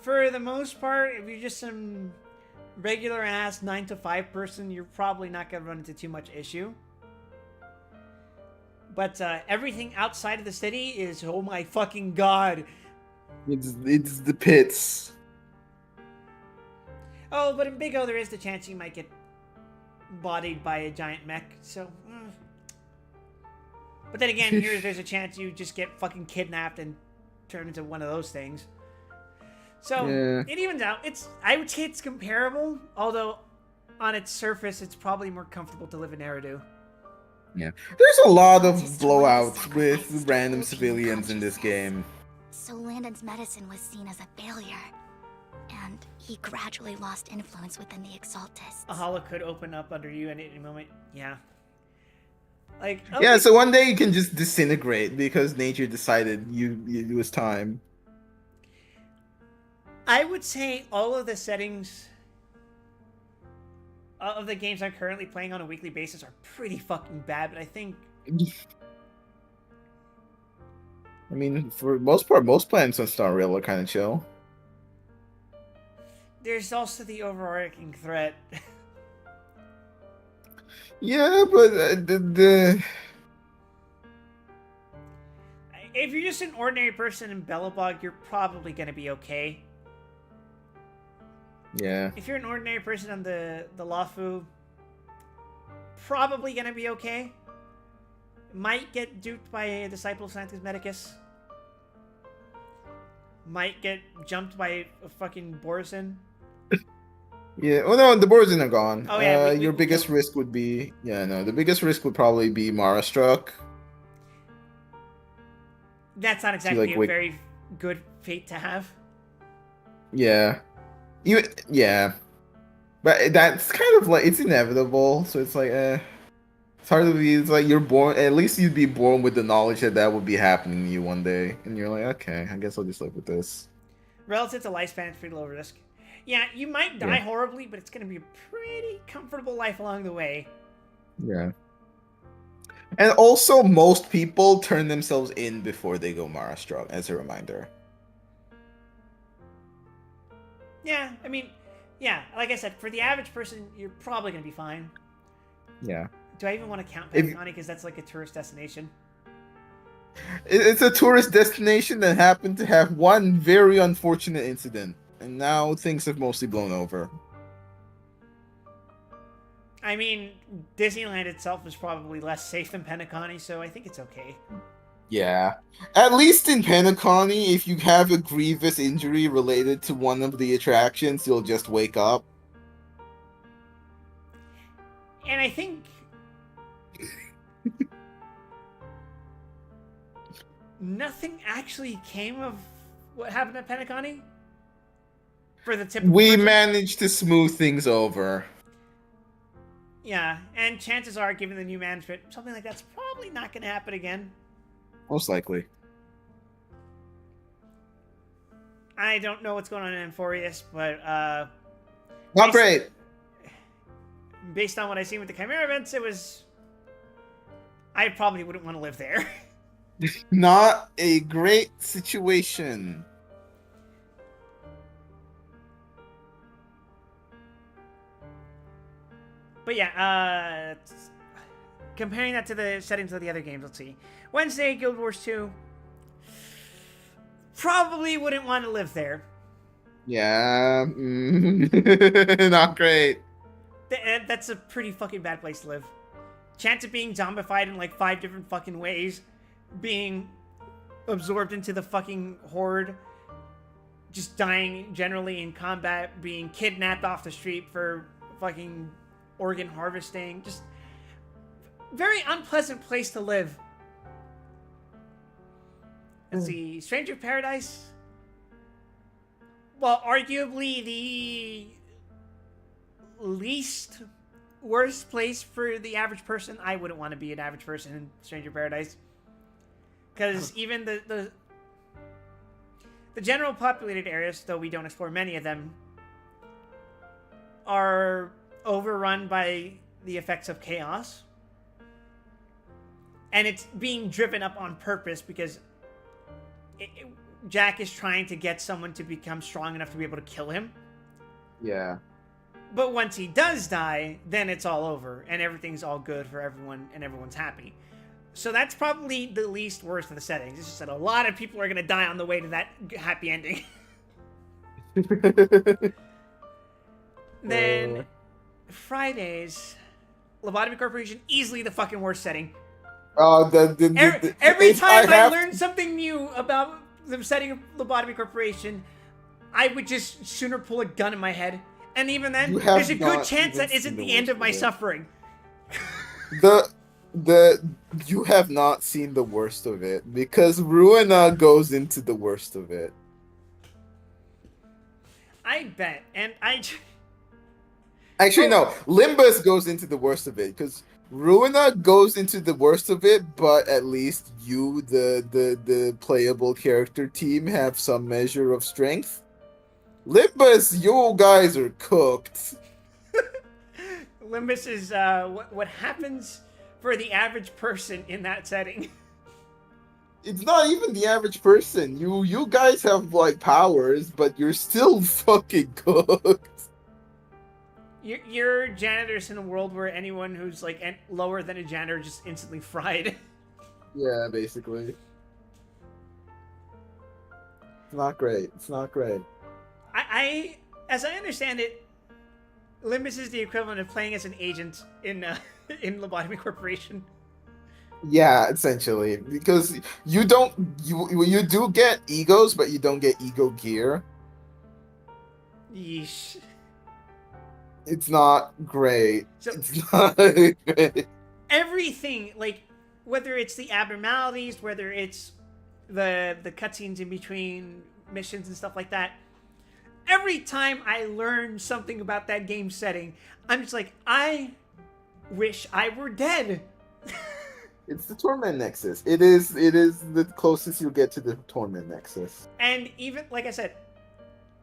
for the most part, if you're just some regular ass 9 to 5 person, you're probably not gonna run into too much issue. But everything outside of the city is, oh my fucking god. It's the pits. Oh, but in Big O there is the chance you might get bodied by a giant mech, so... But then again, here there's a chance you just get fucking kidnapped and turn into one of those things. So, yeah. It evens out. I would say it's comparable, although on its surface it's probably more comfortable to live in Eridu. Yeah. There's a lot of blowouts with random civilians in this game. So Landon's medicine was seen as a failure, and he gradually lost influence within the Exaltists. A hollow could open up under you at any moment. Yeah. Like, okay. Yeah, so one day you can just disintegrate because nature decided it was time. I would say all of the settings of the games I'm currently playing on a weekly basis are pretty fucking bad, but I think... I mean, for most part, most planets on Star Rail are kind of chill. There's also the overarching threat. Yeah, but if you're just an ordinary person in Belobog, you're probably going to be okay. Yeah. If you're an ordinary person on the Lafu, probably going to be okay. Might get duped by a disciple of Sanctus Medicus. Might get jumped by a fucking Borzin. Yeah, well, no, the Borzin are gone. Oh, yeah, your biggest risk would be... Yeah, no, the biggest risk would probably be Mara Struck. That's not exactly a very good fate to have. Yeah. Yeah. But that's kind of like... It's inevitable, so it's like, It's hard to be... It's like you're born... At least you'd be born with the knowledge that that would be happening to you one day. And you're like, okay, I guess I'll just live with this. Relative to lifespan, it's pretty low risk. Yeah, you might die horribly, but it's going to be a pretty comfortable life along the way. Yeah. And also, most people turn themselves in before they go Mara Struck, as a reminder. Yeah, I mean, Yeah, like I said, for the average person, you're probably going to be fine. Yeah. Do I even want to count Pentagon because that's like a tourist destination? It's a tourist destination that happened to have one very unfortunate incident, and now things have mostly blown over. I mean, Disneyland itself is probably less safe than Pentaconi, so I think it's okay. Yeah. At least in Pentaconi, if you have a grievous injury related to one of the attractions, you'll just wake up. And I think nothing actually came of what happened at Pentaconi. For the typical We person. managed to smooth things over. Yeah, and chances are, given the new management, something like that's probably not going to happen again. Most likely. I don't know what's going on in Amphorius, but Not great. Based on what I've seen with the Chimera events, I probably wouldn't want to live there. Not a great situation. But yeah, comparing that to the settings of the other games, let's see. Wednesday, Guild Wars 2. Probably wouldn't want to live there. Yeah. Not great. That's a pretty fucking bad place to live. Chance of being zombified in like 5 different fucking ways. Being absorbed into the fucking horde. Just dying generally in combat. Being kidnapped off the street for fucking organ harvesting. Just very unpleasant place to live. Let's see. Stranger Paradise. Well, arguably the least worst place for the average person. I wouldn't want to be an average person in Stranger Paradise. Because even the general populated areas, though we don't explore many of them, are overrun by the effects of chaos. And it's being driven up on purpose because Jack is trying to get someone to become strong enough to be able to kill him. Yeah. But once he does die, then it's all over and everything's all good for everyone and everyone's happy. So that's probably the least worst of the settings. It's just that a lot of people are going to die on the way to that happy ending. Then Fridays, Lobotomy Corporation, easily the fucking worst setting. Every time I learned something new about the setting of Lobotomy Corporation, I would just sooner pull a gun in my head. And even then, there's a good chance that isn't the end of my suffering. You have not seen the worst of it, because Ruina goes into the worst of it. I bet, and Actually, no. Limbus goes into the worst of it, because Ruina goes into the worst of it, but at least you, the playable character team, have some measure of strength. Limbus, you guys are cooked. Limbus is what happens for the average person in that setting. It's not even the average person. You guys have like powers, but you're still fucking cooked. You're janitors in a world where anyone who's like lower than a janitor is just instantly fried. Yeah, basically. It's not great. It's not great. As I understand it, Limbus is the equivalent of playing as an agent in Lobotomy Corporation. Yeah, essentially, because you do get egos, but you don't get ego gear. Yeesh. It's not great. So, it's not great. Everything, like, whether it's the abnormalities, whether it's the cutscenes in between missions and stuff like that, every time I learn something about that game setting, I'm just like, I wish I were dead. It's the Torment Nexus. It is the closest you'll get to the Torment Nexus. And even, like I said,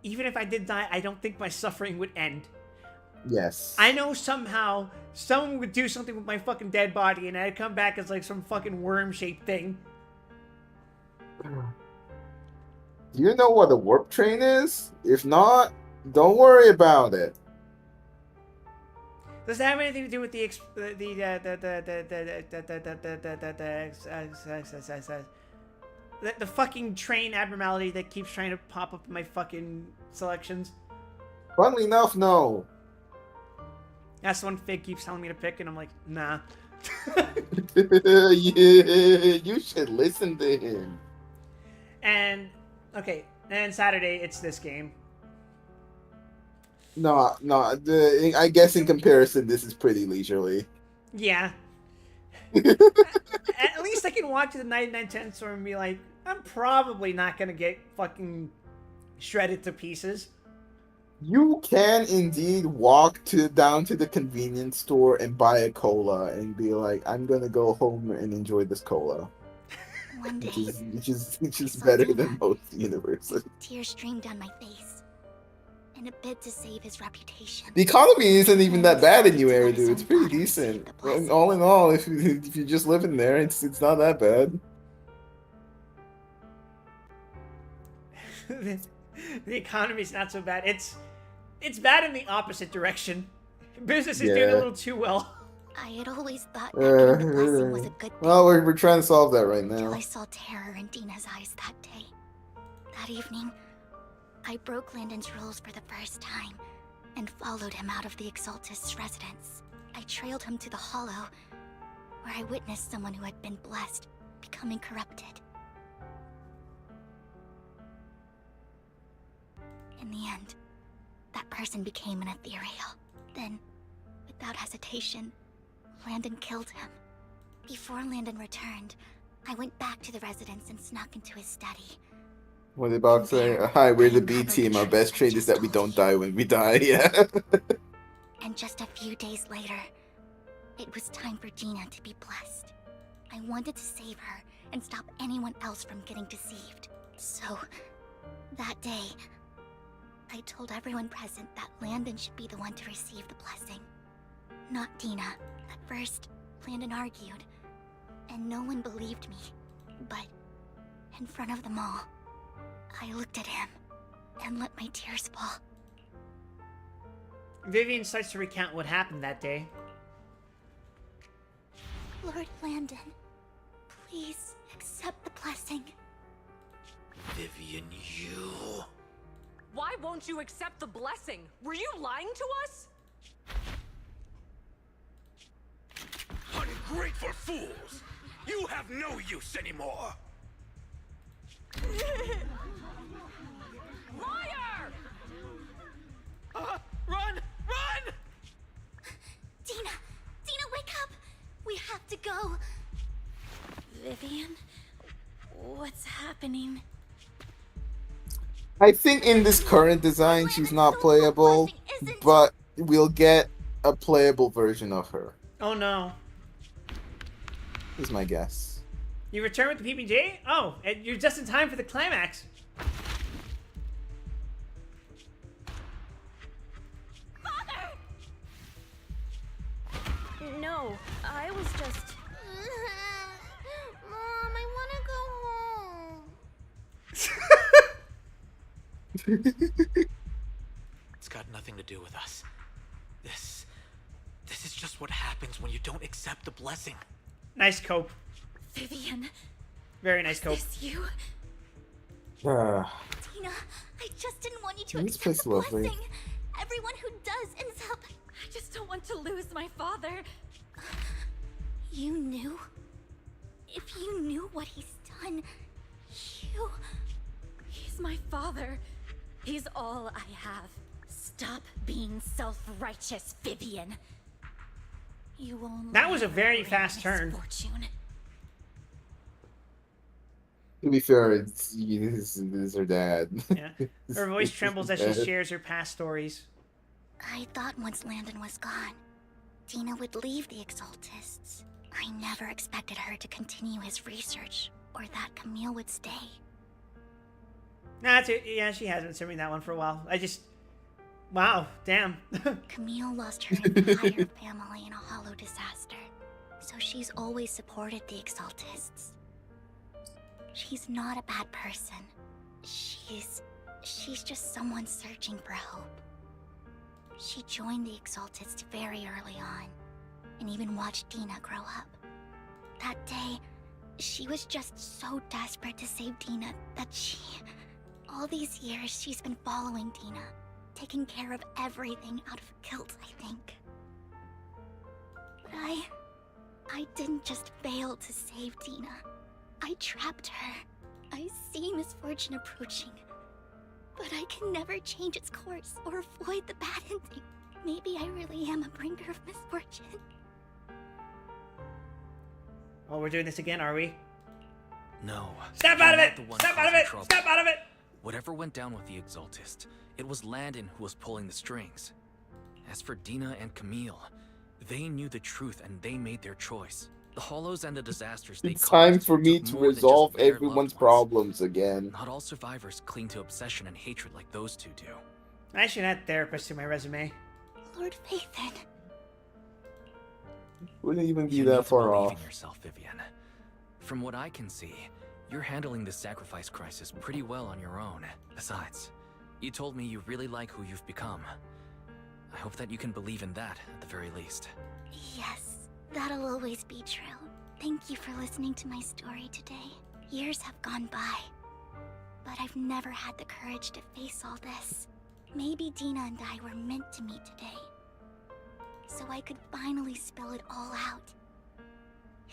even if I did die, I don't think my suffering would end. Yes. I know somehow someone would do something with my fucking dead body and I'd come back as like some fucking worm-shaped thing. Do you know what a warp train is? If not, Don't worry about it. Does that have anything to do with the fucking train abnormality that keeps trying to pop up in my fucking selections? Funnily enough, no. That's the one Fig keeps telling me to pick, and I'm like, nah. Yeah, you should listen to him. And okay, and Saturday it's this game. No. I guess in comparison, this is pretty leisurely. Yeah. At least I can walk to the 99 store and be like, I'm probably not gonna get fucking shredded to pieces. You can indeed walk down to the convenience store and buy a cola and be like, I'm gonna go home and enjoy this cola. One day, Which is better than most universes. tears streamed down my face. In a bid to save his reputation. The economy isn't even that bad in New Era, dude. It's pretty decent. All in all, if you're just living there, it's not that bad. The economy's not so bad. It's bad in the opposite direction. Business is doing a little too well. I had always thought that the blessing was a good thing. Well, we're trying to solve that right Until now. I saw terror in Dina's eyes that day. That evening, I broke Landon's rules for the first time and followed him out of the Exaltist's residence. I trailed him to the Hollow, where I witnessed someone who had been blessed becoming corrupted. In the end, that person became an ethereal. Then, without hesitation, Landon killed him. Before Landon returned, I went back to the residence and snuck into his study. What did Bob say? Hi, we're the B team. Our best trait is that we don't die when we die. Yeah. And just a few days later, it was time for Gina to be blessed. I wanted to save her and stop anyone else from getting deceived. So, that day, I told everyone present that Landon should be the one to receive the blessing, not Dina. At first, Landon argued, and no one believed me. But, in front of them all, I looked at him and let my tears fall. Vivian starts to recount what happened that day. Lord Landon, please accept the blessing. Vivian, you... Why won't you accept the blessing? Were you lying to us? Ungrateful fools! You have no use anymore! Liar! Run! Run! Dina! Dina, wake up! We have to go! Vivian? What's happening? I think in this current design, she's not playable, but we'll get a playable version of her. Oh no. Is my guess. You return with the PBJ? Oh, and you're just in time for the climax. No, I was just... Mom, I want to go home. It's got nothing to do with us. This is just what happens when you don't accept the blessing. Nice cope. Vivian. Very nice cope. Is this you? Tina, I just didn't want you to This accept place the lovely. blessing. Everyone who does ends up... I just don't want to lose my father. You knew? If you knew what he's done, you... He's my father. He's all I have. Stop being self-righteous, Vivian. You only That was a very fast turn. misfortune. To be fair, this is her dad. Yeah. Her voice trembles as she shares her past stories. I thought once Landon was gone, Dina would leave the Exaltists. I never expected her to continue his research, or that Camille would stay. Nah, yeah, she has been serving that one for a while. Wow, damn. Camille lost her entire family in a hollow disaster, so she's always supported the Exaltists. She's not a bad person. She's she's just someone searching for hope. She joined the Exaltists very early on, and even watched Dina grow up. That day, she was just so desperate to save Dina that all these years, she's been following Dina, taking care of everything out of guilt, I think. But I didn't just fail to save Dina. I trapped her. I see misfortune approaching, but I can never change its course or avoid the bad ending. Maybe I really am a bringer of misfortune. Oh, we're doing this again, are we? No. Snap you're out of not it! the one Snap out of causing it! trouble. Snap out of it! Whatever went down with the Exaltist, it was Landon who was pulling the strings. As for Dina and Camille, they knew the truth and they made their choice. The Hollows and the disasters they It's caused time for me took to more than just resolve their loved everyone's ones. problems again. Not all survivors cling to obsession and hatred like those two do. I should add therapist to my resume. Lord Phaethon. Wouldn't even be You that need to far believe off. in yourself, Vivian. From what I can see, you're handling the sacrifice crisis pretty well on your own. Besides, you told me you really like who you've become. I hope that you can believe in that, at the very least. Yes, that'll always be true. Thank you for listening to my story today. Years have gone by, but I've never had the courage to face all this. Maybe Dina and I were meant to meet today, so I could finally spill it all out.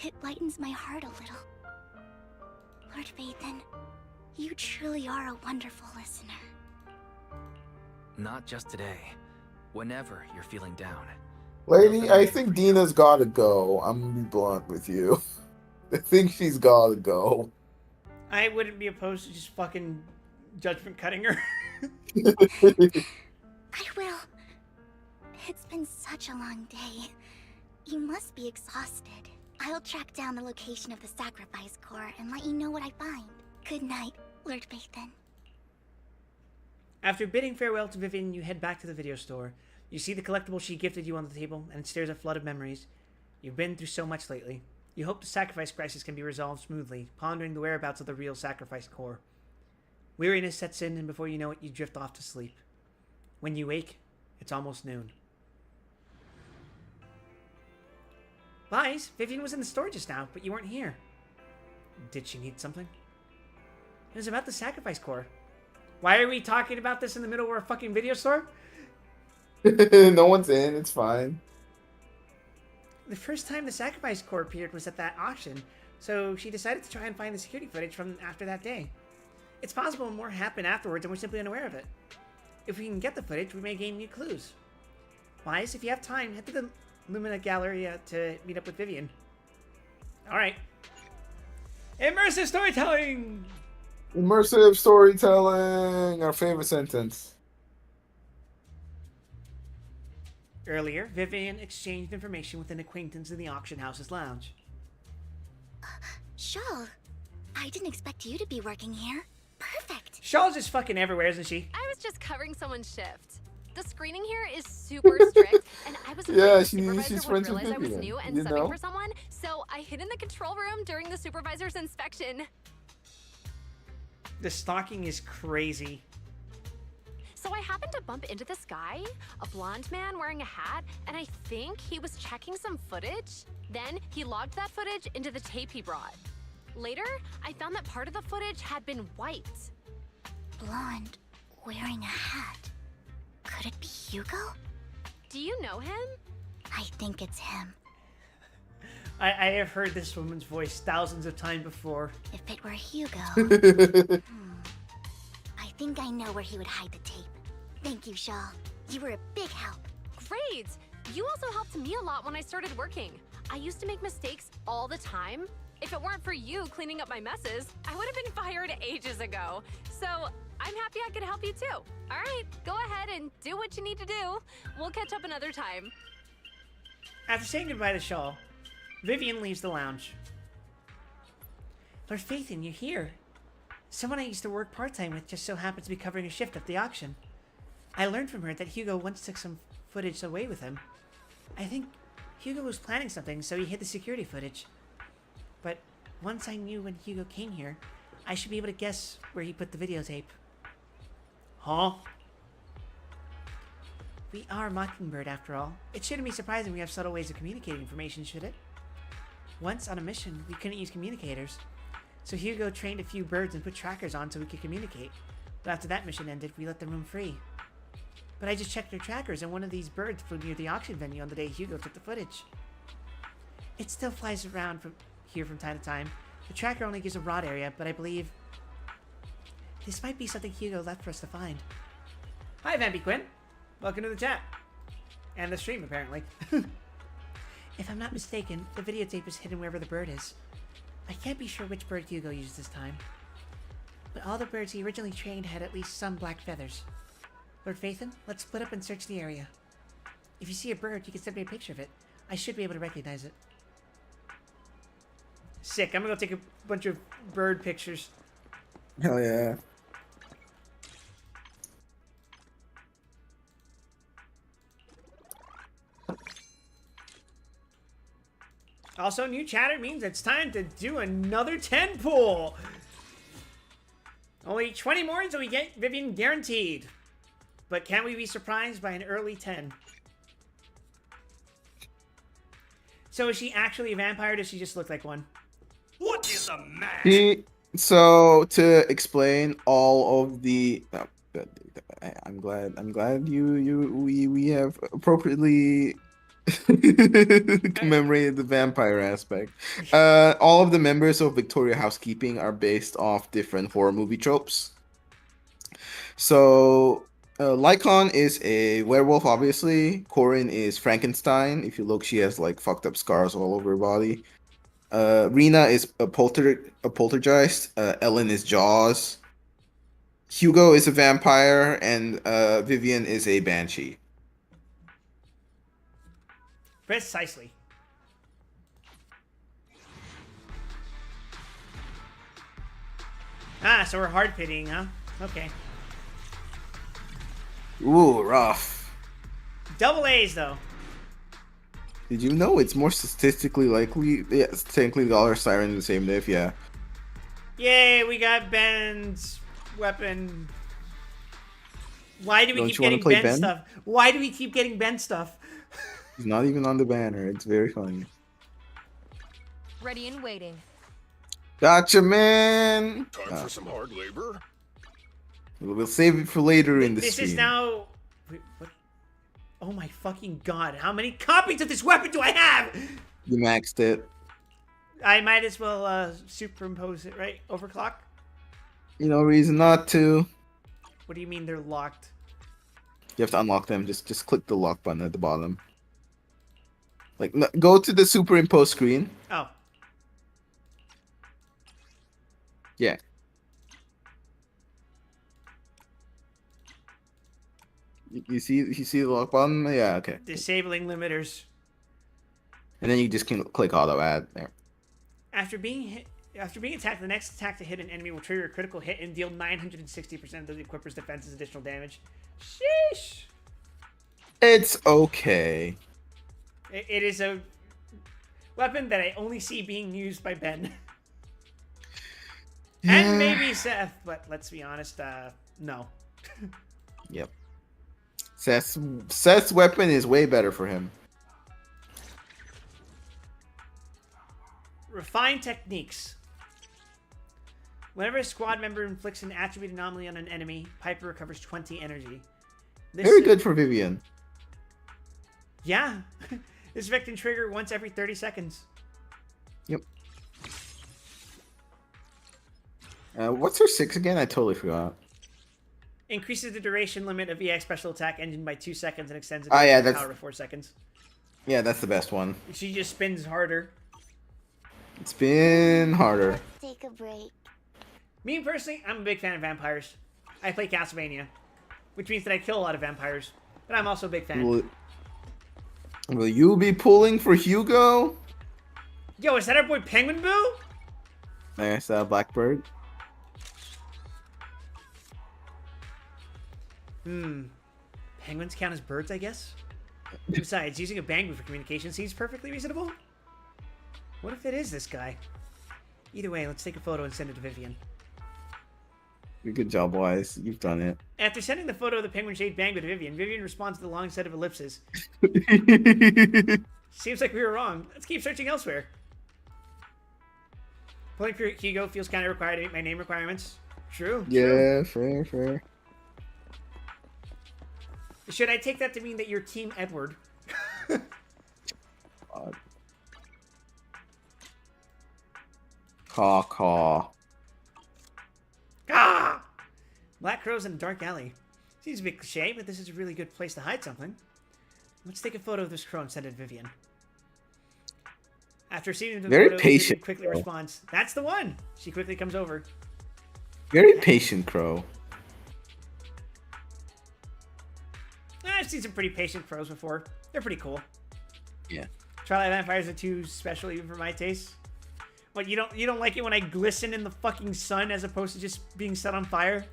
It lightens my heart a little. Lord Phaethon, you truly are a wonderful listener. Not just today. Whenever you're feeling down. Lady, I think Dina's gotta go. I'm gonna be blunt with you. I think she's gotta go. I wouldn't be opposed to just fucking judgment cutting her. I will. It's been such a long day. You must be exhausted. I'll track down the location of the sacrifice core and let you know what I find. Good night, Lord Phaethon. After bidding farewell to Vivian, you head back to the video store. You see the collectible she gifted you on the table, and it stirs a flood of memories. You've been through so much lately. You hope the sacrifice crisis can be resolved smoothly, pondering the whereabouts of the real sacrifice core. Weariness sets in, and before you know it, you drift off to sleep. When you wake, it's almost noon. Lies, Vivian was in the store just now, but you weren't here. Did she need something? It was about the sacrifice core. Why are we talking about this in the middle of a fucking video store? No one's in, it's fine. The first time the sacrifice core appeared was at that auction, so she decided to try and find the security footage from after that day. It's possible more happened afterwards and we're simply unaware of it. If we can get the footage, we may gain new clues. Wise, if you have time, head to the Lumina Gallery to meet up with Vivian. Alright. Immersive storytelling! Immersive storytelling, our favorite sentence. Earlier, Vivian exchanged information with an acquaintance in the auction house's lounge. Shawl, I didn't expect you to be working here. Perfect. Shaw's just fucking everywhere, isn't she? I was just covering someone's shift. The screening here is super strict, and I was afraid the supervisor she's would friends with realize I was Vivian, new and you subbing know? for someone, so I hid in the control room during the supervisor's inspection. The stalking is crazy. So I happened to bump into this guy, a blonde man wearing a hat, and I think he was checking some footage. Then he logged that footage into the tape he brought. Later, I found that part of the footage had been wiped. Blonde, wearing a hat. Could it be Hugo? Do you know him? I think it's him. I have heard this woman's voice thousands of times before. If it were Hugo... I think I know where he would hide the tape. Thank you, Shaw. You were a big help. Great! You also helped me a lot when I started working. I used to make mistakes all the time. If it weren't for you cleaning up my messes, I would have been fired ages ago. So I'm happy I could help you too. All right, go ahead and do what you need to do. We'll catch up another time. After saying goodbye to Shaw, Vivian leaves the lounge. Lord Phaethon, you're here. Someone I used to work part-time with just so happens to be covering a shift at the auction. I learned from her that Hugo once took some footage away with him. I think Hugo was planning something, so he hid the security footage. But once I knew when Hugo came here, I should be able to guess where he put the videotape. Huh? We are Mockingbird, after all. It shouldn't be surprising we have subtle ways of communicating information, should it? Once on a mission, we couldn't use communicators. So Hugo trained a few birds and put trackers on so we could communicate. But after that mission ended, we let them roam free. But I just checked their trackers, and one of these birds flew near the auction venue on the day Hugo took the footage. It still flies around from here from time to time. The tracker only gives a rod area, but I believe this might be something Hugo left for us to find. Hi, Vampy Quinn. Welcome to the chat. And the stream, apparently. If I'm not mistaken, the videotape is hidden wherever the bird is. I can't be sure which bird Hugo used this time. But all the birds he originally trained had at least some black feathers. Lord Phaethon, let's split up and search the area. If you see a bird, you can send me a picture of it. I should be able to recognize it. Sick. I'm gonna go take a bunch of bird pictures. Hell yeah. Also, new chatter means it's time to do another 10 pool. Only 20 more until we get Vivian guaranteed. But can we be surprised by an early 10? So is she actually a vampire, or does she just look like one? What is a man? So to explain all of the, I'm glad we have appropriately commemorated the vampire aspect. All of the members of Victoria Housekeeping are based off different horror movie tropes. So Lycon is a werewolf, obviously. Corin is Frankenstein. If you look, she has like fucked up scars all over her body. Rena is a poltergeist. Ellen is Jaws. Hugo is a vampire, and Vivian is a banshee. Precisely. Ah, so we're hard pitting, huh? Okay. Ooh, rough. Double A's, though. Did you know it's more statistically likely? Yes, technically the other siren is the same diff, yeah. Yay, we got Ben's weapon. Why do we keep getting Ben stuff? Why do we keep getting Ben stuff? He's not even on the banner. It's very funny. Ready and waiting. Gotcha, man. Time for some hard labor. We'll save it for later in the stream. This is now. Wait, what? Oh my fucking god! How many copies of this weapon do I have? You maxed it. I might as well superimpose it, right? Overclock. No reason not to. What do you mean they're locked? You have to unlock them. Just click the lock button at the bottom. Like, go to the superimpose screen. Oh. Yeah. You see the lock button? Yeah, okay. Disabling limiters. And then you just can click auto add there. After being attacked, the next attack to hit an enemy will trigger a critical hit and deal 960% of the equipper's defense's additional damage. Sheesh. It's okay. It is a weapon that I only see being used by Ben. Yeah. And maybe Seth, but let's be honest, no. Yep. Seth's weapon is way better for him. Refined techniques. Whenever a squad member inflicts an attribute anomaly on an enemy, Piper recovers 20 energy. Very good for Vivian. Yeah. This effect can trigger once every 30 seconds. Yep. What's her 6 again? I totally forgot. Increases the duration limit of EX special attack engine by 2 seconds and extends it power to 4 seconds. Yeah, that's the best one. She just spins harder. Spin harder. Take a break. Me personally, I'm a big fan of vampires. I play Castlevania, which means that I kill a lot of vampires, but I'm also a big fan. Will you be pulling for Hugo? Yo, is that our boy Penguin Boo? There's Blackbird. Penguins count as birds, I guess? Besides, using a bamboo for communication seems perfectly reasonable. What if it is this guy? Either way, let's take a photo and send it to Vivian. Good job, Wise. You've done it. After sending the photo of the penguin shaped bangle to Vivian, Vivian responds to the long set of ellipses. Seems like we were wrong. Let's keep searching elsewhere. Pulling for Hugo feels kind of required to meet my name requirements. True. Yeah, fair. Should I take that to mean that you're Team Edward? Caw. Ah! Black crows in a dark alley. Seems a bit cliche, but this is a really good place to hide something. Let's take a photo of this crow and send it to Vivian. After receiving the Very photo, patient, Vivian quickly crow. responds, "That's the one!" She quickly comes over. Very patient, Crow. I've seen some pretty patient crows before. They're pretty cool. Yeah. Twilight Vampires are too special even for my taste. What, you don't like it when I glisten in the fucking sun as opposed to just being set on fire?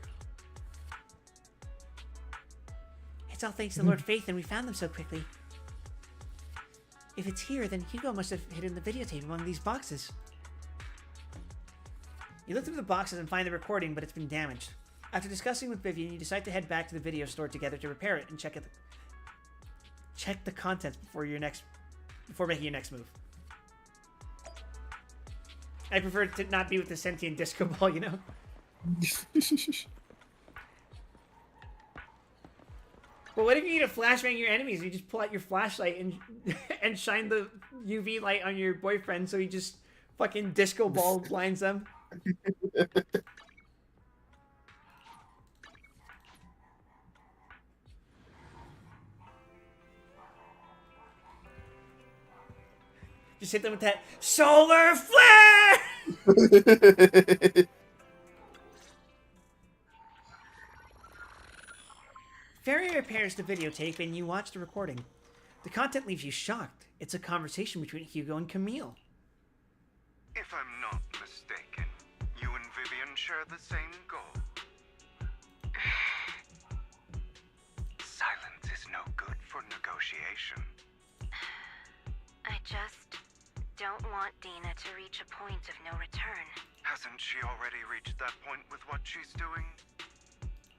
It's all thanks to Lord Faith and we found them so quickly. If it's here, then Hugo must have hidden the videotape among these boxes. You look through the boxes and find the recording, but it's been damaged. After discussing with Vivian, you decide to head back to the video store together to repair it and check the contents before making your next move. I prefer to not be with the sentient disco ball, you know? Well, what if you need to flashbang your enemies? You just pull out your flashlight and shine the UV light on your boyfriend so he just fucking disco ball blinds them. Just hit them with that solar flare! Ferry repairs the videotape and you watch the recording. The content leaves you shocked. It's a conversation between Hugo and Camille. If I'm not mistaken, you and Vivian share the same goal. Silence is no good for negotiation. I just don't want Dina to reach a point of no return. Hasn't she already reached that point with what she's doing?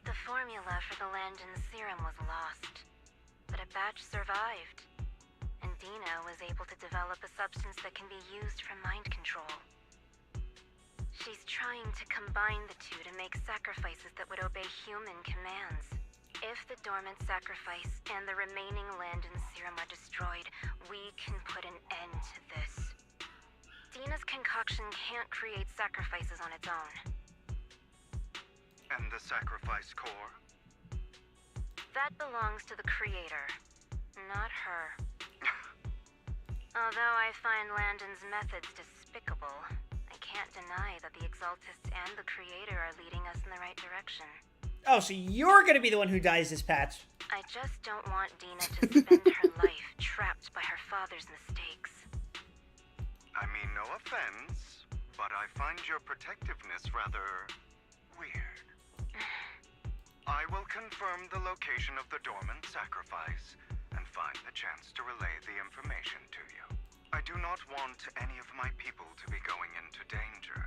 The formula for the Landon serum was lost, but a batch survived, and Dina was able to develop a substance that can be used for mind control. She's trying to combine the two to make sacrifices that would obey human commands. If the dormant sacrifice and the remaining Landon serum are destroyed, we can put an end to this. Dina's concoction can't create sacrifices on its own. And the sacrifice core? That belongs to the creator, not her. Although I find Landon's methods despicable, I can't deny that the Exaltists and the creator are leading us in the right direction. Oh, so you're gonna be the one who dies this patch. I just don't want Dina to spend her life trapped by her father's mistakes. I mean, no offense, but I find your protectiveness rather weird. I will confirm the location of the dormant sacrifice and find the chance to relay the information to you. I do not want any of my people to be going into danger.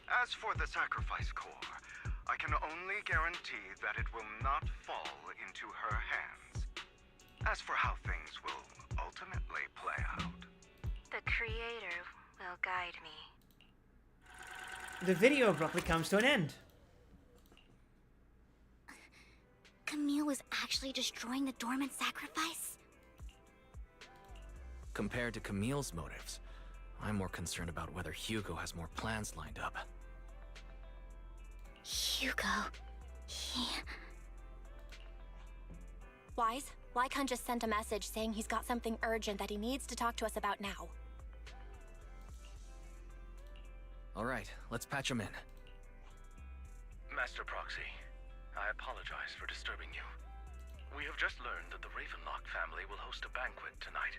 As for the sacrifice core, I can only guarantee that it will not fall into her hands. As for how things will ultimately play out, The creator will guide me. The video abruptly comes to an end. Camille was actually destroying the dormant sacrifice? Compared to Camille's motives, I'm more concerned about whether Hugo has more plans lined up. Hugo... he... Wise, Lycon just sent a message saying he's got something urgent that he needs to talk to us about now. All right, let's patch him in. Master Proxy, I apologize for disturbing you. We have just learned that the Ravenlock family will host a banquet tonight.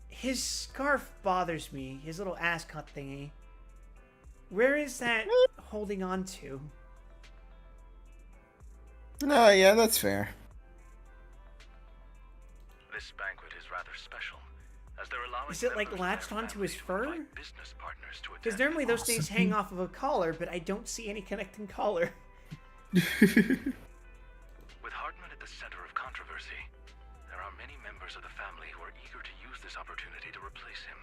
His scarf bothers me. His little ascot thingy. Where is that holding on to? No, yeah, that's fair. This banquet is rather special, as they're allowing Is it like members of latched their onto his family to fur? invite business partners to Because attend. normally those things hang off of a collar, but I don't see any connecting collar. With Hartman at the center of controversy, there are many members of the family who are eager to use this opportunity to replace him.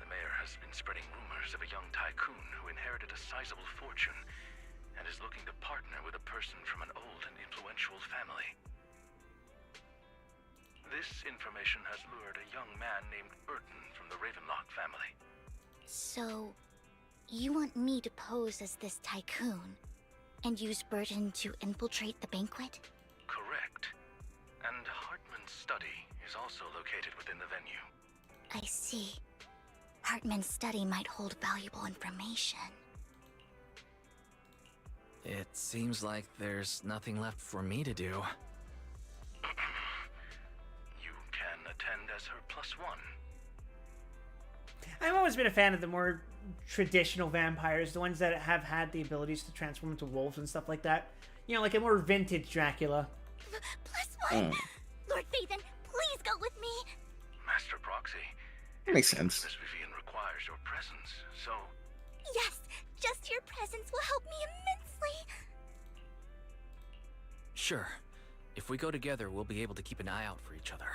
The mayor has been spreading rumors of a young tycoon who inherited a sizable fortune and is looking to partner with a person from an old and influential family. This information has lured a young man named Burton from the Ravenlock family. So, you want me to pose as this tycoon and use Burton to infiltrate the banquet? Correct. And Hartman's study is also located within the venue. I see. Hartman's study might hold valuable information. It seems like there's nothing left for me to do. You can attend as her +1. I've always been a fan of the more traditional vampires, the ones that have had the abilities to transform into wolves and stuff like that. You know, like a more vintage Dracula. +1! Lord Phaethon, please go with me! Master Proxy, Makes sense. Miss Vivian requires your presence, so... Yes, just your presence will help me immensely! Sure. If we go together, we'll be able to keep an eye out for each other.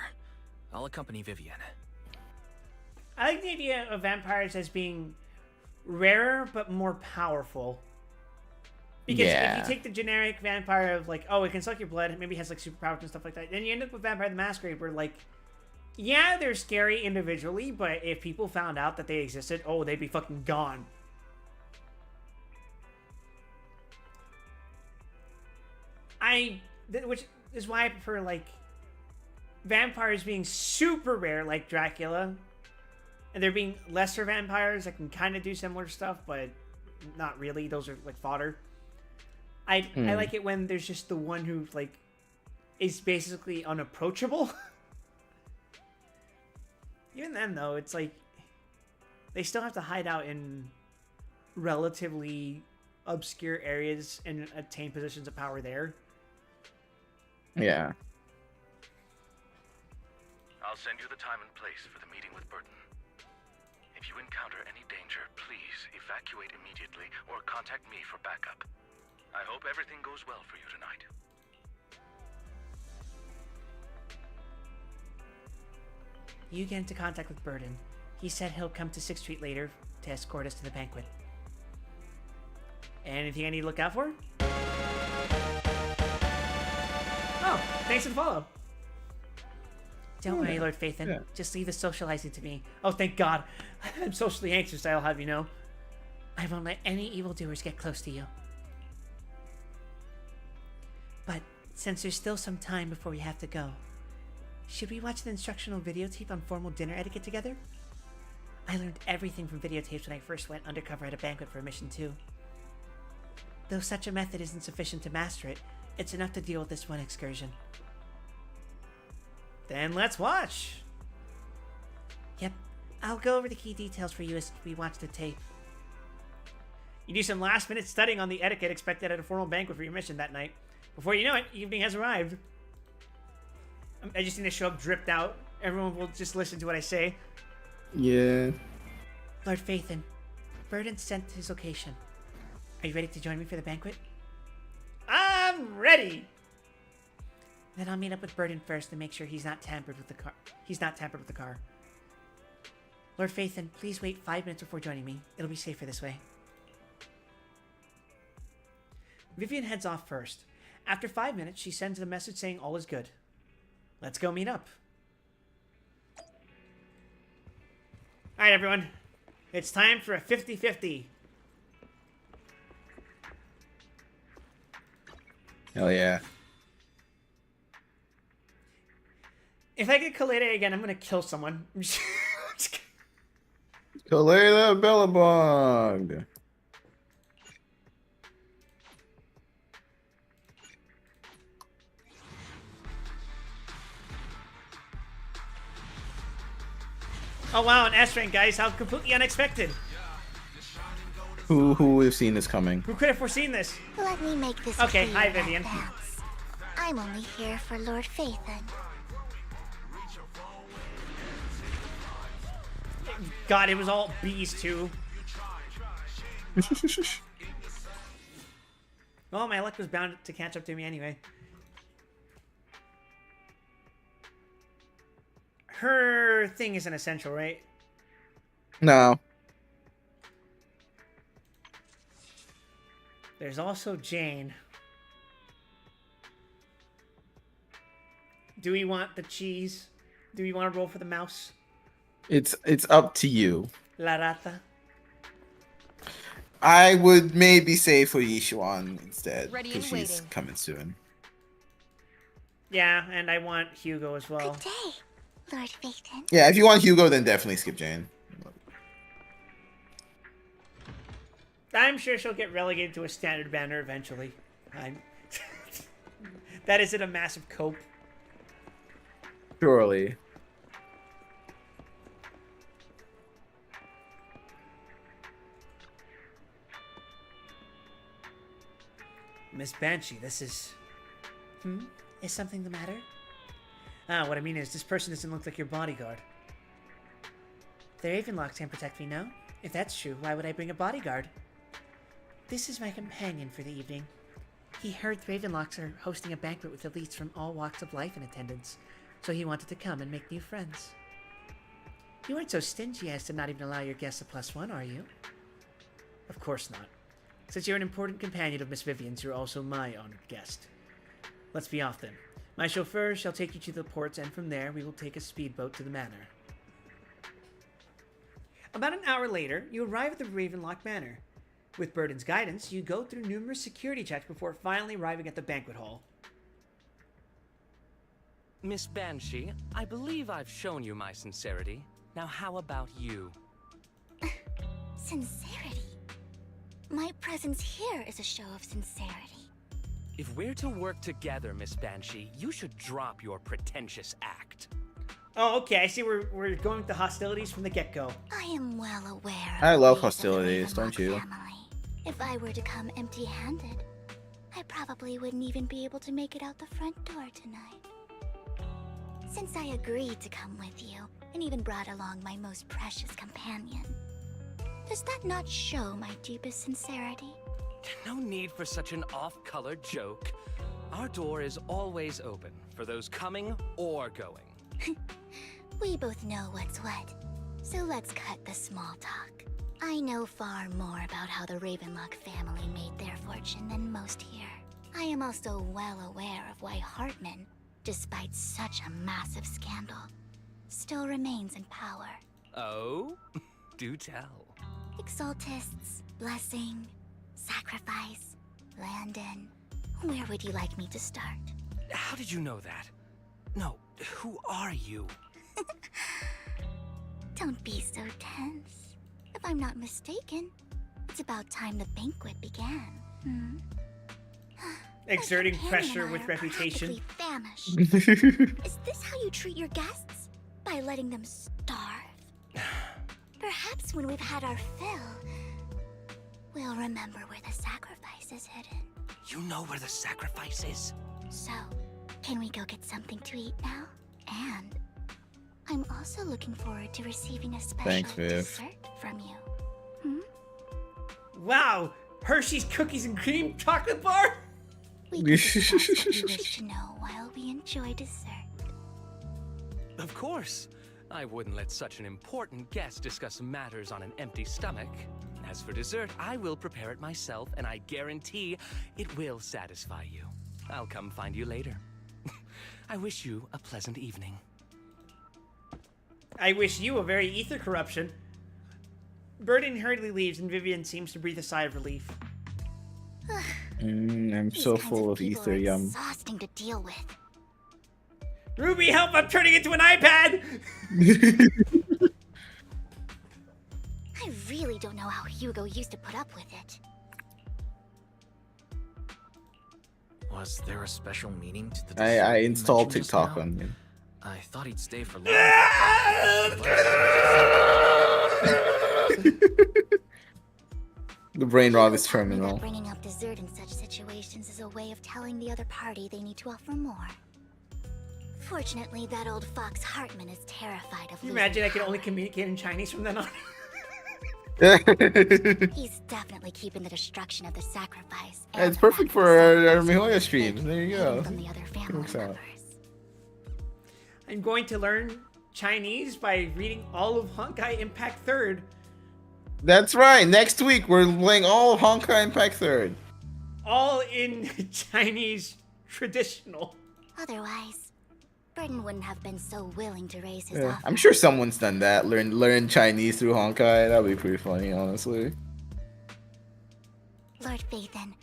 I'll accompany Vivian. I like the idea of vampires as being rarer but more powerful. Because if you take the generic vampire of like, oh, it can suck your blood, maybe has like superpowers and stuff like that, then you end up with Vampire the Masquerade where like, yeah, they're scary individually, but if people found out that they existed, oh, they'd be fucking gone. Which is why I prefer like vampires being super rare like Dracula. And there being lesser vampires that can kind of do similar stuff, but not really. Those are like fodder. I like it when there's just the one who like is basically unapproachable. Even then, though, it's like they still have to hide out in relatively obscure areas and attain positions of power there. Yeah. I'll send you the time and place for the meeting with Burton. If you encounter any danger, please evacuate immediately or contact me for backup. I hope everything goes well for you tonight. You get into contact with Burton. He said he'll come to 6th Street later to escort us to the banquet. Anything I need to look out for? Oh, thanks for the follow. Don't worry, Lord Phaethon. Yeah. Just leave the socializing to me. Oh, thank God. I'm socially anxious, I'll have you know. I won't let any evildoers get close to you. But since there's still some time before we have to go, should we watch the instructional videotape on formal dinner etiquette together? I learned everything from videotapes when I first went undercover at a banquet for mission 2. Though such a method isn't sufficient to master it, it's enough to deal with this one excursion. Then let's watch! Yep, I'll go over the key details for you as we watch the tape. You do some last-minute studying on the etiquette expected at a formal banquet for your mission that night. Before you know it, evening has arrived. I just need to show up dripped out. Everyone will just listen to what I say. Yeah. Lord Phaethon, Burton sent his location. Are you ready to join me for the banquet? I'm ready! Then I'll meet up with Burton first and make sure he's not tampered with the car. Lord Phaethon, please wait 5 minutes before joining me. It'll be safer this way. Vivian heads off first. After 5 minutes, she sends a message saying all is good. Let's go meet up. Alright, everyone. It's time for a 50-50. Hell yeah. If I get Kalede again, I'm gonna kill someone. Kaleda Bellabong. Oh wow, an S rank, guys. How completely unexpected. Who would have seen this coming? Who could have foreseen this? Let me make this Okay, clear hi, in Vivian. advance. I'm only here for Lord Phaethon. God, it was all bees too. Well, my luck was bound to catch up to me anyway. Her thing isn't essential, right? No. There's also Jane. Do we want the cheese? Do we want to roll for the mouse? It's up to you. La rata. I would maybe say for Yishuan instead, Ready because and she's waiting. coming soon. Yeah, and I want Hugo as well. Good day, Lord Phaeton. Yeah, if you want Hugo, then definitely skip Jane. I'm sure she'll get relegated to a standard banner eventually. That isn't a massive cope. Surely. Miss Banshee, this is... Is something the matter? What I mean is, this person doesn't look like your bodyguard. The Ravenlocks can protect me, no? If that's true, why would I bring a bodyguard? This is my companion for the evening. He heard the Ravenlocks are hosting a banquet with elites from all walks of life in attendance, so he wanted to come and make new friends. You aren't so stingy as to not even allow your guests a +1, are you? Of course not. Since you're an important companion of Miss Vivian's, you're also my honored guest. Let's be off then. My chauffeur shall take you to the ports, and from there we will take a speedboat to the manor. About an hour later, you arrive at the Ravenlock Manor. With Burden's guidance, you go through numerous security checks before finally arriving at the banquet hall. Miss Banshee, I believe I've shown you my sincerity. Now how about you? Sincerity? My presence here is a show of sincerity. If we're to work together, Miss Banshee, you should drop your pretentious act. Oh, okay, I see we're going to hostilities from the get-go. I am well aware of I the love ways of the hostilities, don't Ravenlock you? family. If I were to come empty-handed, I probably wouldn't even be able to make it out the front door tonight. Since I agreed to come with you, and even brought along my most precious companion, does that not show my deepest sincerity? No need for such an off-color joke. Our door is always open for those coming or going. We both know what's what, so let's cut the small talk. I know far more about how the Ravenlock family made their fortune than most here. I am also well aware of why Hartman, despite such a massive scandal, still remains in power. Oh? Do tell. Exaltists, blessing, sacrifice, Landon. Where would you like me to start? How did you know that? No, who are you? Don't be so tense. If I'm not mistaken, it's about time the banquet began. Exerting pressure with reputation. Famished. Is this how you treat your guests? By letting them starve? Perhaps when we've had our fill, we'll remember where the sacrifice is hidden. You know where the sacrifice is? So, can we go get something to eat now? And I'm also looking forward to receiving a special Thanks, Viv. dessert from you. Wow! Hershey's Cookies and Cream Chocolate Bar? We can discuss what you wish to know while we enjoy dessert. Of course. I wouldn't let such an important guest discuss matters on an empty stomach. As for dessert, I will prepare it myself, and I guarantee it will satisfy you. I'll come find you later. I wish you a pleasant evening. I wish you a very ether corruption. Burden hurriedly leaves, and Vivian seems to breathe a sigh of relief. I'm so full of ether, yum. Exhausting to deal with. Ruby, help! I'm turning into an iPad! I really don't know how Hugo used to put up with it. Was there a special meaning to the I dessert you installed mentioned just TikTok now? on him. I thought he'd stay for long. The brain rot is People tell me that terminal. bringing up dessert in such situations is a way of telling the other party they need to offer more. Fortunately, that old fox Hartman is terrified of Can you losing imagine I could power. only communicate in Chinese from then on? He's definitely keeping the destruction of the sacrifice. Yeah, it's and perfect for our Mihoya stream. There you go. from the other family Works out. I'm going to learn Chinese by reading all of Honkai Impact 3rd. That's right. Next week we're playing all of Honkai Impact 3rd. All in Chinese traditional. Otherwise, Burton wouldn't have been so willing to raise his Yeah, offer. I'm sure someone's done that. Learn Chinese through Honkai. That'd be pretty funny, honestly. Lord Phaethon,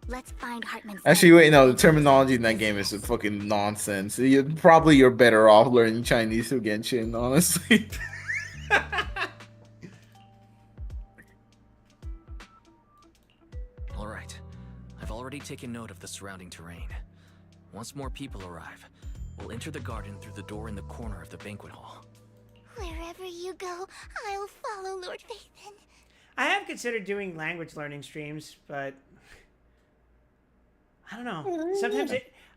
let's find Hartman's. Actually, wait, no. The terminology in that game is fucking nonsense. You're better off learning Chinese through Genshin, honestly. All right. I've already taken note of the surrounding terrain. Once more people arrive, we'll enter the garden through the door in the corner of the banquet hall. Wherever you go, I'll follow, Lord Phaethon. I have considered doing language learning streams, but I don't know. Sometimes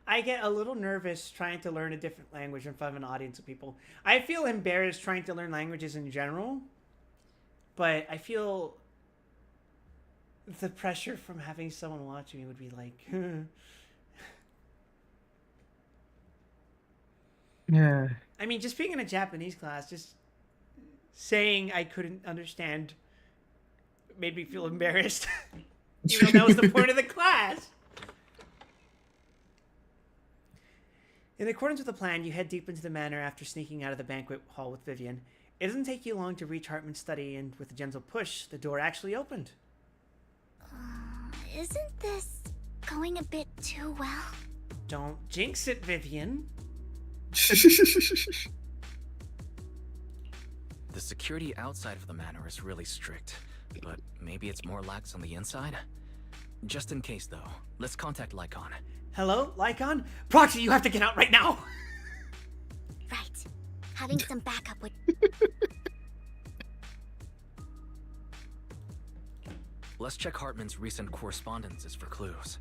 I get a little nervous trying to learn a different language in front of an audience of people. I feel embarrassed trying to learn languages in general, but I feel the pressure from having someone watching me would be like, Yeah. I mean, just being in a Japanese class, just saying I couldn't understand made me feel embarrassed. Even though that was the point of the class. In accordance with the plan, you head deep into the manor after sneaking out of the banquet hall with Vivian. It doesn't take you long to reach Hartman's study, and with a gentle push, the door actually opened. Isn't this going a bit too well? Don't jinx it, Vivian. The security outside of the manor is really strict, but maybe it's more lax on the inside? Just in case, though, let's contact Lycon. Hello, Lycon? Proxy, you have to get out right now! Right. Having some backup would... Let's check Hartman's recent correspondences for clues.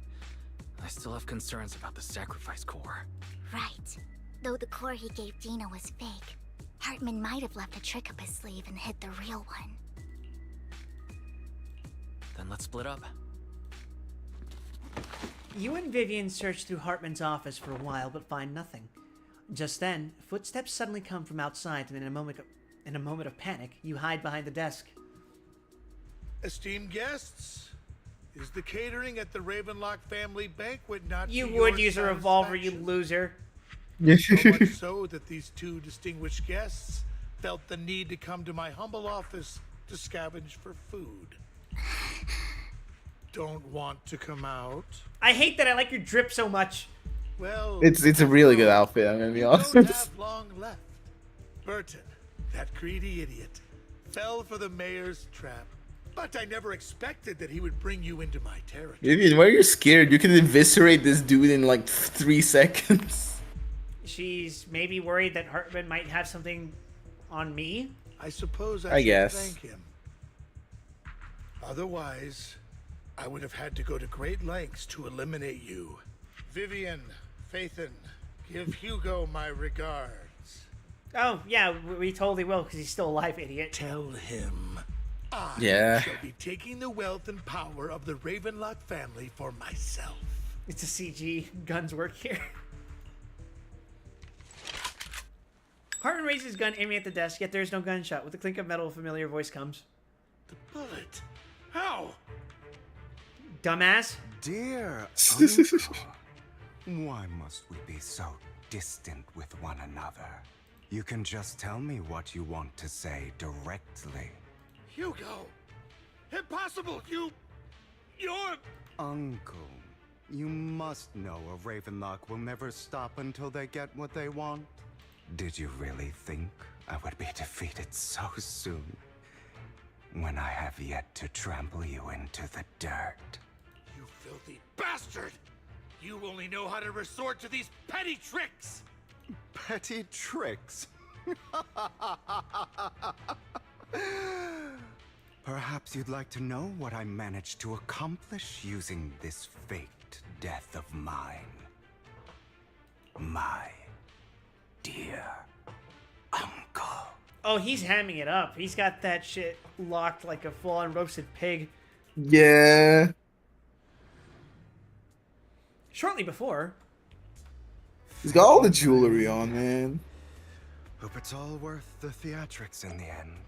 I still have concerns about the sacrifice core. Right. Though the core he gave Dina was fake, Hartman might have left a trick up his sleeve and hid the real one. Then let's split up. You and Vivian search through Hartman's office for a while, but find nothing. Just then, footsteps suddenly come from outside, and in a moment of panic, you hide behind the desk. Esteemed guests, is the catering at the Ravenlock family banquet not You to would your use a revolver, you satisfaction? loser. So much so that these two distinguished guests felt the need to come to my humble office to scavenge for food. Don't want to come out? I hate that I like your drip so much. Well, It's a really good outfit, I'm gonna be honest. don't have long left. Burton, that greedy idiot, fell for the mayor's trap. But I never expected that he would bring you into my territory. Vivian, why are you scared? You can eviscerate this dude in like 3 seconds. She's maybe worried that Hartman might have something on me. I suppose I should guess. thank him. Otherwise, I would have had to go to great lengths to eliminate you. Vivian, Phaethon, give Hugo my regards. Oh, yeah, we totally will, because he's still alive, idiot. Tell him I Yeah. shall be taking the wealth and power of the Ravenlock family for myself. It's a CG guns work here. Hartman raises his gun, aiming at the desk, yet there is no gunshot. With the clink of metal, a familiar voice comes. The bullet. How? Dumbass. Dear uncle, why must we be so distant with one another? You can just tell me what you want to say directly. Hugo! Impossible! You're... Uncle, you must know a Ravenlock will never stop until they get what they want. Did you really think I would be defeated so soon? When I have yet to trample you into the dirt. You filthy bastard! You only know how to resort to these petty tricks! Petty tricks? Perhaps you'd like to know what I managed to accomplish using this faked death of mine. My here. Oh, he's hamming it up. He's got that shit locked like a full-on roasted pig. Yeah. Shortly before. He's got all the jewelry on, man. Hope it's all worth the theatrics in the end.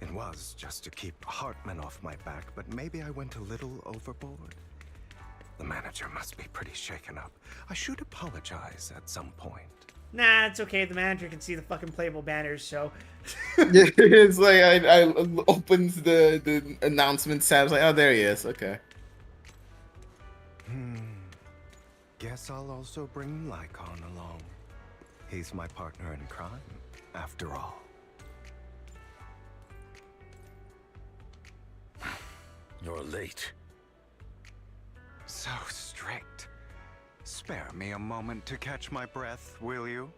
It was just to keep Hartman off my back, but maybe I went a little overboard. The manager must be pretty shaken up. I should apologize at some point. Nah, it's okay. The manager can see the fucking playable banners, so. It's like I opens the announcement tab. It's like, oh, there he is. Okay. Guess I'll also bring Lycon along. He's my partner in crime, after all. You're late. So strict. Spare me a moment to catch my breath, will you?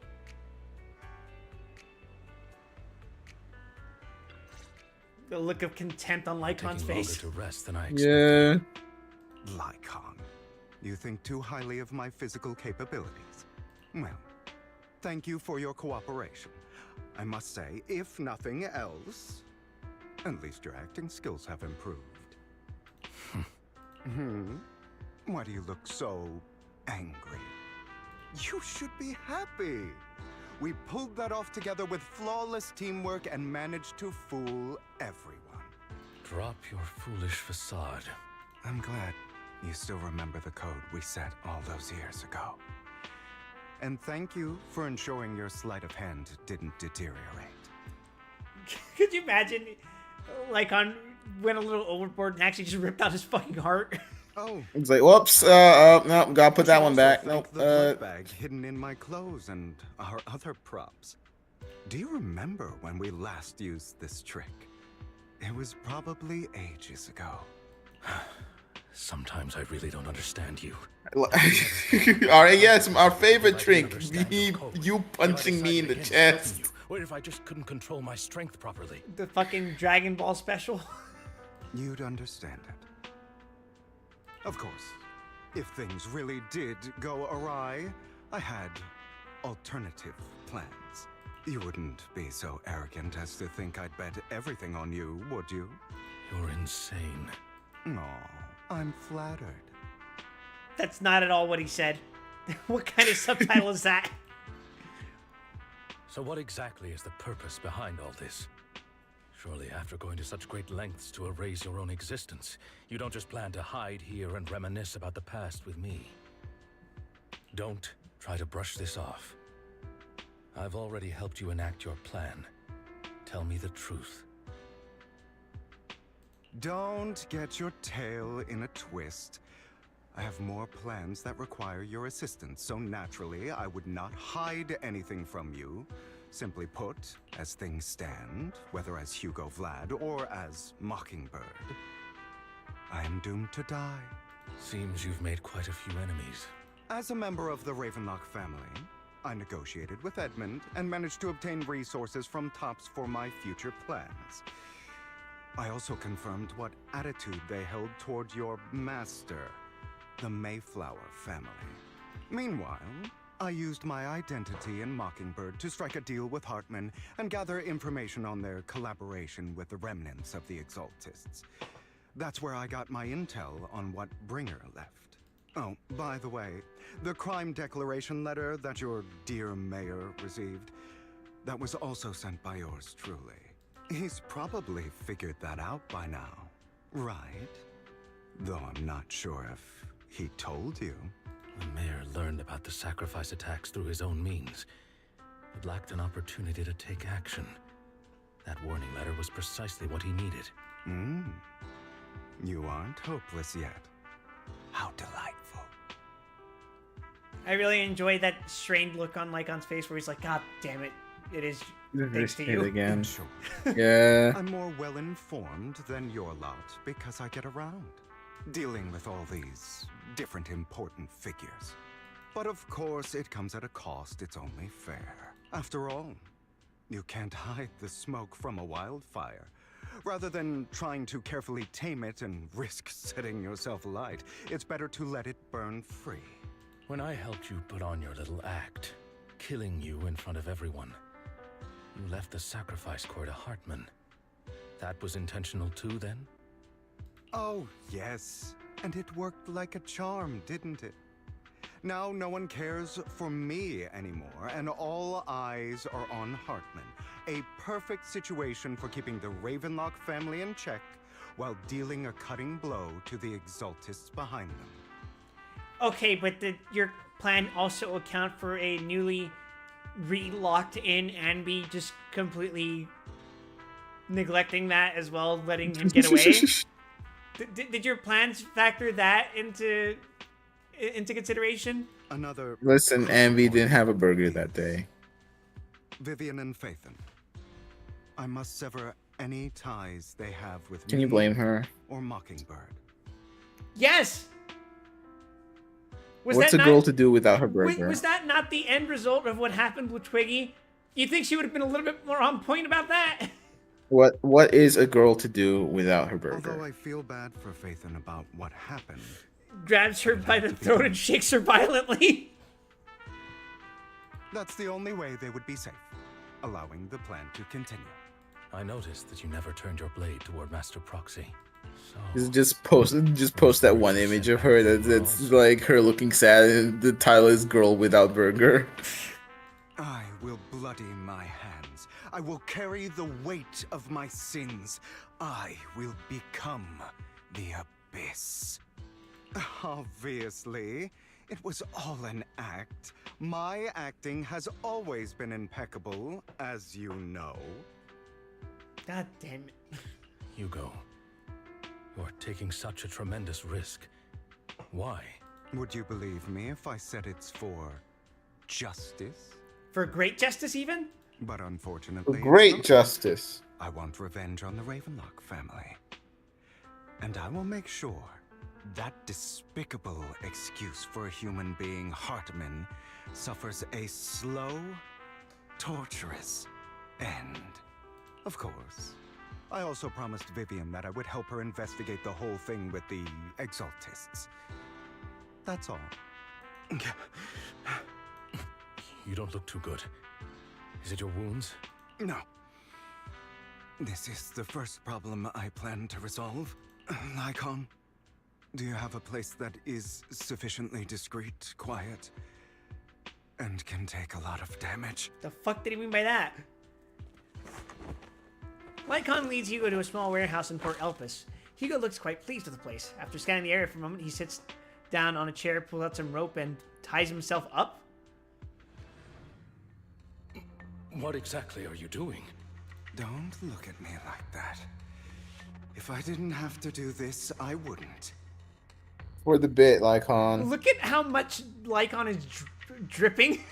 The look of contempt on Lycon's face. To rest than I expected. Yeah. Lycon, you think too highly of my physical capabilities. Well, thank you for your cooperation. I must say, if nothing else, at least your acting skills have improved. Why do you look so angry? You should be happy. We pulled that off together with flawless teamwork and managed to fool everyone. Drop your foolish facade. I'm glad you still remember the code we set all those years ago. And thank you for ensuring your sleight of hand didn't deteriorate. Could you imagine Lycon went a little overboard and actually just ripped out his fucking heart? Oh. It's like, whoops, no, gotta put that one back. Nope. The blood bag hidden in my clothes and our other props. Do you remember when we last used this trick? It was probably ages ago. Sometimes I really don't understand you. Alright, yes, our favorite trick. You punching me in the chest. What if I just couldn't control my strength properly? The fucking Dragon Ball special. You'd understand it. Of course, if things really did go awry, I had alternative plans. You wouldn't be so arrogant as to think I'd bet everything on you, would you? You're insane. No, I'm flattered. That's not at all what he said. What kind of subtitle is that? So what exactly is the purpose behind all this? Surely after going to such great lengths to erase your own existence, you don't just plan to hide here and reminisce about the past with me. Don't try to brush this off. I've already helped you enact your plan. Tell me the truth. Don't get your tail in a twist. I have more plans that require your assistance, so naturally I would not hide anything from you. Simply put, as things stand, whether as Hugo Vlad or as Mockingbird, I am doomed to die. Seems you've made quite a few enemies. As a member of the Ravenlock family, I negotiated with Edmund and managed to obtain resources from Tops for my future plans. I also confirmed what attitude they held toward your master, the Mayflower family. Meanwhile, I used my identity in Mockingbird to strike a deal with Hartman and gather information on their collaboration with the remnants of the Exaltists. That's where I got my intel on what Bringer left. Oh, by the way, the crime declaration letter that your dear mayor received, that was also sent by yours truly. He's probably figured that out by now, right? Though I'm not sure if he told you. The mayor learned about the sacrifice attacks through his own means, but lacked an opportunity to take action. That warning letter was precisely what he needed. You aren't hopeless yet. How delightful. I really enjoyed that strained look on Lycon's face where he's like, God damn it, it is thanks to you. Again. Yeah. I'm more well-informed than your lot because I get around, dealing with all these different important figures. But of course, it comes at a cost. It's only fair. After all, you can't hide the smoke from a wildfire. Rather than trying to carefully tame it and risk setting yourself alight, it's better to let it burn free. When I helped you put on your little act, killing you in front of everyone, you left the sacrifice core to Hartman. That was intentional too, then? Oh, yes. And it worked like a charm, didn't it? Now no one cares for me anymore, and all eyes are on Hartman. A perfect situation for keeping the Ravenlock family in check while dealing a cutting blow to the Exaltists behind them. Okay, but did your plan also account for a newly re-locked in Anby just completely neglecting that as well, letting him get away? Did your plans factor that into consideration? Another. Listen, Anby didn't have a burger that day. Vivian and Phaethon, I must sever any ties they have with Can me you blame her? or Mockingbird. Yes! What's a girl to do without her burger? Was that not the end result of what happened with Twiggy? You think she would have been a little bit more on point about that? What is a girl to do without her burger? Although I feel bad for Phaethon about what happened. Grabs her by the throat and shakes her violently. That's the only way they would be safe, allowing the plan to continue. I noticed that you never turned your blade toward Master Proxy. Just post that one image of her that's like her looking sad, and the title is "Girl Without Burger." I will bloody my hands. I will carry the weight of my sins. I will become the Abyss. Obviously, it was all an act. My acting has always been impeccable, as you know. God damn it. Hugo, you're taking such a tremendous risk. Why? Would you believe me if I said it's for justice? For great justice, even? But unfortunately, Great justice. I want revenge on the Ravenlock family. And I will make sure that despicable excuse for a human being, Hartman, suffers a slow, torturous end. Of course. I also promised Vivian that I would help her investigate the whole thing with the Exaltists. That's all. You don't look too good. Is it your wounds? No. This is the first problem I plan to resolve. Lycon, do you have a place that is sufficiently discreet, quiet, and can take a lot of damage? The fuck did he mean by that? Lycon leads Hugo to a small warehouse in Port Elpis. Hugo looks quite pleased with the place. After scanning the area for a moment, he sits down on a chair, pulls out some rope, and ties himself up. What exactly are you doing? Don't look at me like that. If I didn't have to do this, I wouldn't. For the bit, Lycon. Look at how much Lycon is dripping.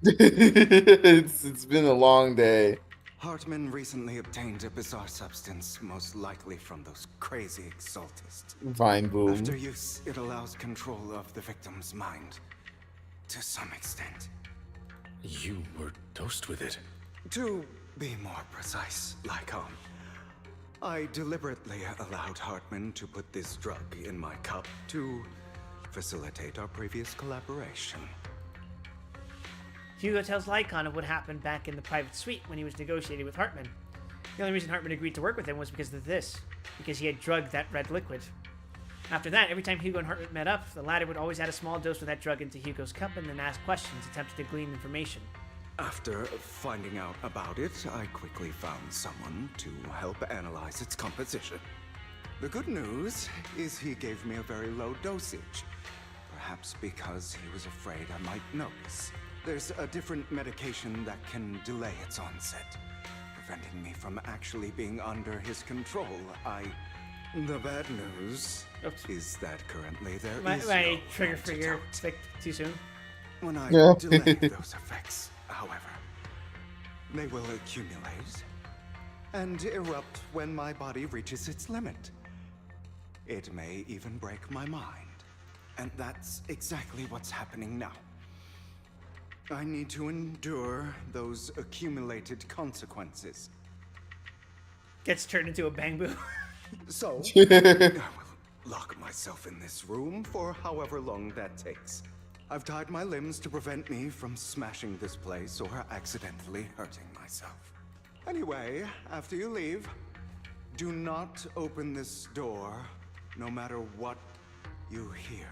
It's been a long day. Hartman recently obtained a bizarre substance, most likely from those crazy Exaltists. Vine boom. After use, it allows control of the victim's mind. To some extent. You were dosed with it. To be more precise, Lycon, I deliberately allowed Hartman to put this drug in my cup to facilitate our previous collaboration. Hugo tells Lycon of what happened back in the private suite when he was negotiating with Hartman. The only reason Hartman agreed to work with him was because of this, because he had drugged that red liquid. After that, every time Hugo and Hartman met up, the latter would always add a small dose of that drug into Hugo's cup and then ask questions, attempting to glean information. After finding out about it, I quickly found someone to help analyze its composition. The good news is he gave me a very low dosage, perhaps because he was afraid I might notice. There's a different medication that can delay its onset, preventing me from actually being under his control. The bad news is that currently there is no trigger for your antidote. stick too soon. When I delay those effects, however, they will accumulate and erupt when my body reaches its limit. It may even break my mind, and that's exactly what's happening now. I need to endure those accumulated consequences. Gets turned into a bamboo. So, I will lock myself in this room for however long that takes. I've tied my limbs to prevent me from smashing this place or accidentally hurting myself. Anyway, after you leave, do not open this door, no matter what you hear.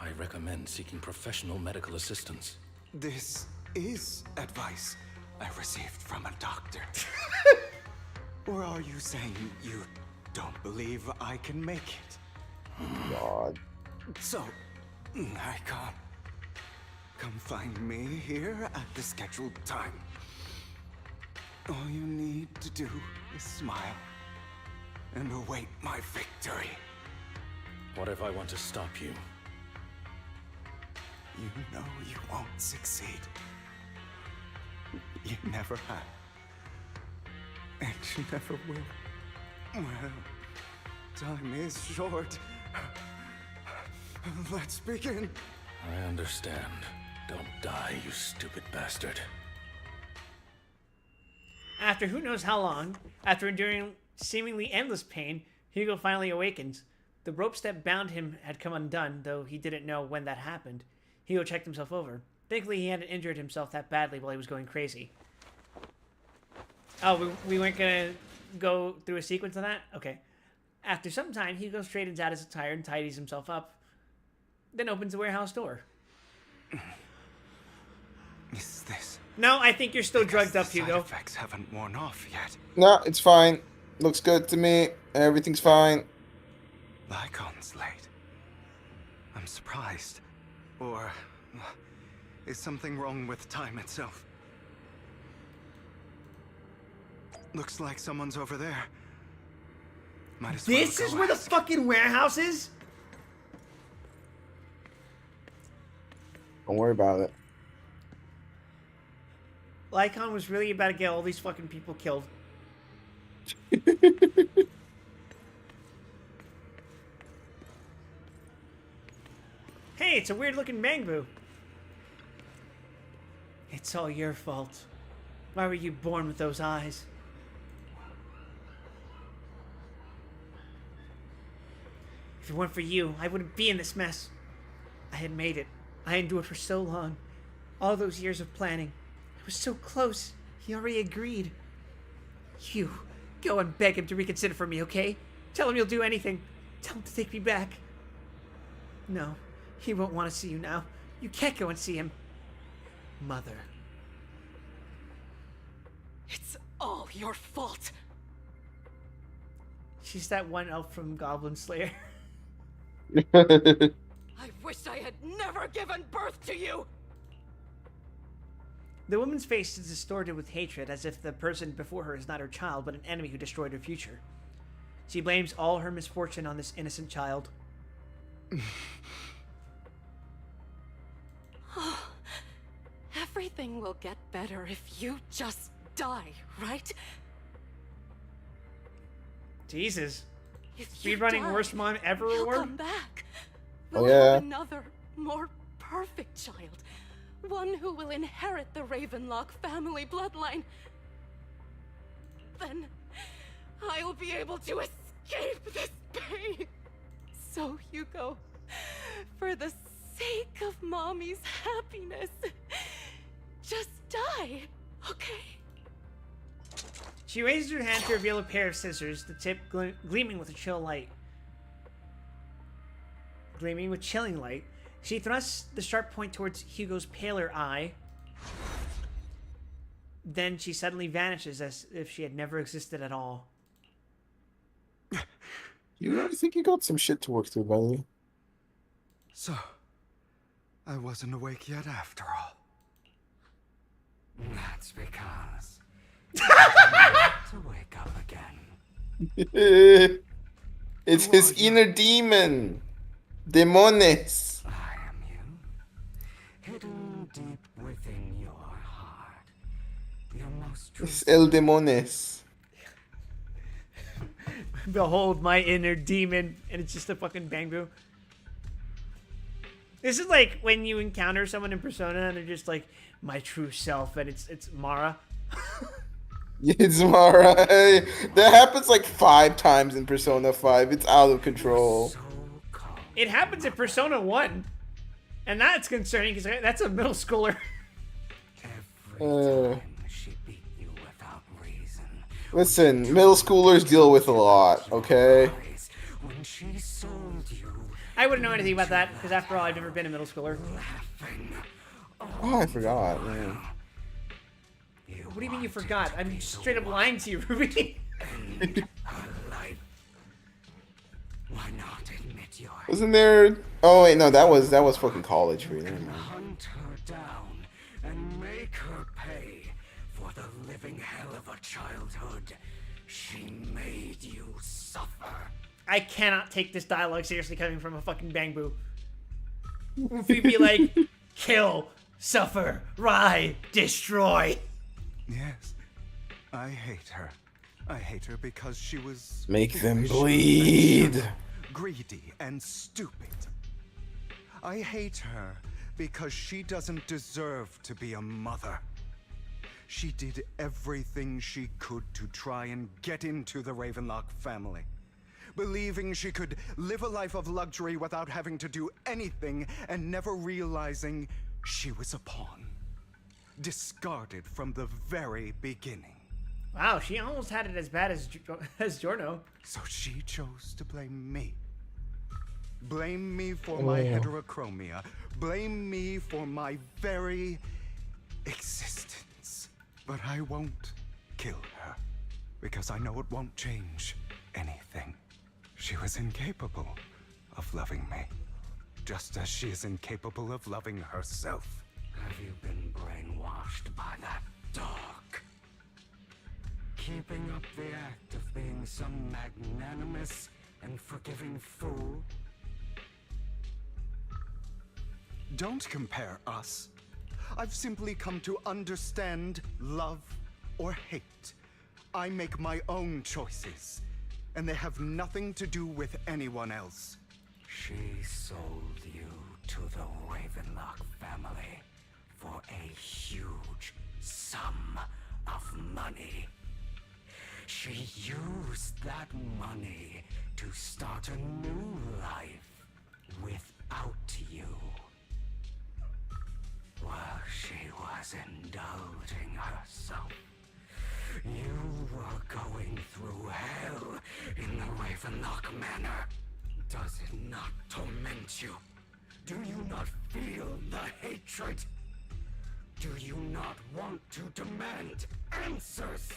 I recommend seeking professional medical assistance. This is advice I received from a doctor. Or are you saying you don't believe I can make it? God. So, Icon, come find me here at the scheduled time. All you need to do is smile and await my victory. What if I want to stop you? You know you won't succeed. You never have. And you never will. Well, time is short. Let's begin. I understand. Don't die, you stupid bastard. After who knows how long, after enduring seemingly endless pain, Hugo finally awakens. The ropes that bound him had come undone, though he didn't know when that happened. Hugo checked himself over. Thankfully, he hadn't injured himself that badly while he was going crazy. Oh, we weren't gonna go through a sequence of that? Okay. After some time, Hugo straightens out his attire and tidies himself up, then opens the warehouse door. Is this? No, I think you're still drugged up, Side Hugo. effects haven't worn off yet. No, it's fine. Looks good to me. Everything's fine. Lycon's late. I'm surprised. Or is something wrong with time itself? Looks like someone's over there. Might as well This go is where the ask. fucking warehouse is? Don't worry about it. Lycon was really about to get all these fucking people killed. Hey, it's a weird looking Mangbu. It's all your fault. Why were you born with those eyes? If it weren't for you, I wouldn't be in this mess. I had made it. I endured for so long. All those years of planning. I was so close. He already agreed. You, go and beg him to reconsider for me, okay? Tell him you'll do anything. Tell him to take me back. No, he won't want to see you now. You can't go and see him. Mother. It's all your fault. She's that one elf from Goblin Slayer. I wish I had never given birth to you. The woman's face is distorted with hatred, as if the person before her is not her child, but an enemy who destroyed her future. She blames all her misfortune on this innocent child. Everything will get better if you just die, right? Jesus. If you Speedrunning die, worst mom ever you'll award? come back. Oh, We'll yeah. have another, more perfect child. One who will inherit the Ravenlock family bloodline. Then I'll be able to escape this pain. So, Hugo, for the sake of Mommy's happiness, just die, okay? She raises her hand to reveal a pair of scissors, the tip gleaming with a chill light. Gleaming with chilling light. She thrusts the sharp point towards Hugo's paler eye. Then she suddenly vanishes as if she had never existed at all. You really think you got some shit to work through, buddy? So, I wasn't awake yet after all. That's because to wake up again. It's his inner demon. Demones. I am you. Hidden deep within your heart. Your most It's El Demones. Behold my inner demon, and it's just a fucking Bangbu. This is like when you encounter someone in Persona and they're just like, my true self, and it's Mara. It's Mara. That happens like 5 times in Persona 5. It's out of control. It happens in Persona 1. And that's concerning because that's a middle schooler. Listen, middle schoolers deal with a lot, okay? I wouldn't know anything about that because after all, I've never been a middle schooler. Oh, I forgot, man. What do you mean you forgot? I'm straight up lying to you, Ruby. Why not admit your Wasn't there? Oh wait, no, that was fucking college for you. Never mind. hunt her down and make her pay for the living hell of a childhood she made you suffer. I cannot take this dialogue seriously coming from a fucking Bangbu. If you'd be like, kill, suffer, ride, destroy. Yes, I hate her. I hate her because she was... Make them vicious, bleed. Greedy and stupid. I hate her because she doesn't deserve to be a mother. She did everything she could to try and get into the Ravenlock family, believing she could live a life of luxury without having to do anything and never realizing she was a pawn, discarded from the very beginning. Wow, she almost had it as bad as Giorno. So she chose to blame me. Blame me for my heterochromia. Blame me for my very existence. But I won't kill her, because I know it won't change anything. She was incapable of loving me, just as she is incapable of loving herself. Have you been brainwashed by that dog? Keeping up the act of being some magnanimous and forgiving fool? Don't compare us. I've simply come to understand love or hate. I make my own choices, and they have nothing to do with anyone else. She sold you to the Ravenlock family for a huge sum of money. She used that money to start a new life without you. While she was indulging herself, you were going through hell in the Ravenlock Manor. Does it not torment you? Do you not feel the hatred? Do you not want to demand answers?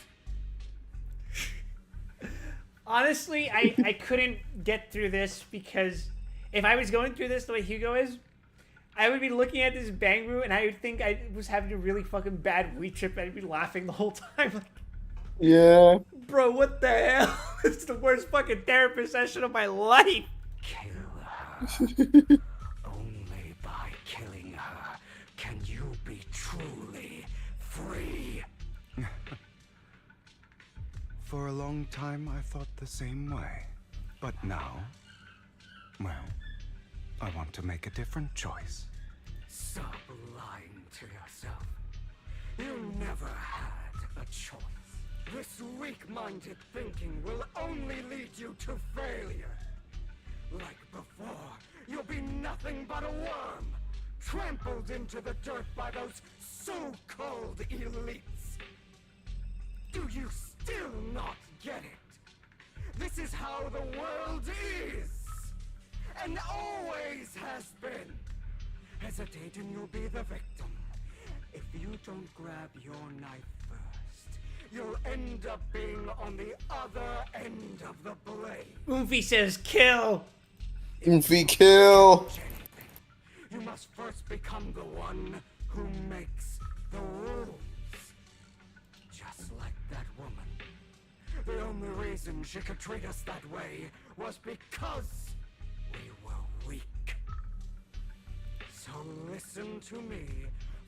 Honestly, I couldn't get through this because if I was going through this the way Hugo is, I would be looking at this Bangru and I would think I was having a really fucking bad weed trip and I'd be laughing the whole time. Like, yeah. Bro, what the hell? It's the worst fucking therapist session of my life. Kill her. Only by killing her can you be truly free. For a long time, I thought the same way. But now, well, I want to make a different choice. Stop lying to yourself. You never had a choice. This weak-minded thinking will only lead you to failure. Like before, you'll be nothing but a worm, trampled into the dirt by those so-called elites. Do you still not get it? This is how the world is, and always has been. Hesitate and you'll be the victim. If you don't grab your knife first, you'll end up being on the other end of the blade. Oomfy says kill. Oomfy kill. You must first become the one who makes the rules. Just like that woman. The only reason she could treat us that way was because we were weak. So listen to me.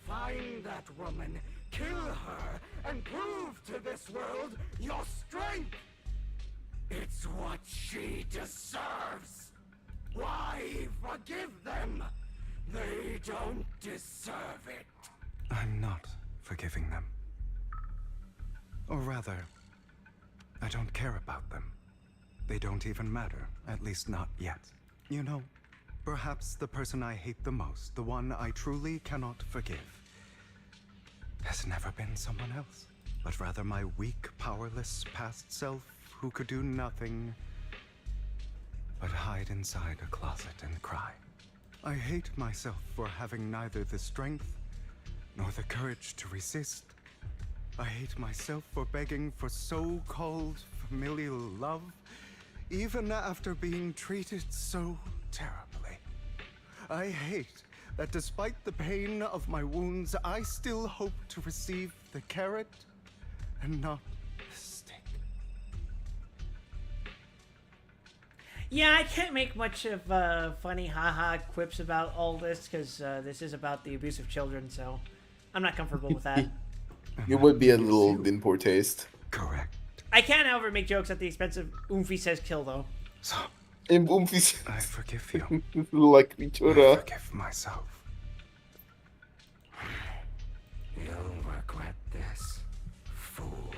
Find that woman, kill her, and prove to this world your strength. It's what she deserves. Why forgive them? They don't deserve it. I'm not forgiving them. Or rather, I don't care about them. They don't even matter, at least not yet. You know, Perhaps the person I hate the most, the one I truly cannot forgive, has never been someone else, but rather my weak, powerless past self who could do nothing but hide inside a closet and cry. I hate myself for having neither the strength nor the courage to resist. I hate myself for begging for so-called familial love, even after being treated so terribly. I hate that despite the pain of my wounds, I still hope to receive the carrot and not the stick. Yeah, I can't make much of funny haha quips about all this because this is about the abuse of children, so I'm not comfortable with that. It would be a little in poor taste. Correct. I can, however, make jokes at the expense of Oomphy says kill, though. So, and Oomphy I forgive you. Like I Chura. forgive myself. You'll regret this. Fool,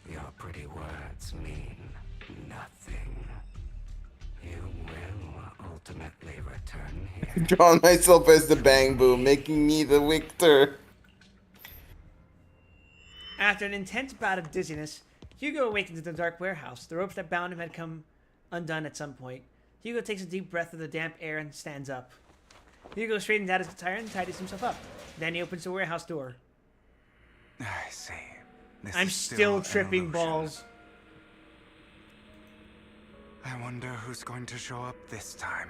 your pretty words mean nothing. You will ultimately return here. Drawing myself as the bang boom, making me the victor. After an intense bout of dizziness, Hugo awakens in the dark warehouse. The ropes that bound him had come undone at some point. Hugo takes a deep breath of the damp air and stands up. Hugo straightens out his attire and tidies himself up. Then he opens the warehouse door. I see. I'm still tripping balls. I wonder who's going to show up this time.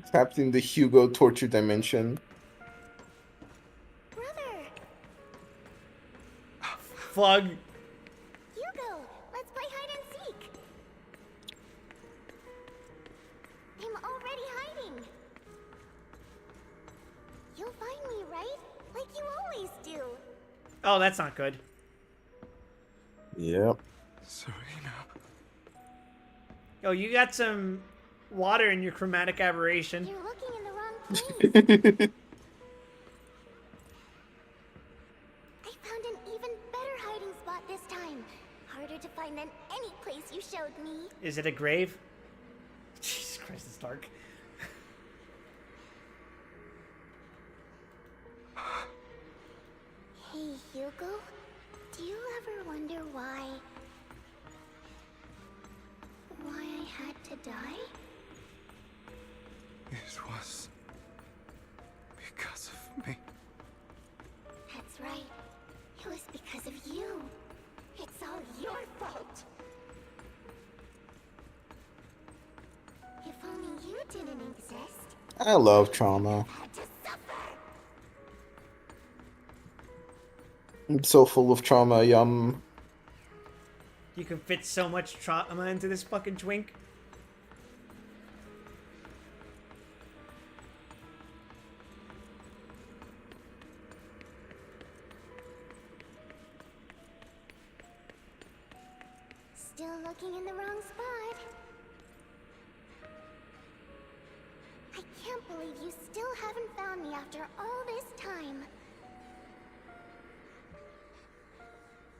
Trapped in the Hugo torture dimension. Brother! Flug. Hugo, let's play hide and seek. I'm already hiding. You'll find me, right? Like you always do. Oh, that's not good. Yep. Serena. Oh, you got some water in your chromatic aberration. You're looking in the wrong place. I found an even better hiding spot this time. Harder to find than any place you showed me. Is it a grave? Jesus Christ, it's dark. Hey, Hugo. Do you ever wonder why I had to die? It was because of me. That's right. It was because of you. It's all your fault. If only you didn't exist. I love trauma. Had to suffer. I'm so full of trauma, yum. You can fit so much trauma into this fucking twink. Still looking in the wrong spot. I can't believe you still haven't found me after all this time.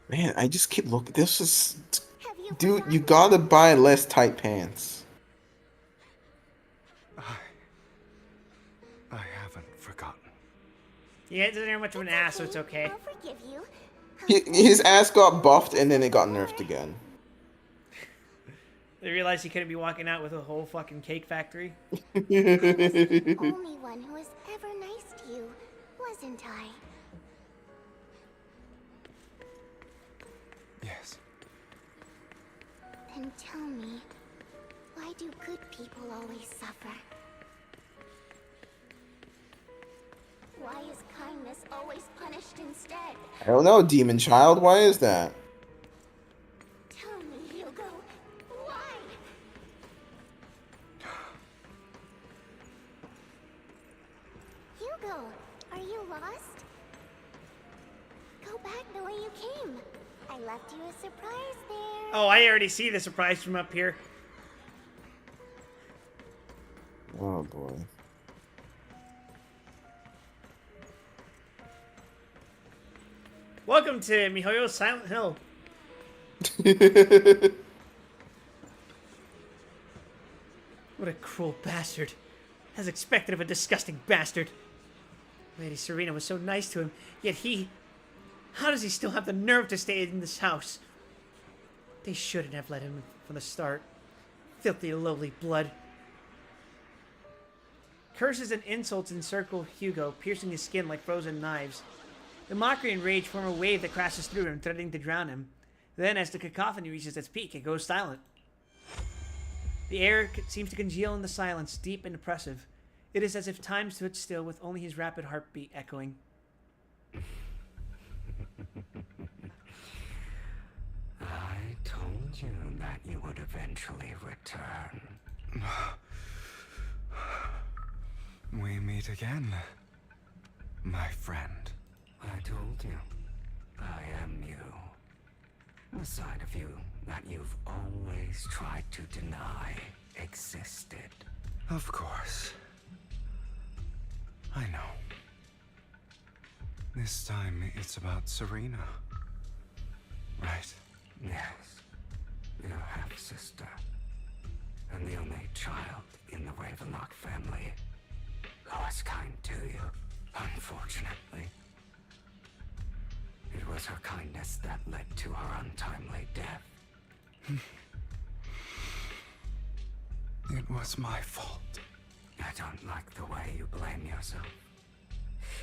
Man, I just keep looking. This is... Dude, you gotta buy less tight pants. I haven't forgotten. Yeah, it doesn't have much of an ass, so it's okay. I'll forgive you. His ass got buffed and then it got nerfed again. They realized he couldn't be walking out with a whole fucking cake factory. I was the only one who was ever nice to you, wasn't I? Yes. Then tell me, why do good people always suffer? Why is kindness always punished instead? I don't know, demon child. Why is that? Tell me, Hugo, why? Hugo, are you lost? Go back the way you came. I left you a surprise there. Oh, I already see the surprise from up here. Oh boy. Welcome to MiHoYo's Silent Hill. What a cruel bastard. As expected of a disgusting bastard. Lady Serena was so nice to him, yet he... How does he still have the nerve to stay in this house? They shouldn't have let him from the start. Filthy, lowly blood. Curses and insults encircle Hugo, piercing his skin like frozen knives. The mockery and rage form a wave that crashes through him, threatening to drown him. Then, as the cacophony reaches its peak, it goes silent. The air seems to congeal in the silence, deep and oppressive. It is as if time stood still, with only his rapid heartbeat echoing. I told you that you would eventually return. We meet again, my friend. I told you, I am you. The side of you that you've always tried to deny existed. Of course. I know. This time it's about Serena. Right? Yes. Your half-sister. And the only child in the Ravenlock family who was kind to you, unfortunately. It was her kindness that led to her untimely death. It was my fault. I don't like the way you blame yourself.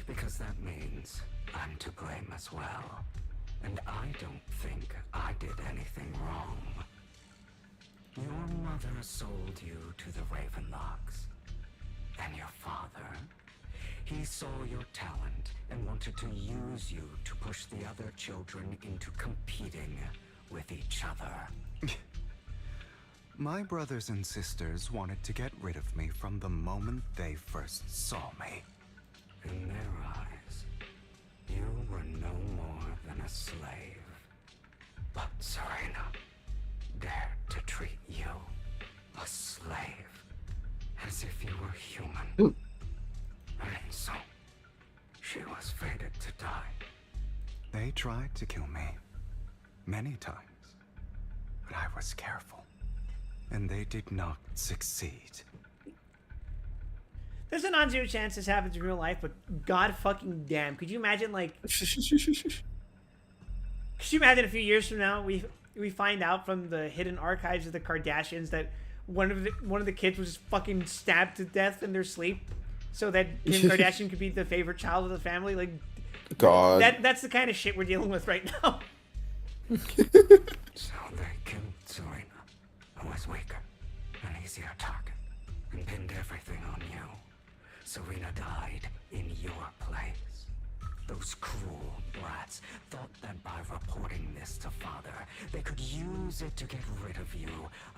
Because that means I'm to blame as well. And I don't think I did anything wrong. Your mother sold you to the Ravenlocks. And your father, he saw your talent and wanted to use you to push the other children into competing with each other. My brothers and sisters wanted to get rid of me from the moment they first saw me. In their eyes, you were no more than a slave. But Serena dared to treat you, a slave, as if you were human. And so, she was fated to die. They tried to kill me many times, but I was careful. And they did not succeed. There's a non-zero chance this happens in real life, but god fucking damn. Could you imagine, like... Could you imagine a few years from now, we find out from the hidden archives of the Kardashians that one of the kids was just fucking stabbed to death in their sleep so that Kim Kardashian could be the favorite child of the family? Like, God. That's the kind of shit we're dealing with right now. So they killed Serena, who was weaker, an easier target, and pinned everything on you. Serena died in your place. Those cruel brats thought that by reporting this to Father, they could use it to get rid of you,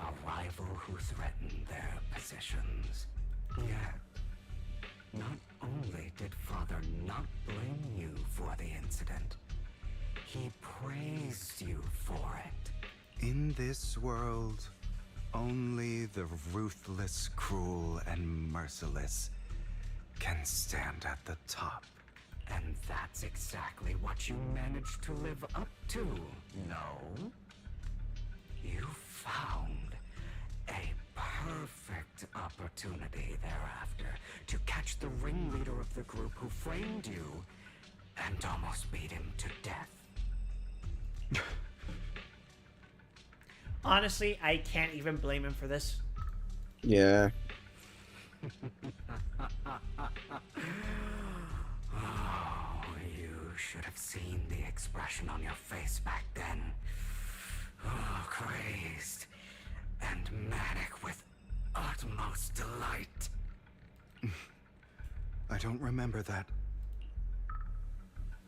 a rival who threatened their positions. Yet, not only did Father not blame you for the incident, he praised you for it. In this world, only the ruthless, cruel, and merciless can stand at the top. And that's exactly what you managed to live up to, no? You found a perfect opportunity thereafter to catch the ringleader of the group who framed you and almost beat him to death. Honestly, I can't even blame him for this. Yeah. Oh, you should have seen the expression on your face back then. Oh, crazed and manic with utmost delight. I don't remember that.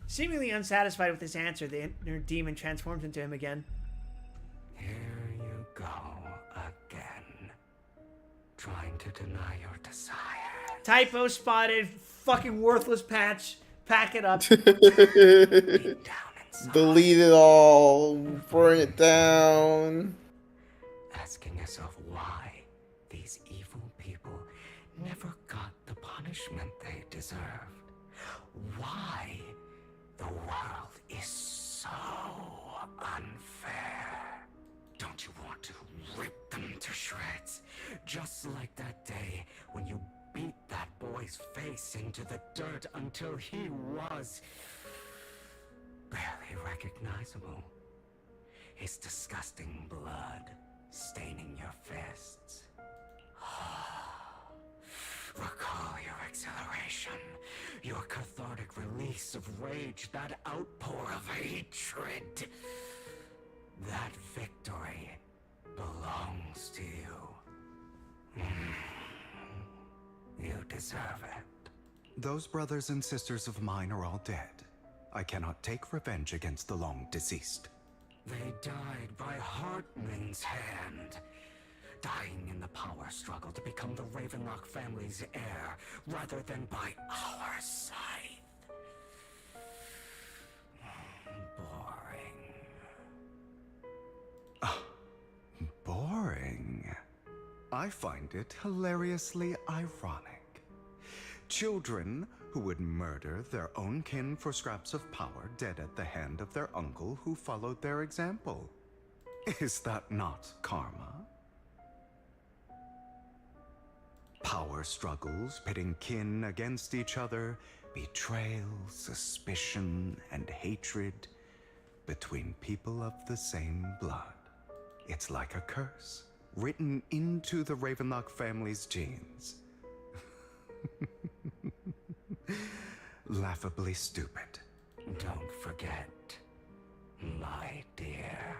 Seemingly unsatisfied with his answer, the inner demon transforms into him again. Here you go again. Trying to deny your desire. Typo spotted, fucking worthless patch. Pack it up. Delete it all. Burn it down. Asking yourself why these evil people never got the punishment they deserved. Why the world is so unfair. Don't you want to rip them to shreds. Just like that day when you beat that boy's face into the dirt until he was barely recognizable. His disgusting blood staining your fists. Recall your exhilaration, your cathartic release of rage, that outpour of hatred. That victory belongs to you. You deserve it. Those brothers and sisters of mine are all dead. I cannot take revenge against the long deceased. They died by Hartman's hand. Dying in the power struggle to become the Ravenlock family's heir, rather than by our scythe. Boring. Boring? I find it hilariously ironic. Children who would murder their own kin for scraps of power dead at the hand of their uncle who followed their example. Is that not karma? Power struggles pitting kin against each other, betrayal, suspicion, and hatred between people of the same blood. It's like a curse, written into the Ravenlock family's genes. Laughably stupid. Don't forget, my dear,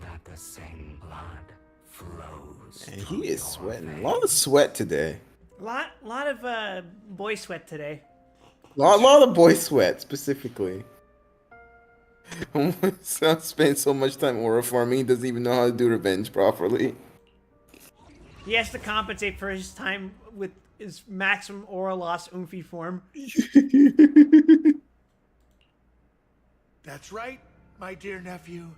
that the same blood flows. And he is sweating. A lot of sweat today. Lot of boy sweat today. A lot of boy sweat, specifically. Sam spent so much time aura farming, he doesn't even know how to do revenge properly. He has to compensate for his time with his maximum aura loss Oomphy form. That's right, my dear nephew.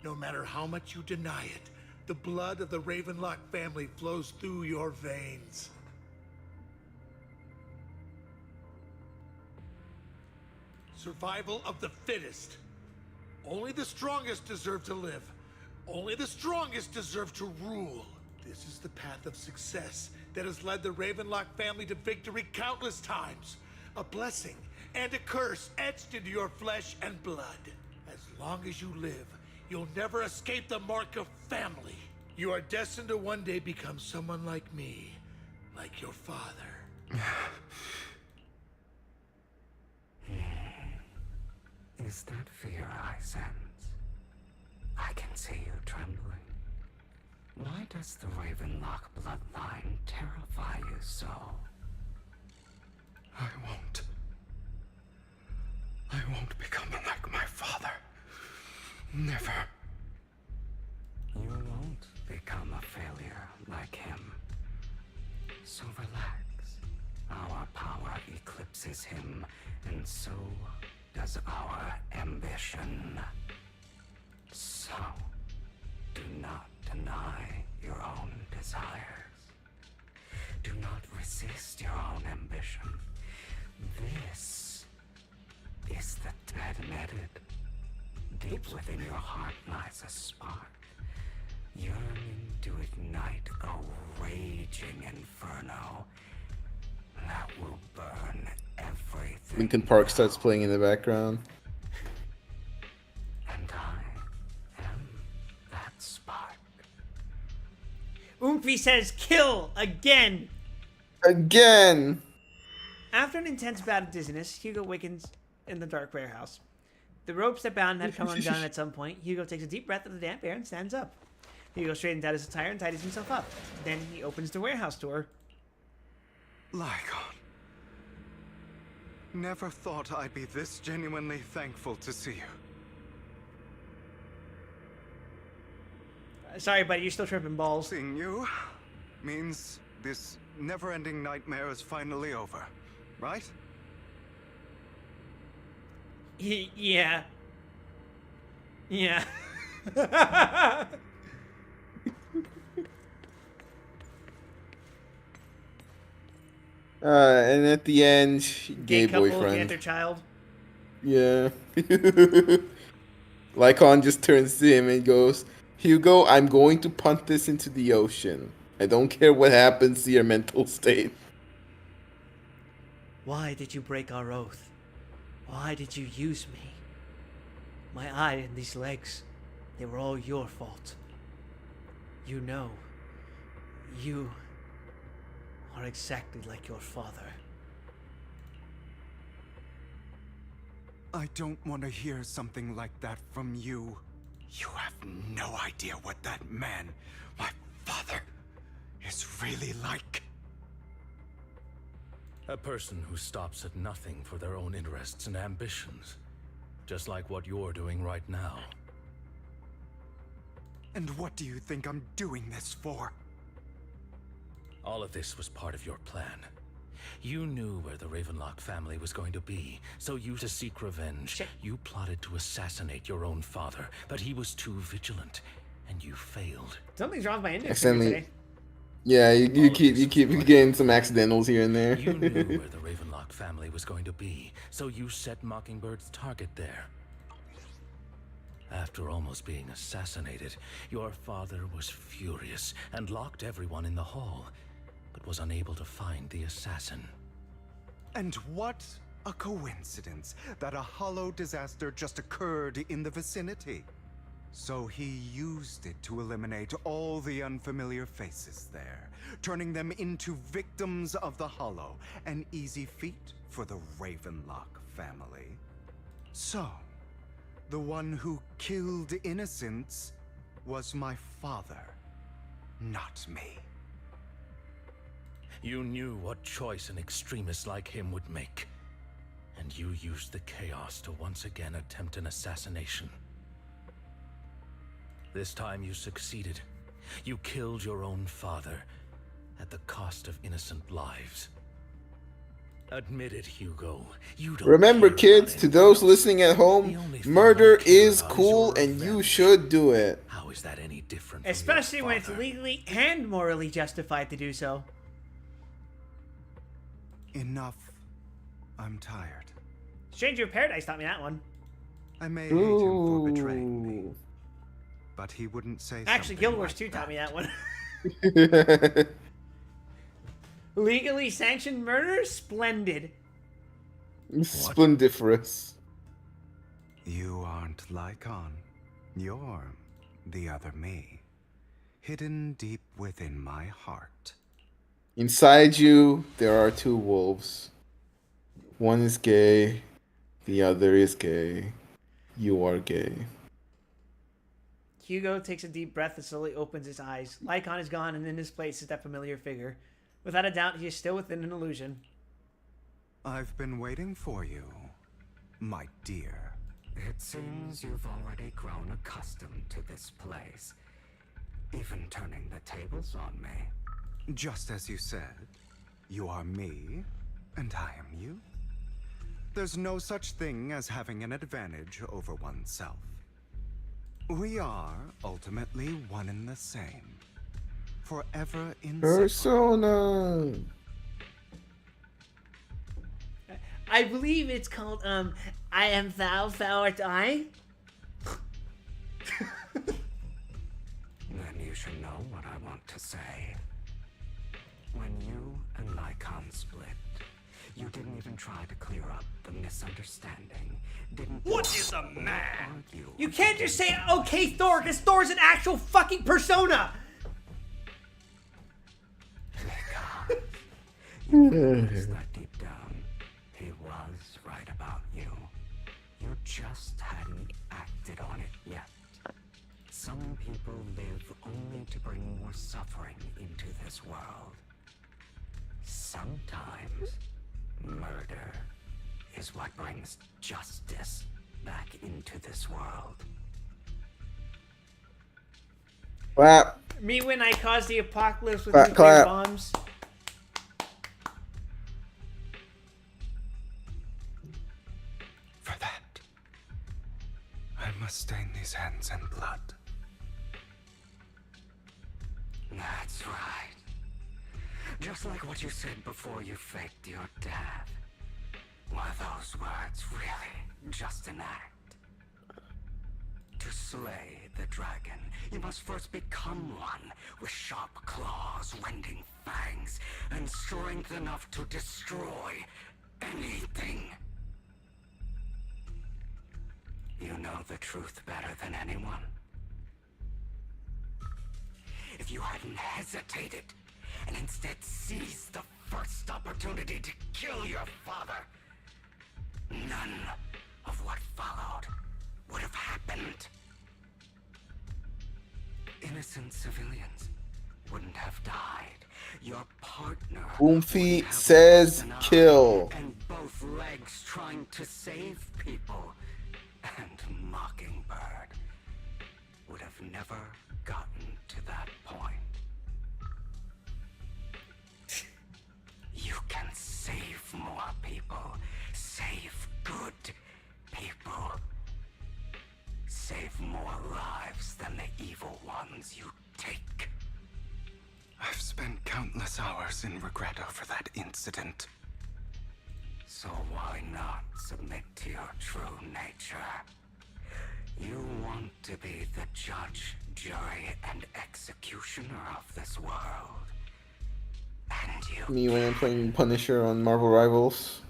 No matter how much you deny it, the blood of the Ravenlock family flows through your veins. Survival of the fittest. Only the strongest deserve to live. Only the strongest deserve to rule. This is the path of success that has led the Ravenlock family to victory countless times. A blessing and a curse etched into your flesh and blood. As long as you live, you'll never escape the mark of family. You are destined to one day become someone like me, like your father. Is that fear I sense? I can see you trembling. Why does the Ravenlock bloodline terrify you so? I won't become like my father. Never. You won't become a failure like him. So relax. Our power eclipses him, and so does our ambition. So, do not deny your own desires. Do not resist your own ambition. This is the detonated. Deep within your heart lies a spark, yearning to ignite a raging inferno that will burn everything. Linkin Park starts playing in the background. And I am that spark. Oomphy says kill again. Again. After an intense bout of dizziness, Hugo wakens in the dark warehouse. The ropes that bound him had come undone at some point. Hugo takes a deep breath of the damp air and stands up. Hugo straightens out his attire and tidies himself up. Then he opens the warehouse door. Lycon. Never thought I'd be this genuinely thankful to see you. Sorry, buddy, you're still tripping balls. Seeing you means this never-ending nightmare is finally over, right? Yeah. Yeah. And at the end, gay couple looking at boyfriend. their child. Yeah. Lycon just turns to him and goes, Hugo, I'm going to punt this into the ocean. I don't care what happens to your mental state. Why did you break our oath? Why did you use me? My eye and these legs, they were all your fault. You know, you are exactly like your father. I don't want to hear something like that from you. You have no idea what that man, my father, is really like. A person who stops at nothing for their own interests and ambitions. Just like what you're doing right now. And what do you think I'm doing this for? All of this was part of your plan. You knew where the Ravenlock family was going to be, so you, to seek revenge, you plotted to assassinate your own father, but he was too vigilant, and you failed. Something's wrong with my index Accidentally. today. Yeah, you keep getting some accidentals here and there. You knew where the Ravenlock family was going to be, so you set Mockingbird's target there. After almost being assassinated, your father was furious and locked everyone in the hall, but was unable to find the assassin. And what a coincidence that a hollow disaster just occurred in the vicinity. So he used it to eliminate all the unfamiliar faces there, turning them into victims of the hollow, an easy feat for the Ravenlock family. So, the one who killed innocents was my father, not me. You knew what choice an extremist like him would make, and you used the chaos to once again attempt an assassination. This time you succeeded. You killed your own father at the cost of innocent lives. Admit it, Hugo. You don't Remember, care kids, about to anyone those else. listening at home, The only thing murder you care is about cool your and you revenge. should do it. How is that any different from Especially your when it's father? legally and morally justified to do so. Enough. I'm tired. Stranger of Paradise taught me that one. I may hate him for betraying me, but he wouldn't say Actually, something Guild Wars like 2 taught me that one. What? Legally sanctioned murder? Splendid. Splendiferous. You aren't Lycon. You're the other me, hidden deep within my heart. Inside you, there are two wolves. One is gay, the other is gay. You are gay. Hugo takes a deep breath and slowly opens his eyes. Lycon is gone, and in his place is that familiar figure. Without a doubt, he is still within an illusion. I've been waiting for you, my dear. It seems you've already grown accustomed to this place, even turning the tables on me. Just as you said, you are me, and I am you. There's no such thing as having an advantage over oneself. We are ultimately one and the same, forever in Persona. I believe it's called, I am thou, thou art I. Then you should know what I want to say. When you and Lycon split, you didn't even try to clear up the misunderstanding. Didn't. What is a man? You can't just say, okay, Thor, because Thor's an actual fucking persona. You realize that deep down, he was right about you. You just hadn't acted on it yet. Some people live only to bring more suffering into this world. Sometimes, murder is what brings justice back into this world. Clap. Me when I caused the apocalypse with Clap, nuclear clap. bombs. For that, I must stain these hands in blood. That's right. Just like what you said before you faked your death. Were those words really just an act? to slay the dragon, you must first become one with sharp claws, wending fangs, and strength enough to destroy anything. You know the truth better than anyone. If you hadn't hesitated and instead seized the first opportunity to kill your father, none of what followed would have happened. Innocent civilians wouldn't have died. Your partner Oomphy says kill. and both legs trying to save people. And Mockingbird would have never gotten to that point. You can save more people. Save good people. Save more lives than the evil ones you take. I've spent countless hours in regret over that incident. So why not submit to your true nature? You want to be the judge, jury, and executioner of this world. And you Me when I'm playing Punisher on Marvel Rivals.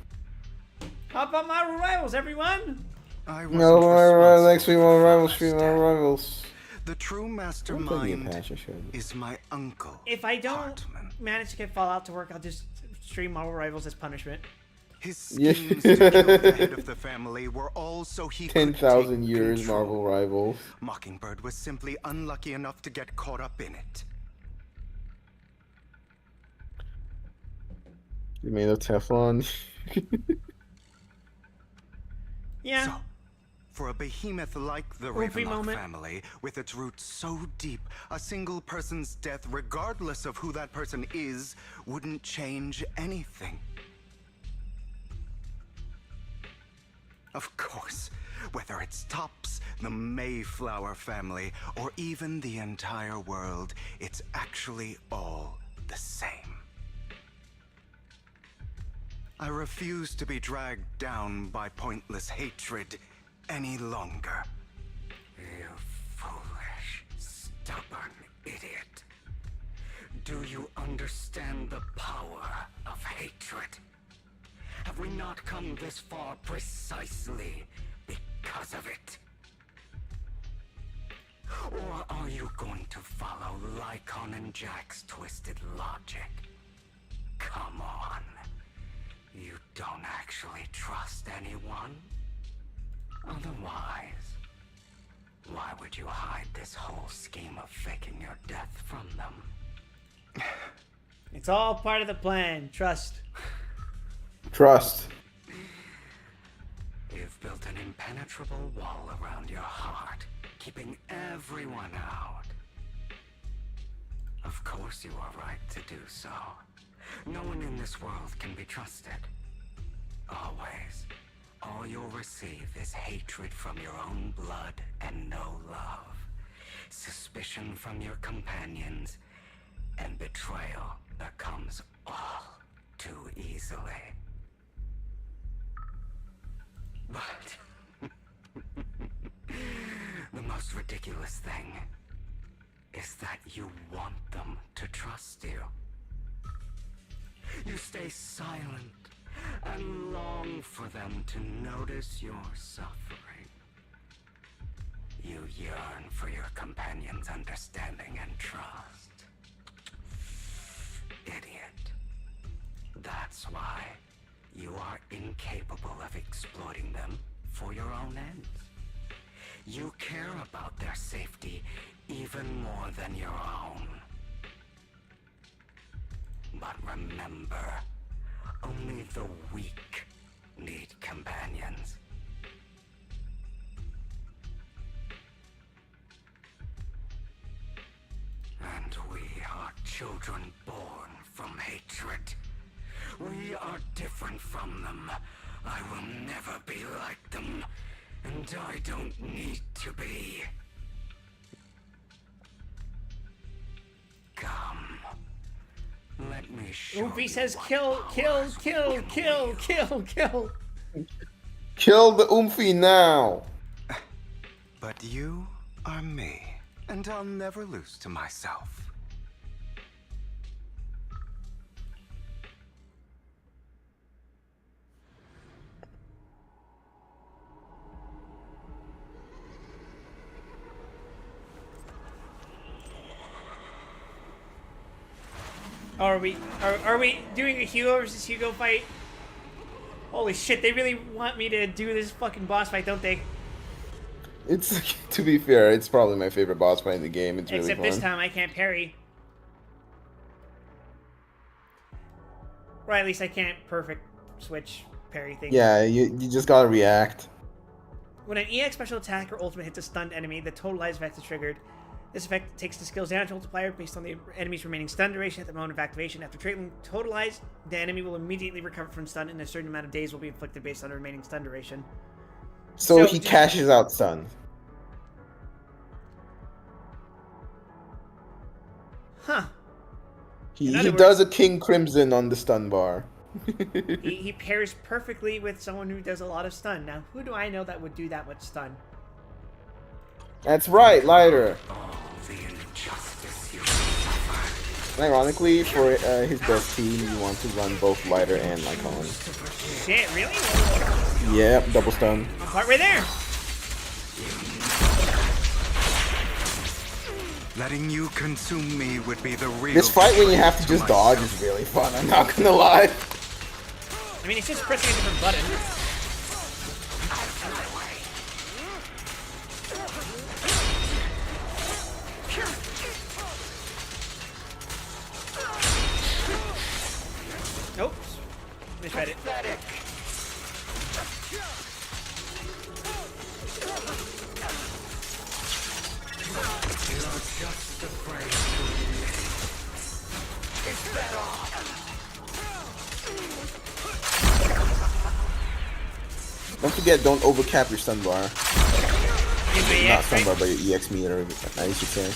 Hop on Marvel Rivals, everyone! No, next week Marvel Rivals, Marvel Rivals. The true I'm mastermind patch, I should. is my uncle. If I don't manage to get Fallout to work, I'll just stream Marvel Rivals as punishment. His schemes to kill the head of the family were all so he could 10,000 take years control. Marvel Rivals. Mockingbird was simply unlucky enough to get caught up in it. You made of Teflon. Yeah. So, for a behemoth like the Oofy Ravenlock moment. family, with its roots so deep, a single person's death, regardless of who that person is, wouldn't change anything. Of course, whether it's Tops, the Mayflower family, or even the entire world, it's actually all the same. I refuse to be dragged down by pointless hatred any longer. You foolish, stubborn idiot. Do you understand the power of hatred? Have we not come this far precisely because of it? Or are you going to follow Lycon and Jack's twisted logic? Come on. You don't actually trust anyone? Otherwise, why would you hide this whole scheme of faking your death from them? It's all part of the plan. Trust. Trust. You've built an impenetrable wall around your heart, keeping everyone out. Of course you are right to do so. No one in this world can be trusted. Always. All you'll receive is hatred from your own blood and no love. Suspicion from your companions, and betrayal that comes all too easily. But the most ridiculous thing is that you want them to trust you. You stay silent and long for them to notice your suffering. You yearn for your companion's understanding and trust. Idiot. That's why you are incapable of exploiting them for your own ends. You care about their safety even more than your own. But remember, only the weak need companions. And we are children born from hatred. We are different from them. I will never be like them, and I don't need to be. Come. Let me show Oofy you says what kill, kill, powers kill, we can kill, wield. kill, kill. Kill the Oomphy now. But you are me, and I'll never lose to myself. Oh, are we doing a Hugo versus Hugo fight? Holy shit, they really want me to do this fucking boss fight, don't they? It's, to be fair, it's probably my favorite boss fight in the game. It's really Except fun. this time I can't parry. Or at least I can't perfect switch parry thing. Yeah, you just gotta react. When an EX special attack or ultimate hits a stunned enemy, the totalized effect is triggered. This effect takes the skill's damage multiplier based on the enemy's remaining stun duration at the moment of activation. After triggering totalized, the enemy will immediately recover from stun, and a certain amount of days will be inflicted based on the remaining stun duration. So he cashes out stun. Huh. He words, does a King Crimson on the stun bar. he pairs perfectly with someone who does a lot of stun. Now, who do I know that would do that much stun? That's right, Lighter. Ironically, for his best team, you want to run both Lighter and Lycon. Shit, really? Yep, double stun. I'm part right there. Letting you consume me would be the real. This fight when you have to just dodge is really fun, I'm not gonna lie. I mean, it's just pressing a different button. Nope. Misread it. Don't forget, don't overcap your stun bar. Not stun bar, but your EX meter, I should say.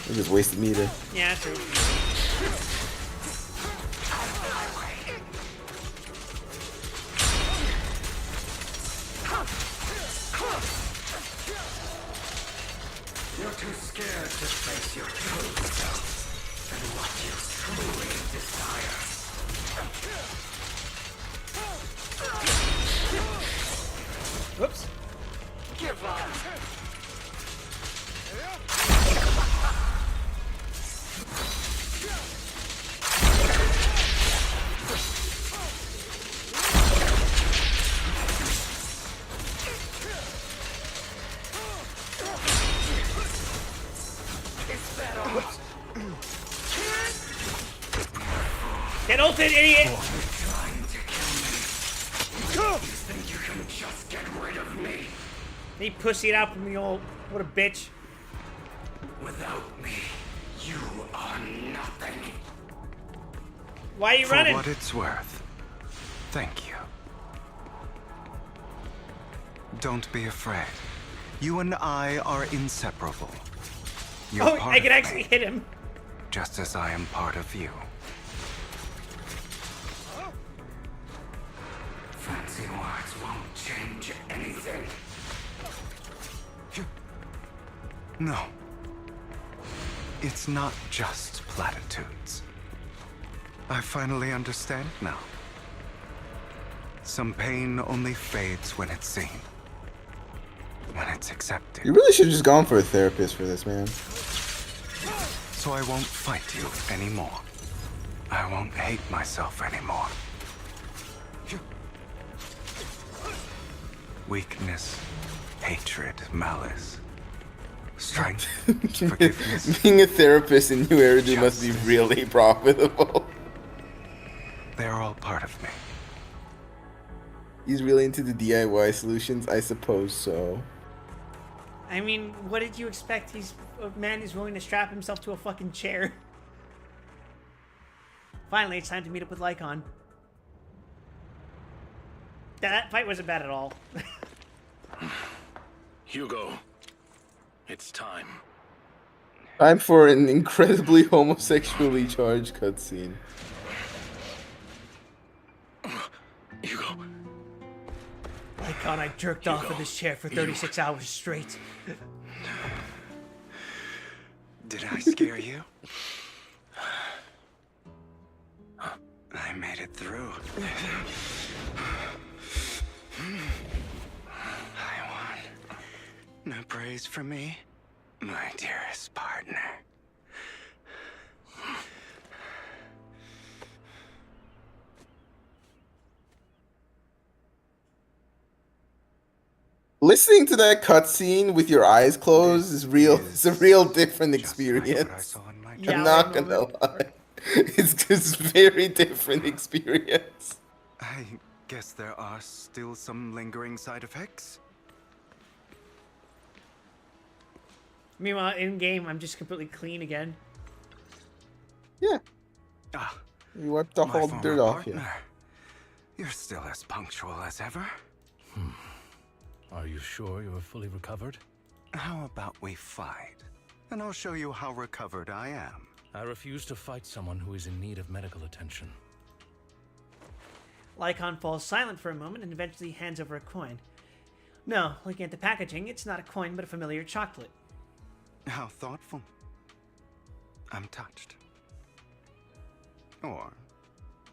You just wasted meter. Yeah, true. You're too scared to face your true self and what you truly desire. Whoops. Give up. Get ulted, idiot! Think you can just get rid of me? He pussied out from the old... What a bitch. Without me, you are nothing. Why are you running? For what it's worth, thank you. Don't be afraid. You and I are inseparable. You're Oh, part I can of actually me, hit him. just as I am part of you. Fancy words won't change anything. No. It's not just platitudes. I finally understand now. Some pain only fades when it's seen. When it's accepted. You really should have just gone for a therapist for this, man. So I won't fight you anymore. I won't hate myself anymore. Weakness, hatred, malice, strength, forgiveness. Being a therapist in New Eridu must be really profitable. They're all part of me. He's really into the DIY solutions, I suppose so. I mean, what did you expect? He's a man who's willing to strap himself to a fucking chair. Finally, it's time to meet up with Lycon. That fight wasn't bad at all. Hugo, it's time. Time for an incredibly homosexually charged cutscene. Hugo. Icon, I jerked off in this chair for 36 hours straight. Did I scare you? I made it through. I won. No praise for me, my dearest partner. Listening to that cutscene with your eyes closed is real. It's a real different experience. I'm not gonna lie. It's just very different experience. I guess there are still some lingering side effects. Meanwhile, in game, I'm just completely clean again. Yeah. Ah, you wiped off all the dirt off you. You're still as punctual as ever. Are you sure you're fully recovered? How about we fight? And I'll show you how recovered I am. I refuse to fight someone who is in need of medical attention. Lycon falls silent for a moment and eventually hands over a coin. No, looking at the packaging, it's not a coin but a familiar chocolate. How thoughtful. I'm touched. Or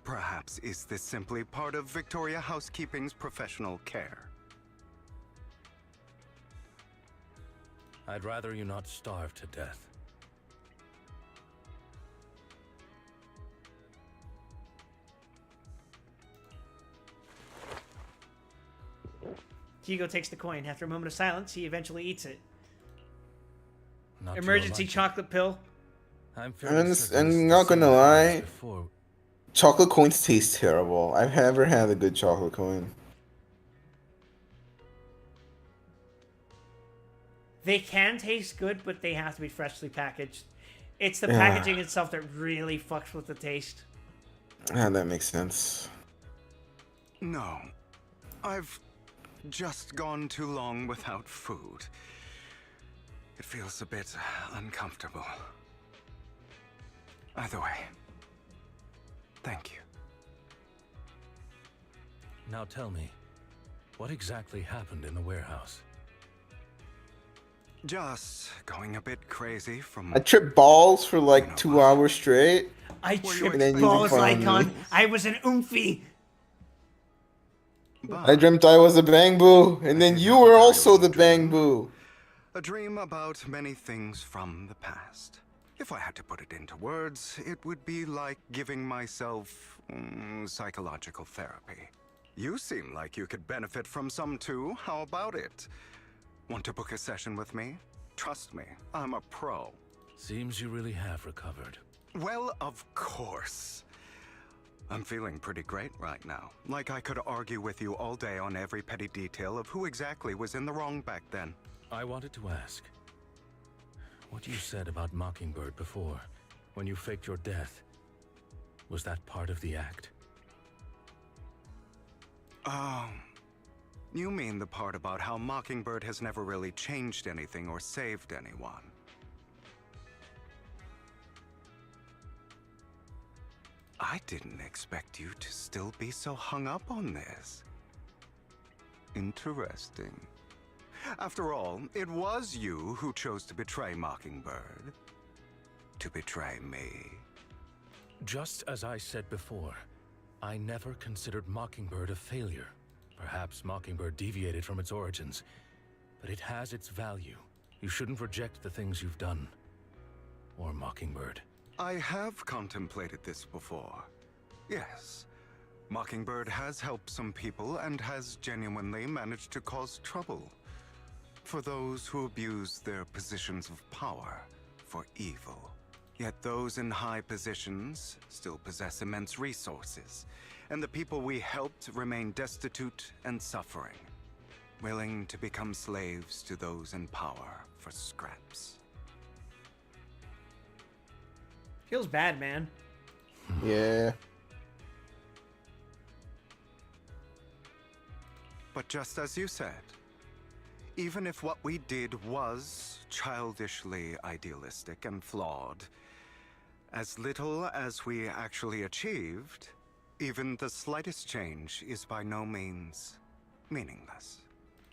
perhaps is this simply part of Victoria Housekeeping's professional care? I'd rather you not starve to death. Hugo takes the coin. After a moment of silence, he eventually eats it. Not Emergency chocolate pill. I'm not gonna lie. Chocolate coins taste terrible. I've never had a good chocolate coin. They can taste good, but they have to be freshly packaged. It's the packaging itself that really fucks with the taste. Yeah, that makes sense. No. I've just gone too long without food. It feels a bit uncomfortable. Either way, thank you. Now tell me, what exactly happened in the warehouse? Just going a bit crazy from... I tripped balls for like 2 hours straight. I tripped balls, Icon. I was an oomphy. I dreamt I was a bang boo, and then you were also the bang boo. A dream about many things from the past. If I had to put it into words, it would be like giving myself psychological therapy. You seem like you could benefit from some too. How about it? Want to book a session with me? Trust me, I'm a pro. Seems you really have recovered. Well, of course. I'm feeling pretty great right now. Like I could argue with you all day on every petty detail of who exactly was in the wrong back then. I wanted to ask, what you said about Mockingbird before, when you faked your death, was that part of the act? Oh, you mean the part about how Mockingbird has never really changed anything or saved anyone? I didn't expect you to still be so hung up on this. Interesting. After all, it was you who chose to betray Mockingbird. To betray me. Just as I said before, I never considered Mockingbird a failure. Perhaps Mockingbird deviated from its origins, but it has its value. You shouldn't reject the things you've done. Or Mockingbird. I have contemplated this before. Yes. Mockingbird has helped some people and has genuinely managed to cause trouble. For those who abuse their positions of power for evil. Yet those in high positions still possess immense resources, and the people we helped remain destitute and suffering, willing to become slaves to those in power for scraps. Feels bad, man. Yeah. But just as you said, even if what we did was childishly idealistic and flawed, as little as we actually achieved, even the slightest change is by no means meaningless.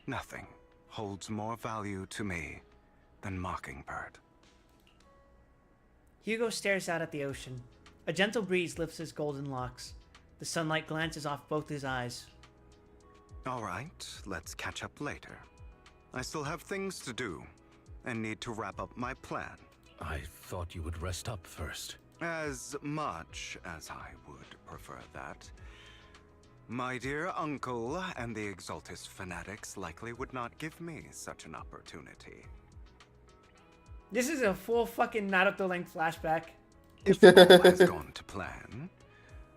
Nothing holds more value to me than Mockingbird. Hugo stares out at the ocean. A gentle breeze lifts his golden locks. The sunlight glances off both his eyes. All right, let's catch up later. I still have things to do and need to wrap up my plan. I thought you would rest up first. As much as I would prefer that. My dear uncle and the Exaltus fanatics likely would not give me such an opportunity. This is a full fucking Naruto-length flashback. If all has gone to plan,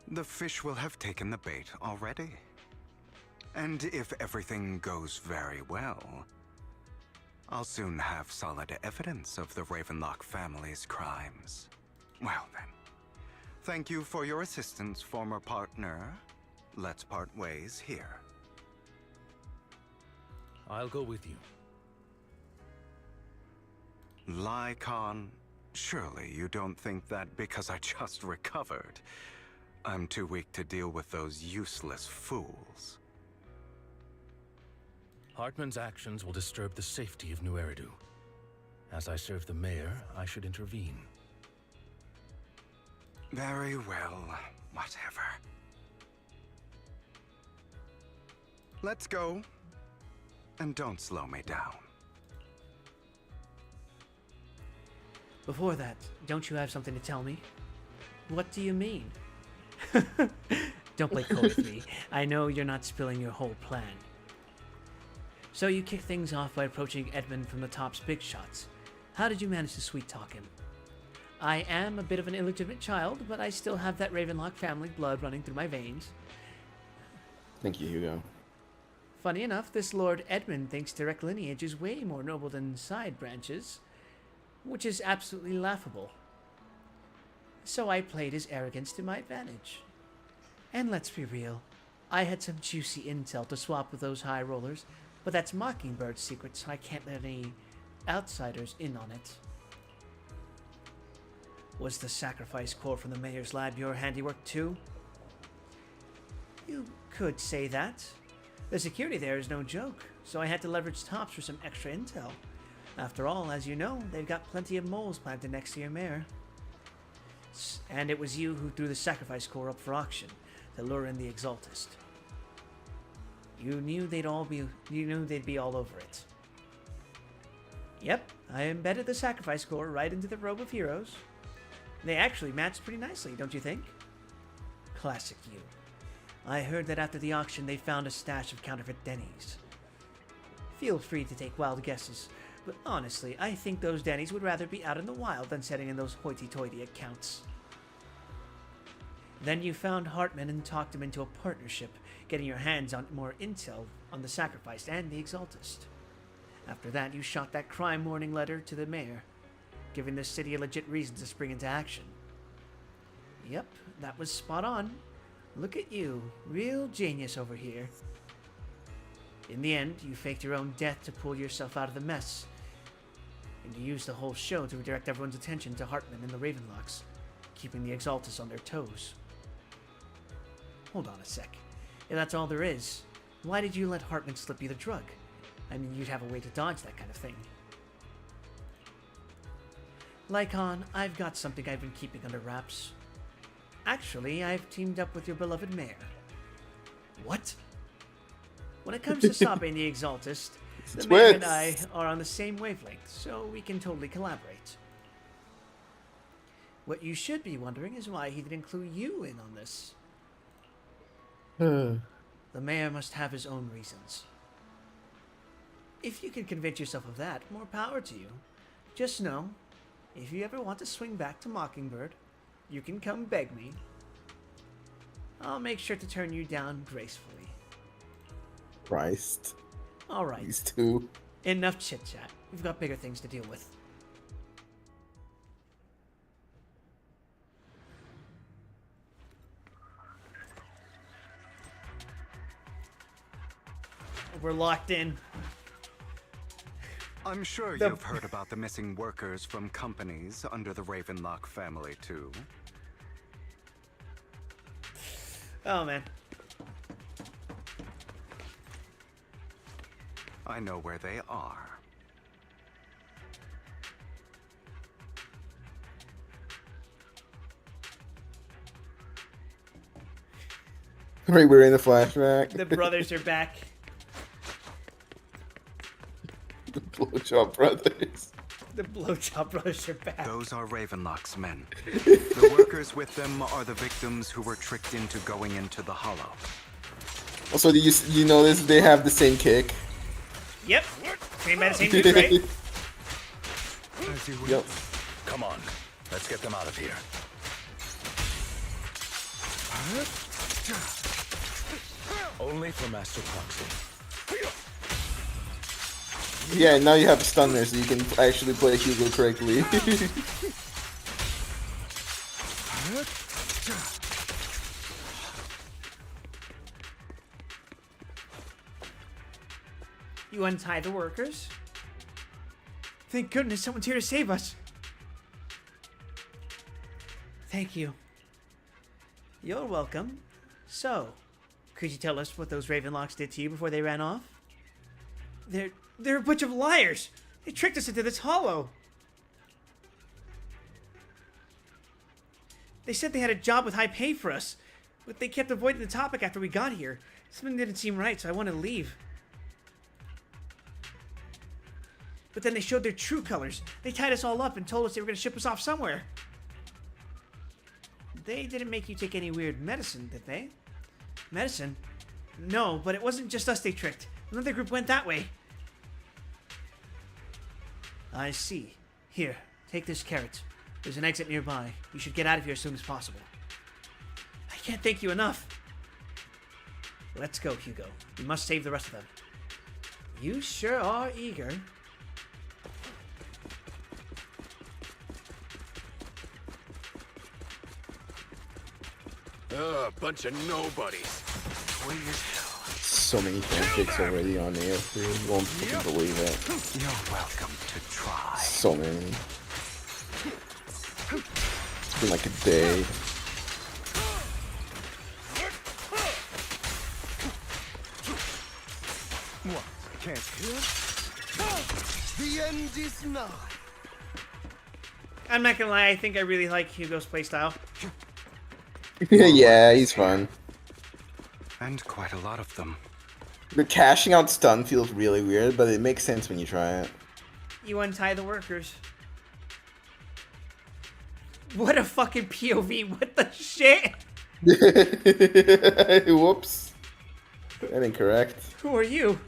the fish will have taken the bait already. And if everything goes very well, I'll soon have solid evidence of the Ravenlock family's crimes. Well then, thank you for your assistance, former partner. Let's part ways here. I'll go with you. Lycon, surely you don't think that because I just recovered, I'm too weak to deal with those useless fools. Hartman's actions will disturb the safety of New Eridu. As I serve the mayor, I should intervene. Very well, whatever. Let's go. And don't slow me down. Before that, don't you have something to tell me? What do you mean? Don't play cold with me. I know you're not spilling your whole plan. So you kick things off by approaching Edmund from the top's big shots. How did you manage to sweet-talk him? I am a bit of an illegitimate child, but I still have that Ravenlock family blood running through my veins. Thank you, Hugo. Funny enough, this Lord Edmund thinks direct lineage is way more noble than side branches, which is absolutely laughable. So I played his arrogance to my advantage. And let's be real, I had some juicy intel to swap with those high rollers, but that's Mockingbird's secret, so I can't let any outsiders in on it. Was the sacrifice core from the mayor's lab your handiwork too? You could say that. The security there is no joke, so I had to leverage Tops for some extra intel. After all, as you know, they've got plenty of moles planted next to your mayor. And it was you who threw the sacrifice core up for auction to lure in the Exaltist. You knew they'd be all over it. Yep, I embedded the sacrifice core right into the robe of heroes. They actually matched pretty nicely, don't you think? Classic you. I heard that after the auction they found a stash of counterfeit Denny's. Feel free to take wild guesses, but honestly, I think those Denny's would rather be out in the wild than setting in those hoity-toity accounts. Then you found Hartman and talked him into a partnership, getting your hands on more intel on the Sacrifice and the Exaltist. After that, you shot that crime warning letter to the mayor, giving the city a legit reason to spring into action. Yep, that was spot on. Look at you, real genius over here. In the end, you faked your own death to pull yourself out of the mess. And you used the whole show to redirect everyone's attention to Hartman and the Ravenlocks, keeping the Exaltus on their toes. Hold on a sec. If that's all there is, why did you let Hartman slip you the drug? I mean, you'd have a way to dodge that kind of thing. Lycon, I've got something I've been keeping under wraps. Actually, I've teamed up with your beloved mayor. What? When it comes to stopping the Exaltist, the mayor and I are on the same wavelength, so we can totally collaborate. What you should be wondering is why he didn't include you in on this. The mayor must have his own reasons. If you can convince yourself of that, more power to you. Just know, if you ever want to swing back to Mockingbird, you can come beg me. I'll make sure to turn you down gracefully. Christ. Alright. These two. Enough chit-chat. We've got bigger things to deal with. We're locked in. I'm sure you've heard about the missing workers from companies under the Ravenlock family, too. Oh, man. I know where they are. Right, we're in the flashback. The brothers are back. The Blowjob Brothers. The Blowjob Brothers are back. Those are Ravenlock's men. The workers with them are the victims who were tricked into going into the Hollow. Also, do you notice they have the same kick? Yep. Trained by the same dude, right? Yep. Come on, let's get them out of here. Only for Master Proxy. Yeah, now you have a stunner, so you can actually play Hugo correctly. You untie the workers. Thank goodness someone's here to save us. Thank you. You're welcome. So, could you tell us what those Ravenlocks did to you before they ran off? They're a bunch of liars. They tricked us into this hollow. They said they had a job with high pay for us, but they kept avoiding the topic after we got here. Something didn't seem right, so I wanted to leave. But then they showed their true colors. They tied us all up and told us they were going to ship us off somewhere. They didn't make you take any weird medicine, did they? Medicine? No, but it wasn't just us they tricked. Another group went that way. I see. Here, take this carrot. There's an exit nearby. You should get out of here as soon as possible. I can't thank you enough. Let's go, Hugo. We must save the rest of them. You sure are eager. Bunch of nobodies. So many fanfics already on there. You won't fucking believe it. You're welcome to try. So many. It's been like a day. What? Can't hear? The end is nigh. I'm not gonna lie, I think I really like Hugo's playstyle. Yeah, he's fun. And quite a lot of them. The cashing out stun feels really weird, but it makes sense when you try it. You untie the workers. What a fucking POV, what the shit? Whoops. That ain't correct. Who are you?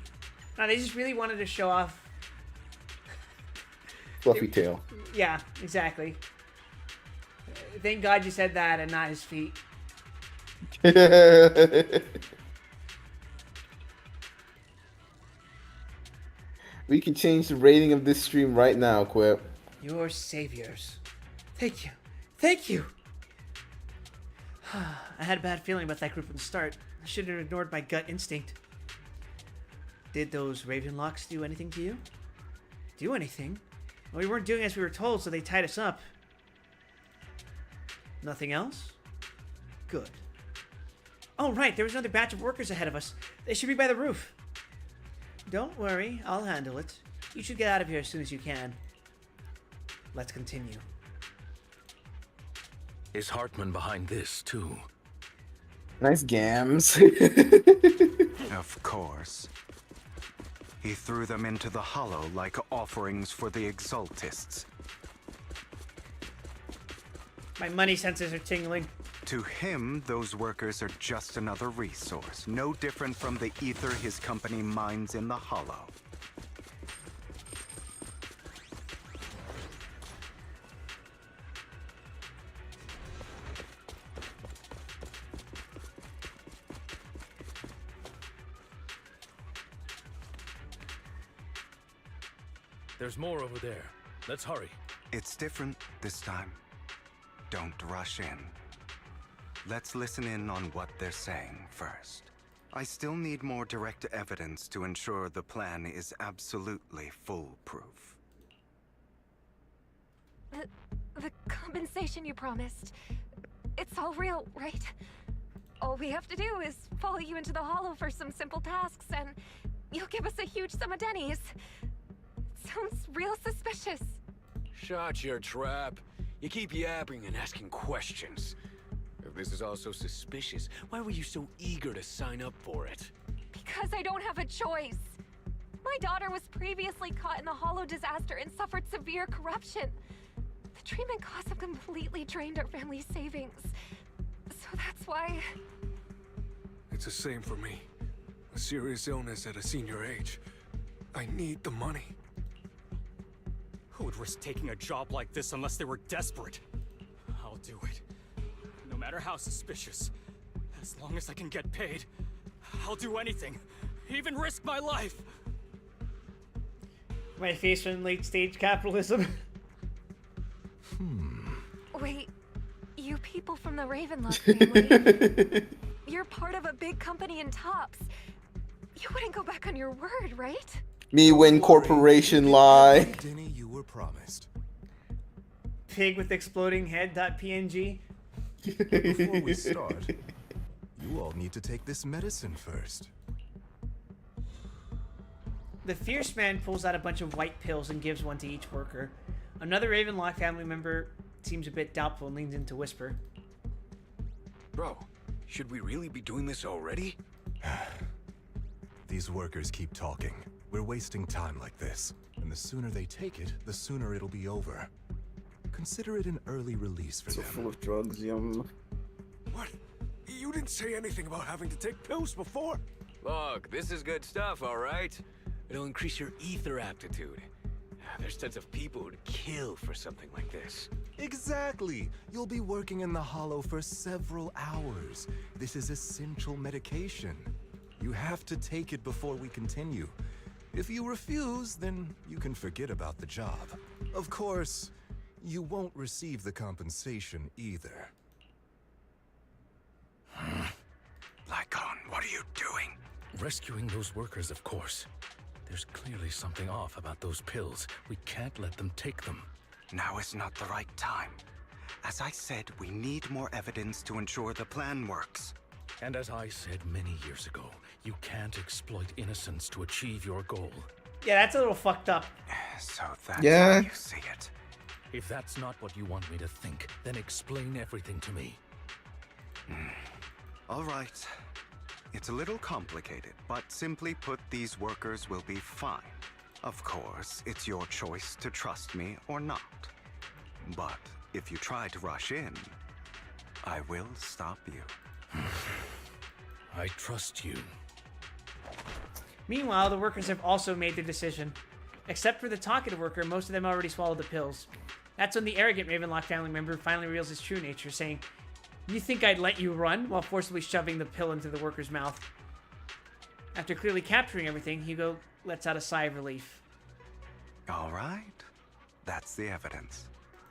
No, they just really wanted to show off. Fluffy tail. Yeah, exactly. Thank God you said that and not his feet. We can change the rating of this stream right now, Quip. Your saviors. Thank you. Thank you! I had a bad feeling about that group from the start. I should have ignored my gut instinct. Did those Ravenlocks do anything to you? Do anything? Well, we weren't doing as we were told, so they tied us up. Nothing else? Good. Oh, right, there was another batch of workers ahead of us. They should be by the roof. Don't worry, I'll handle it. You should get out of here as soon as you can. Let's continue. Is Hartman behind this, too? Nice gams. Of course. He threw them into the hollow like offerings for the Exaltists. My money senses are tingling. To him, those workers are just another resource, no different from the ether his company mines in the hollow. There's more over there. Let's hurry. It's different this time. Don't rush in. Let's listen in on what they're saying first. I still need more direct evidence to ensure the plan is absolutely foolproof. The compensation you promised. It's all real, right? All we have to do is follow you into the hollow for some simple tasks and you'll give us a huge sum of dennies. Sounds real suspicious. Shut your trap. You keep yapping and asking questions. If this is all so suspicious, why were you so eager to sign up for it? Because I don't have a choice. My daughter was previously caught in the Hollow disaster and suffered severe corruption. The treatment costs have completely drained our family's savings. So that's why... It's the same for me. A serious illness at a senior age. I need the money. Who would risk taking a job like this unless they were desperate? I'll do it. No matter how suspicious. As long as I can get paid, I'll do anything. Even risk my life. My face in late stage capitalism. Wait, you people from the Ravenlock family, you're part of a big company in Tops. You wouldn't go back on your word, right? Me win corporation lie. Denny, you were promised. Pig with exploding head.png. Before we start, you all need to take this medicine first. The fierce man pulls out a bunch of white pills and gives one to each worker. Another Ravenlock family member seems a bit doubtful and leans in to whisper. Bro, should we really be doing this already? These workers keep talking. We're wasting time like this. And the sooner they take it, the sooner it'll be over. Consider it an early release for So them. full of drugs, yum. What? You didn't say anything about having to take pills before. Look, this is good stuff, all right? It'll increase your ether aptitude. There's tons of people who'd kill for something like this. Exactly! You'll be working in the Hollow for several hours. This is essential medication. You have to take it before we continue. If you refuse, then you can forget about the job. Of course, you won't receive the compensation either. Lycon, what are you doing? Rescuing those workers, of course. There's clearly something off about those pills. We can't let them take them. Now is not the right time. As I said, we need more evidence to ensure the plan works. And as I said many years ago, you can't exploit innocence to achieve your goal. Yeah, that's a little fucked up. So that's Yeah. how you see it. If that's not what you want me to think, then explain everything to me. All right. It's a little complicated, but simply put, these workers will be fine. Of course, it's your choice to trust me or not. But if you try to rush in, I will stop you. I trust you. Meanwhile, the workers have also made their decision. Except for the talkative worker, most of them already swallowed the pills. That's when the arrogant Ravenlock family member finally reveals his true nature, saying, "You think I'd let you run?" while forcibly shoving the pill into the worker's mouth. After clearly capturing everything, Hugo lets out a sigh of relief. All right. That's the evidence.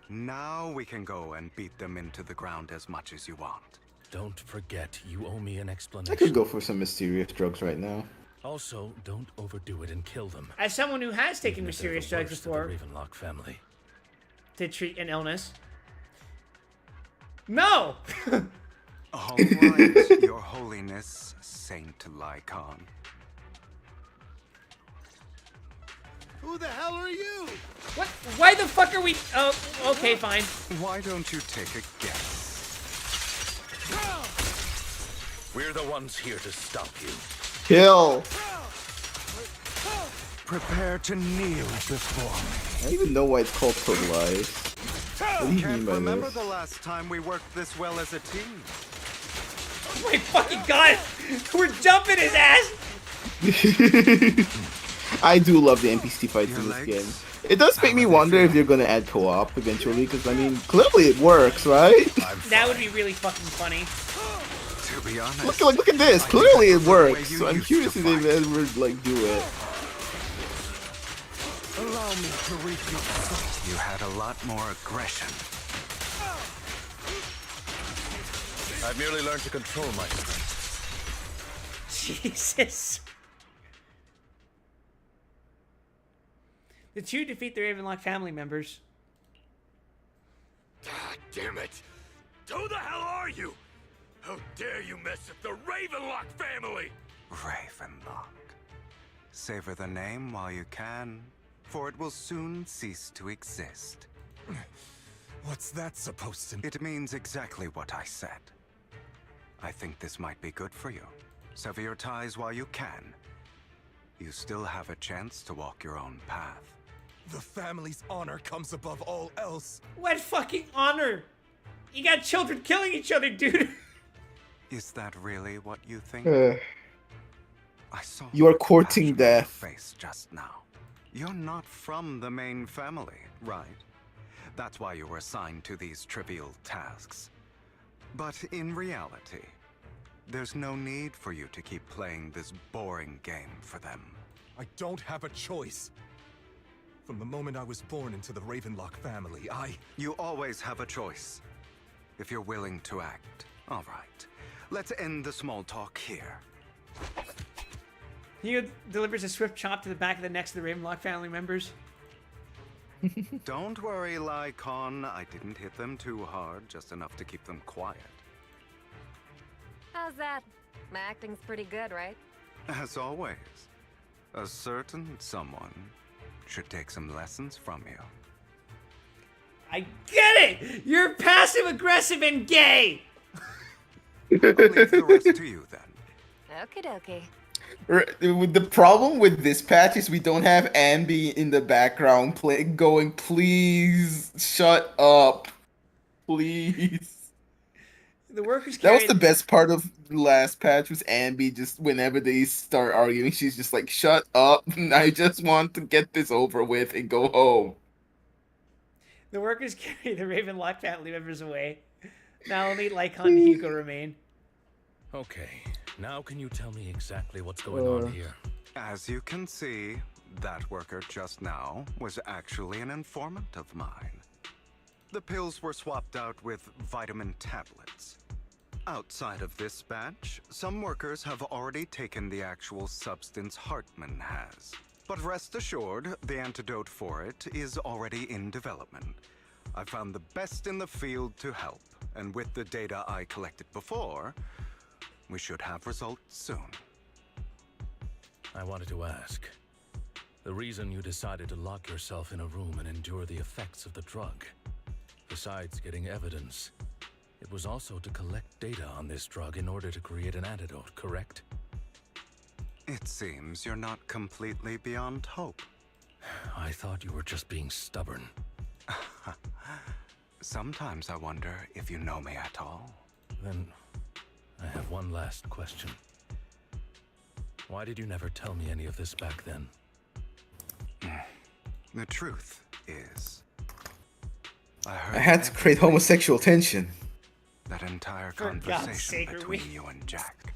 Now we can go and beat them into the ground as much as you want. Don't forget, you owe me an explanation. I could go for some mysterious drugs right now. Also, don't overdo it and kill them. As someone who has taken Even if they're mysterious the drugs worst of before the Ravenlock family. to treat an illness. No! All right, Your Holiness, Saint Lycon. Who the hell are you? What? Why the fuck are we... Oh, okay, fine. Why don't you take a guess? We're the ones here to stop you. Kill! Prepare to kneel before me. I don't even know why it's called Total. What do you mean Can't by remember this? the last time we worked this well as a team. Oh my fucking god! We're jumping his ass! I do love the NPC fights in this game. It does make me wonder if they're gonna add co-op eventually, because I mean, clearly it works, right? That would be really fucking funny. To be honest, Look at this. Clearly it works. So I'm curious if they ever like do it. Allow me to repeat. You had a lot more aggression. I've merely learned to control my strength. Jesus. The two defeat the Ravenlock family members. Ah, damn it. Who the hell are you? How dare you mess with the Ravenlock family? Ravenlock. Savor the name while you can, for it will soon cease to exist. What's that supposed to mean? It means exactly what I said. I think this might be good for you. Sever your ties while you can. You still have a chance to walk your own path. The family's honor comes above all else. What fucking honor? You got children killing each other, dude. Is that really what you think? I saw You are courting death. face just now. You're not from the main family, right? That's why you were assigned to these trivial tasks. But in reality, there's no need for you to keep playing this boring game for them. I don't have a choice. From the moment I was born into the Ravenlock family, You always have a choice. If you're willing to act. All right. Let's end the small talk here. He delivers a swift chop to the back of the necks of the Ravenlock family members. Don't worry, Lycon. I didn't hit them too hard, just enough to keep them quiet. How's that? My acting's pretty good, right? As always, a certain someone should take some lessons from you. I get it! You're passive aggressive and gay! I'll leave the rest to you then. Okie dokie. The problem with this patch is we don't have Ambi in the background going, please shut up. Please. The workers That was the best part of the last patch, was Ambi just whenever they start arguing, she's just like, shut up. I just want to get this over with and go home. The workers carry the Ravenlock family members away. Now only Lycon and Hugo remain. Okay, now can you tell me exactly what's going on here? As you can see, that worker just now was actually an informant of mine. The pills were swapped out with vitamin tablets. Outside of this batch, some workers have already taken the actual substance Hartman has. But rest assured, the antidote for it is already in development. I found the best in the field to help, and with the data I collected before, we should have results soon. I wanted to ask. The reason you decided to lock yourself in a room and endure the effects of the drug, besides getting evidence, it was also to collect data on this drug in order to create an antidote, correct? It seems you're not completely beyond hope. I thought you were just being stubborn. Sometimes I wonder if you know me at all. Then I have one last question. Why did you never tell me any of this back then? The truth is, I had to create homosexual tension. That entire For God's conversation sake, are between we- you and Jack.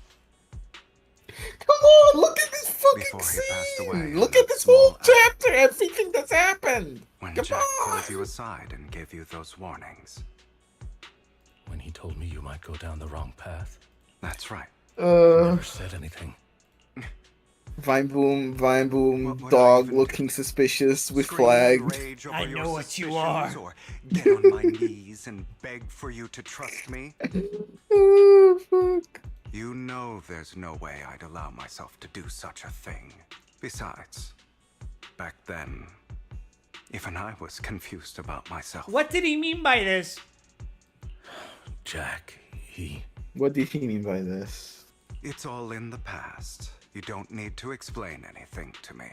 Come on, look at this fucking Before he passed away scene! in Look that at this whole small attic. chapter, everything that's happened! When Come Jack on! pulled you aside and gave you those warnings. When he told me you might go down the wrong path? That's right. Never said anything. Vine Boom, dog looking suspicious with flag. Rage over I your know what you suspicions, are. Or get on my knees and beg for you to trust me. Oh, fuck. You know there's no way I'd allow myself to do such a thing. Besides, back then, even I was confused about myself. What did he mean by this? Jack, he... What did he mean by this? It's all in the past. You don't need to explain anything to me.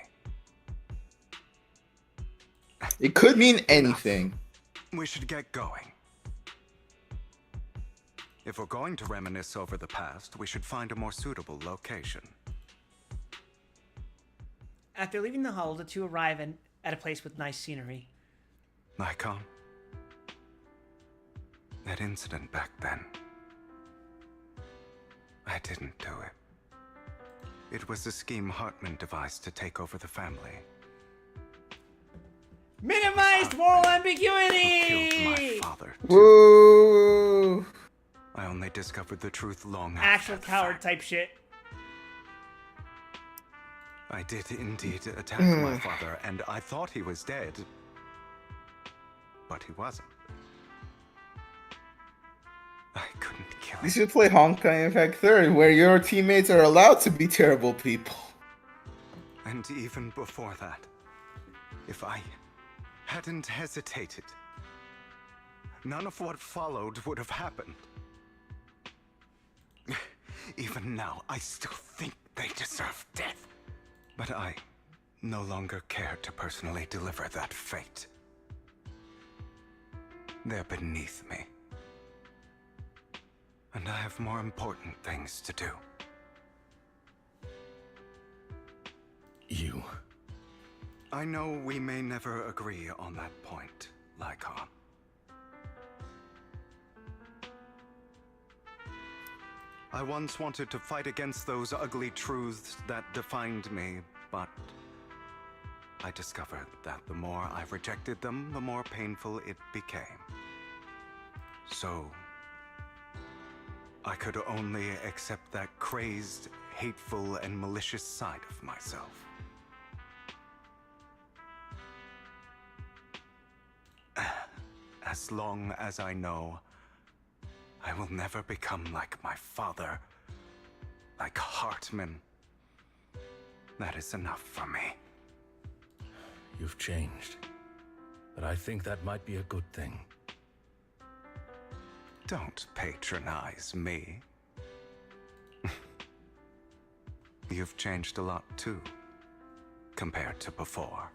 It could mean anything. We should get going. If we're going to reminisce over the past, we should find a more suitable location. After leaving the hull, the two arrive at a place with nice scenery. Nikon? That incident back then. I didn't do it. It was a scheme Hartman devised to take over the family. Minimized moral Killed my ambiguity! father. Woo! I only discovered the truth long Actual after. coward type shit. I did indeed attack my father, and I thought he was dead. But he wasn't. I couldn't kill him. You should play Honkai Impact 3, where your teammates are allowed to be terrible people. And even before that, if I hadn't hesitated, none of what followed would have happened. Even now, I still think they deserve death. But I no longer care to personally deliver that fate. They're beneath me. And I have more important things to do. You. I know we may never agree on that point, Lycon. I once wanted to fight against those ugly truths that defined me, but I discovered that the more I rejected them, the more painful it became. So, I could only accept that crazed, hateful, and malicious side of myself. As long as I know I will never become like my father, like Hartman, that is enough for me. You've changed, but I think that might be a good thing. Don't patronize me. You've changed a lot too, compared to before.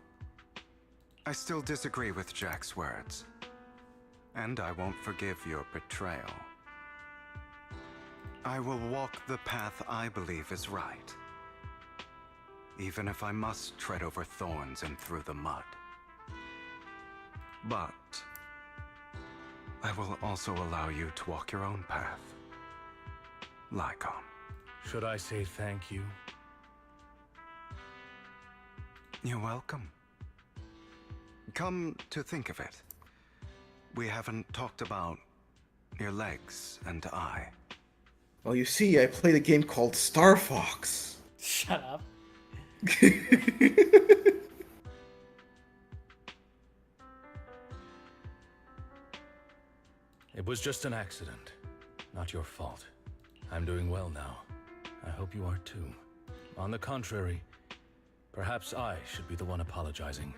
I still disagree with Jack's words, and I won't forgive your betrayal. I will walk the path I believe is right, even if I must tread over thorns and through the mud. But I will also allow you to walk your own path, Lycon. Should I say thank you? You're welcome. Come to think of it, we haven't talked about your legs and eye. Well, you see, I played a game called Star Fox. Shut up. It was just an accident. Not your fault. I'm doing well now. I hope you are too. On the contrary, perhaps I should be the one apologizing.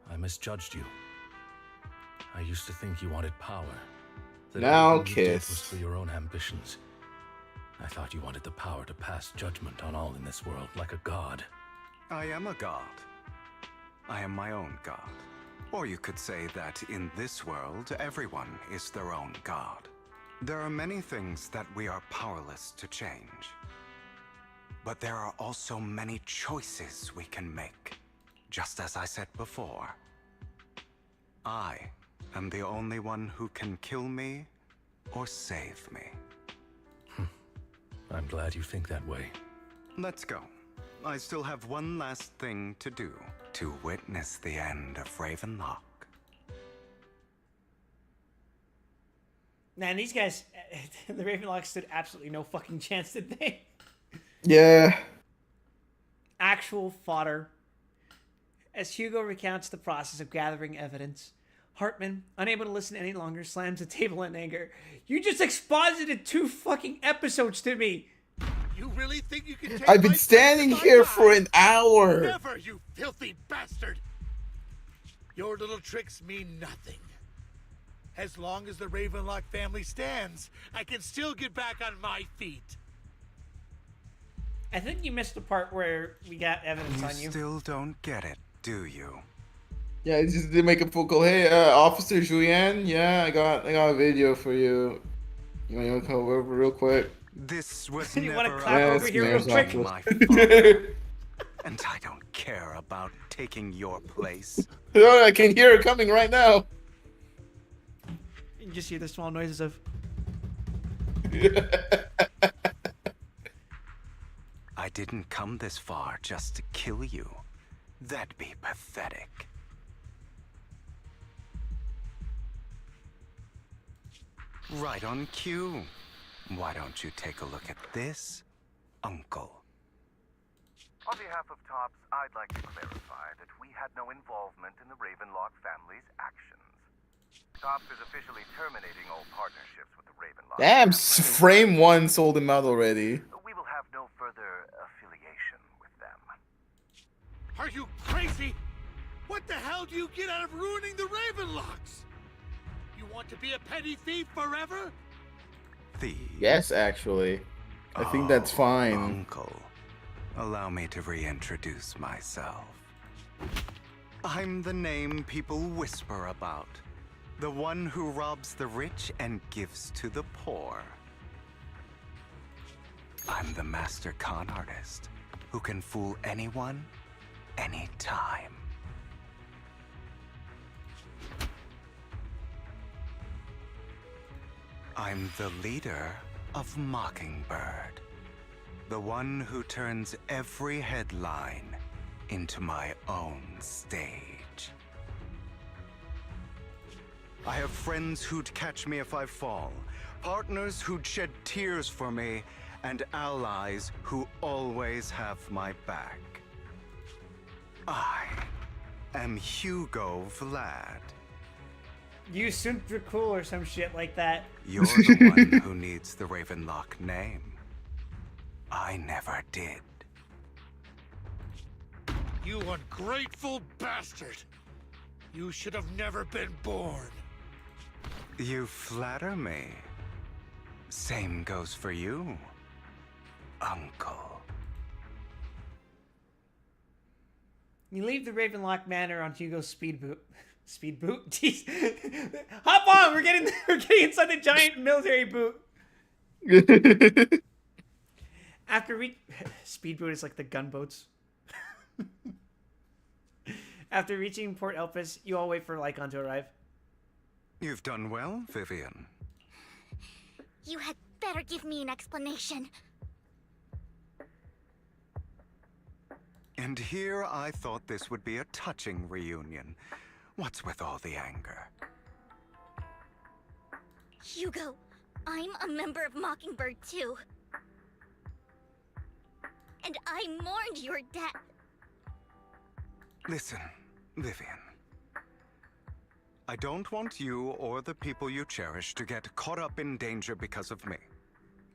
I misjudged you. I used to think you wanted power. That Now everything you did kiss. was for your own ambitions. I thought you wanted the power to pass judgment on all in this world like a god. I am a god. I am my own god. Or you could say that in this world, everyone is their own god. There are many things that we are powerless to change. But there are also many choices we can make. Just as I said before, I am the only one who can kill me or save me. I'm glad you think that way. Let's go. I still have one last thing to do. To witness the end of Ravenlock. Man, these guys, the Ravenlock stood absolutely no fucking chance, did they? Yeah. Actual fodder. As Hugo recounts the process of gathering evidence, Hartman, unable to listen any longer, slams the table in anger. You just exposited 2 fucking episodes to me! You really think you can take I've been my standing place here in my for mind? an hour. Never, you filthy bastard! Your little tricks mean nothing. As long as the Ravenlock family stands, I can still get back on my feet. I think you missed the part where we got evidence on you. You still don't get it, do you? Yeah, I just did make a phone call. Hey, Officer Julian. Yeah, I got a video for you. You want to come over real quick? This was You wanna never clap about over here real Mayor's quick? my office. father. And I don't care about taking your place. Oh, I can hear it coming right now. You can just hear the small noises of... I didn't come this far just to kill you. That'd be pathetic. Right on cue. Why don't you take a look at this, Uncle? On behalf of TOPS, I'd like to clarify that we had no involvement in the Ravenlock family's actions. TOPS is officially terminating all partnerships with the Ravenlock Damn, family. frame 1 sold him out already. We will have no further affiliation with them. Are you crazy? What the hell do you get out of ruining the Ravenlocks? You want to be a petty thief forever? Thief? Yes, actually. I think that's fine. Uncle, allow me to reintroduce myself. I'm the name people whisper about. The one who robs the rich and gives to the poor. I'm the master con artist who can fool anyone, anytime. I'm the leader of Mockingbird. The one who turns every headline into my own stage. I have friends who'd catch me if I fall, partners who'd shed tears for me, and allies who always have my back. I am Hugo Vlad. You super cool or some shit like that. You're the one who needs the Ravenlock name. I never did. You ungrateful bastard! You should have never been born. You flatter me. Same goes for you, Uncle. You leave the Ravenlock Manor on Hugo's speedboat. Speedboat? Jeez. Hop on! We're getting inside the giant military boot. Speedboat is like the gunboats. After reaching Port Elpis, you all wait for Lycon to arrive. You've done well, Vivian. You had better give me an explanation. And here I thought this would be a touching reunion. What's with all the anger? Hugo, I'm a member of Mockingbird too. And I mourned your death. Listen, Vivian. I don't want you or the people you cherish to get caught up in danger because of me.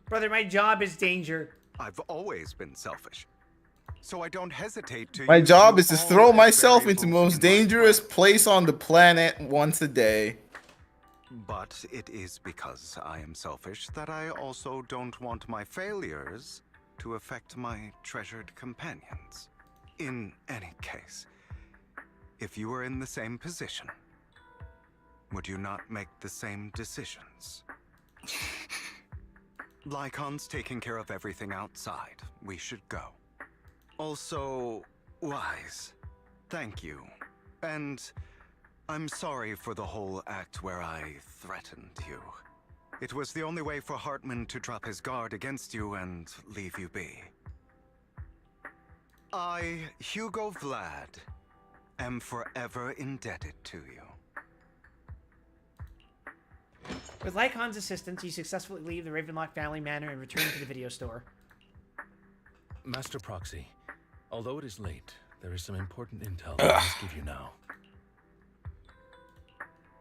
Brother, my job is danger. I've always been selfish. So I don't hesitate to. My job is to throw myself into the most dangerous place on the planet once a day. But it is because I am selfish that I also don't want my failures to affect my treasured companions. In any case, if you were in the same position, would you not make the same decisions? Lycon's taking care of everything outside. We should go. Also, Wise, thank you. And I'm sorry for the whole act where I threatened you. It was the only way for Hartman to drop his guard against you and leave you be. I, Hugo Vlad, am forever indebted to you. With Lycon's assistance, you successfully leave the Ravenlock family manor and return to the video store. Master Proxy, although it is late, there is some important intel that I must give you now.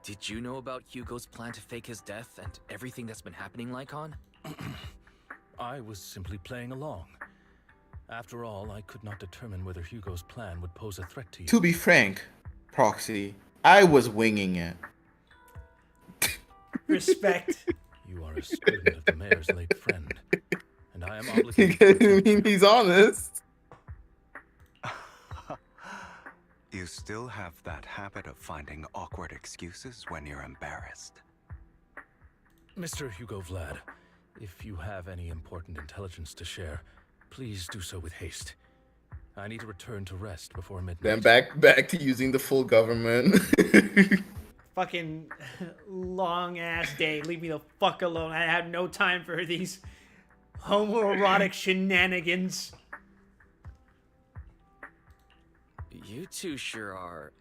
Did you know about Hugo's plan to fake his death and everything that's been happening, Lycon? I was simply playing along. After all, I could not determine whether Hugo's plan would pose a threat to you. To be frank, Proxy, I was winging it. Respect. You are a student of the mayor's late friend, and I am obligated. I mean, he's honest. You still have that habit of finding awkward excuses when you're embarrassed. Mr. Hugo Vlad, if you have any important intelligence to share, please do so with haste. I need to return to rest before midnight. Then back to using the full government. Fucking long ass day. Leave me the fuck alone. I have no time for these homoerotic shenanigans. You two sure are,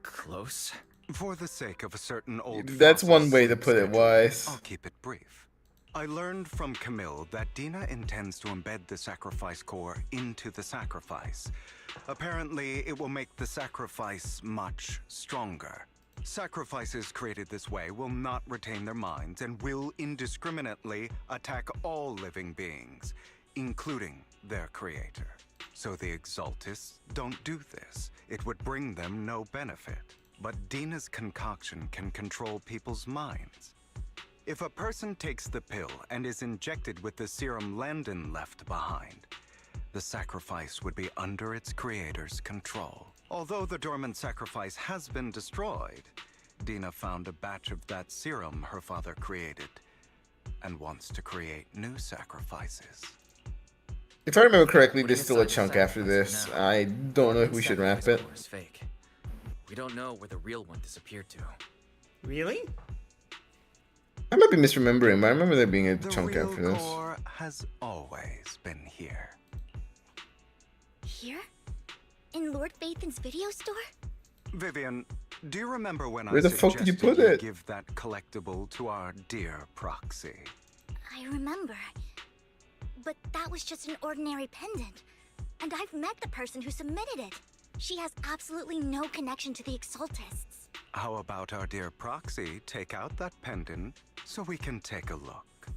close. For the sake of a certain old... That's one way to put it, Wise. I'll keep it brief. I learned from Camille that Dina intends to embed the sacrifice core into the sacrifice. Apparently, it will make the sacrifice much stronger. Sacrifices created this way will not retain their minds and will indiscriminately attack all living beings, including their creator. So the Exaltists don't do this. It would bring them no benefit. But Dina's concoction can control people's minds. If a person takes the pill and is injected with the serum Landon left behind, the sacrifice would be under its creator's control. Although the dormant sacrifice has been destroyed, Dina found a batch of that serum her father created and wants to create new sacrifices. If I remember correctly, there's still a chunk after this. I don't know if we should wrap it. Is fake. We don't know where the real one disappeared to. Really? I might be misremembering, but I remember there being a The chunk real after this. core has always been here. Here? In Lord Phaethon's video store? Vivian, do you remember when Where I the fuck did you suggested put it? give that collectible to our dear Proxy? I remember. But that was just an ordinary pendant. And I've met the person who submitted it. She has absolutely no connection to the Exaltists. How about our dear Proxy take out that pendant so we can take a look?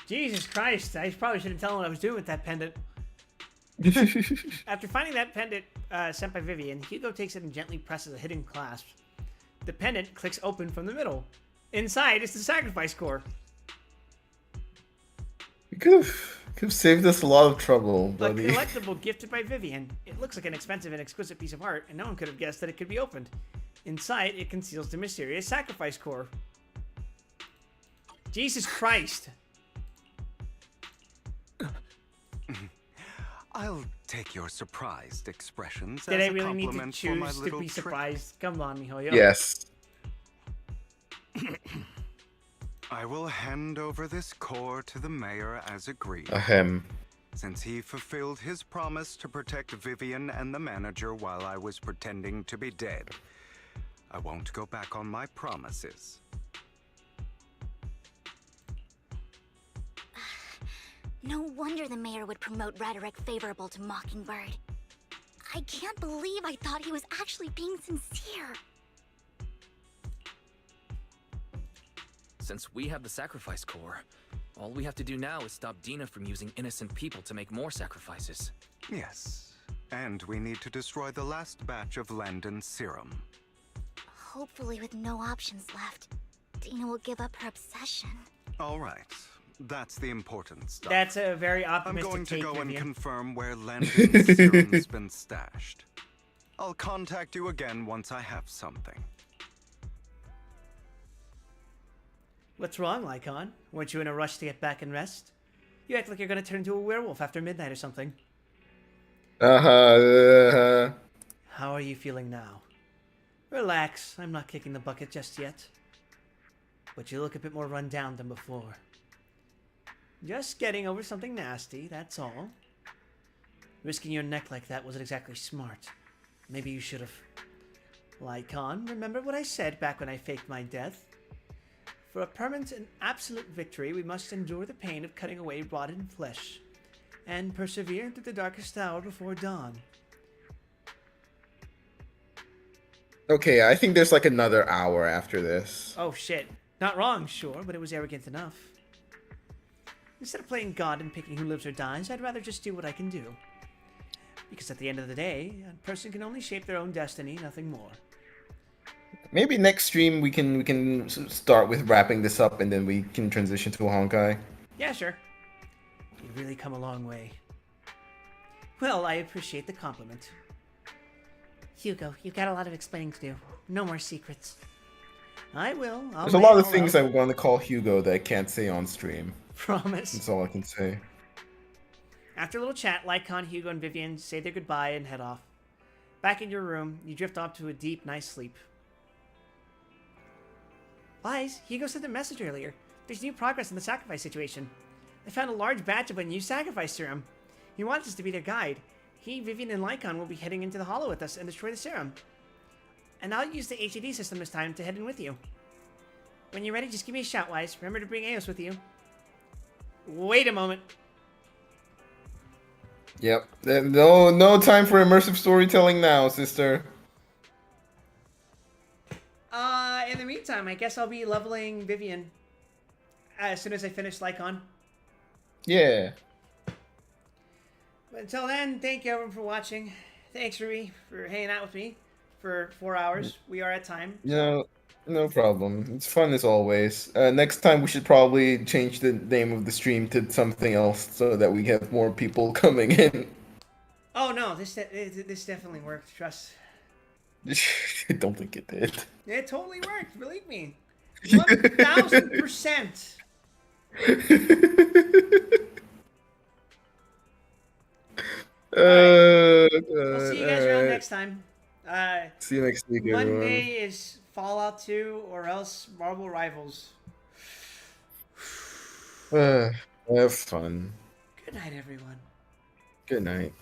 Jesus Christ, I probably shouldn't tell him what I was doing with that pendant. After finding that pendant sent by Vivian, Hugo takes it and gently presses a hidden clasp. The pendant clicks open from the middle. Inside is the sacrifice core. You could have saved us a lot of trouble, A buddy. collectible gifted by Vivian. It looks like an expensive and exquisite piece of art, and no one could have guessed that it could be opened. Inside, it conceals the mysterious sacrifice core. Jesus Christ. I'll take your surprised expressions Did as I a really need to compliment for my choose to little be trick. surprised? Come on, Mihoyo. Yes. I will hand over this core to the mayor as agreed. Ahem. Since he fulfilled his promise to protect Vivian and the manager while I was pretending to be dead, I won't go back on my promises. No wonder the mayor would promote rhetoric favorable to Mockingbird. I can't believe I thought he was actually being sincere. Since we have the sacrifice core, all we have to do now is stop Dina from using innocent people to make more sacrifices. Yes, and we need to destroy the last batch of Landon's serum. Hopefully with no options left, Dina will give up her obsession. All right, that's the important stuff. That's a very I'm optimistic going to take, go and Vivian. confirm where Landon's serum's been stashed. I'll contact you again once I have something. What's wrong, Lycon? Weren't you in a rush to get back and rest? You act like you're gonna turn into a werewolf after midnight or something. Uh-huh. How are you feeling now? Relax, I'm not kicking the bucket just yet. But you look a bit more run down than before. Just getting over something nasty, that's all. Risking your neck like that wasn't exactly smart. Maybe you should have. Lycon, remember what I said back when I faked my death? For a permanent and absolute victory, we must endure the pain of cutting away rotten flesh, and persevere through the darkest hour before dawn. Okay, I think there's like another hour after this. Oh shit. Not wrong, sure, but it was arrogant enough. Instead of playing God and picking who lives or dies, I'd rather just do what I can do. Because at the end of the day, a person can only shape their own destiny, nothing more. Maybe next stream we can start with wrapping this up and then we can transition to a Honkai. Yeah, sure. You've really come a long way. Well, I appreciate the compliment. Hugo, you've got a lot of explaining to do. No more secrets. I will. There's a lot of things I want to call Hugo that I can't say on stream. Promise. That's all I can say. After a little chat, Lycon, Hugo, and Vivian say their goodbye and head off. Back in your room, you drift off to a deep, nice sleep. Lies, Hugo sent a message earlier. There's new progress in the sacrifice situation. They found a large batch of a new sacrifice serum. He wants us to be their guide. He, Vivian, and Lycon will be heading into the Hollow with us and destroy the serum. And I'll use the HED system this time to head in with you. When you're ready, just give me a shout, Wise. Remember to bring Eos with you. Wait a moment. Yep. No time for immersive storytelling now, sister. In the meantime, I guess I'll be leveling Vivian as soon as I finish Lycon. Yeah. until then, thank you everyone for watching. Thanks, Rui, for hanging out with me for 4 hours. We are at time. No problem. It's fun as always. Next time we should probably change the name of the stream to something else so that we have more people coming in. Oh no, this definitely worked. Trust. I don't think it did. It totally worked. Believe me, 1000%. We'll see you guys around next time. See you next week, Monday is Fallout 2 or else Marvel Rivals. everyone. Have fun. Good night, everyone. Good night.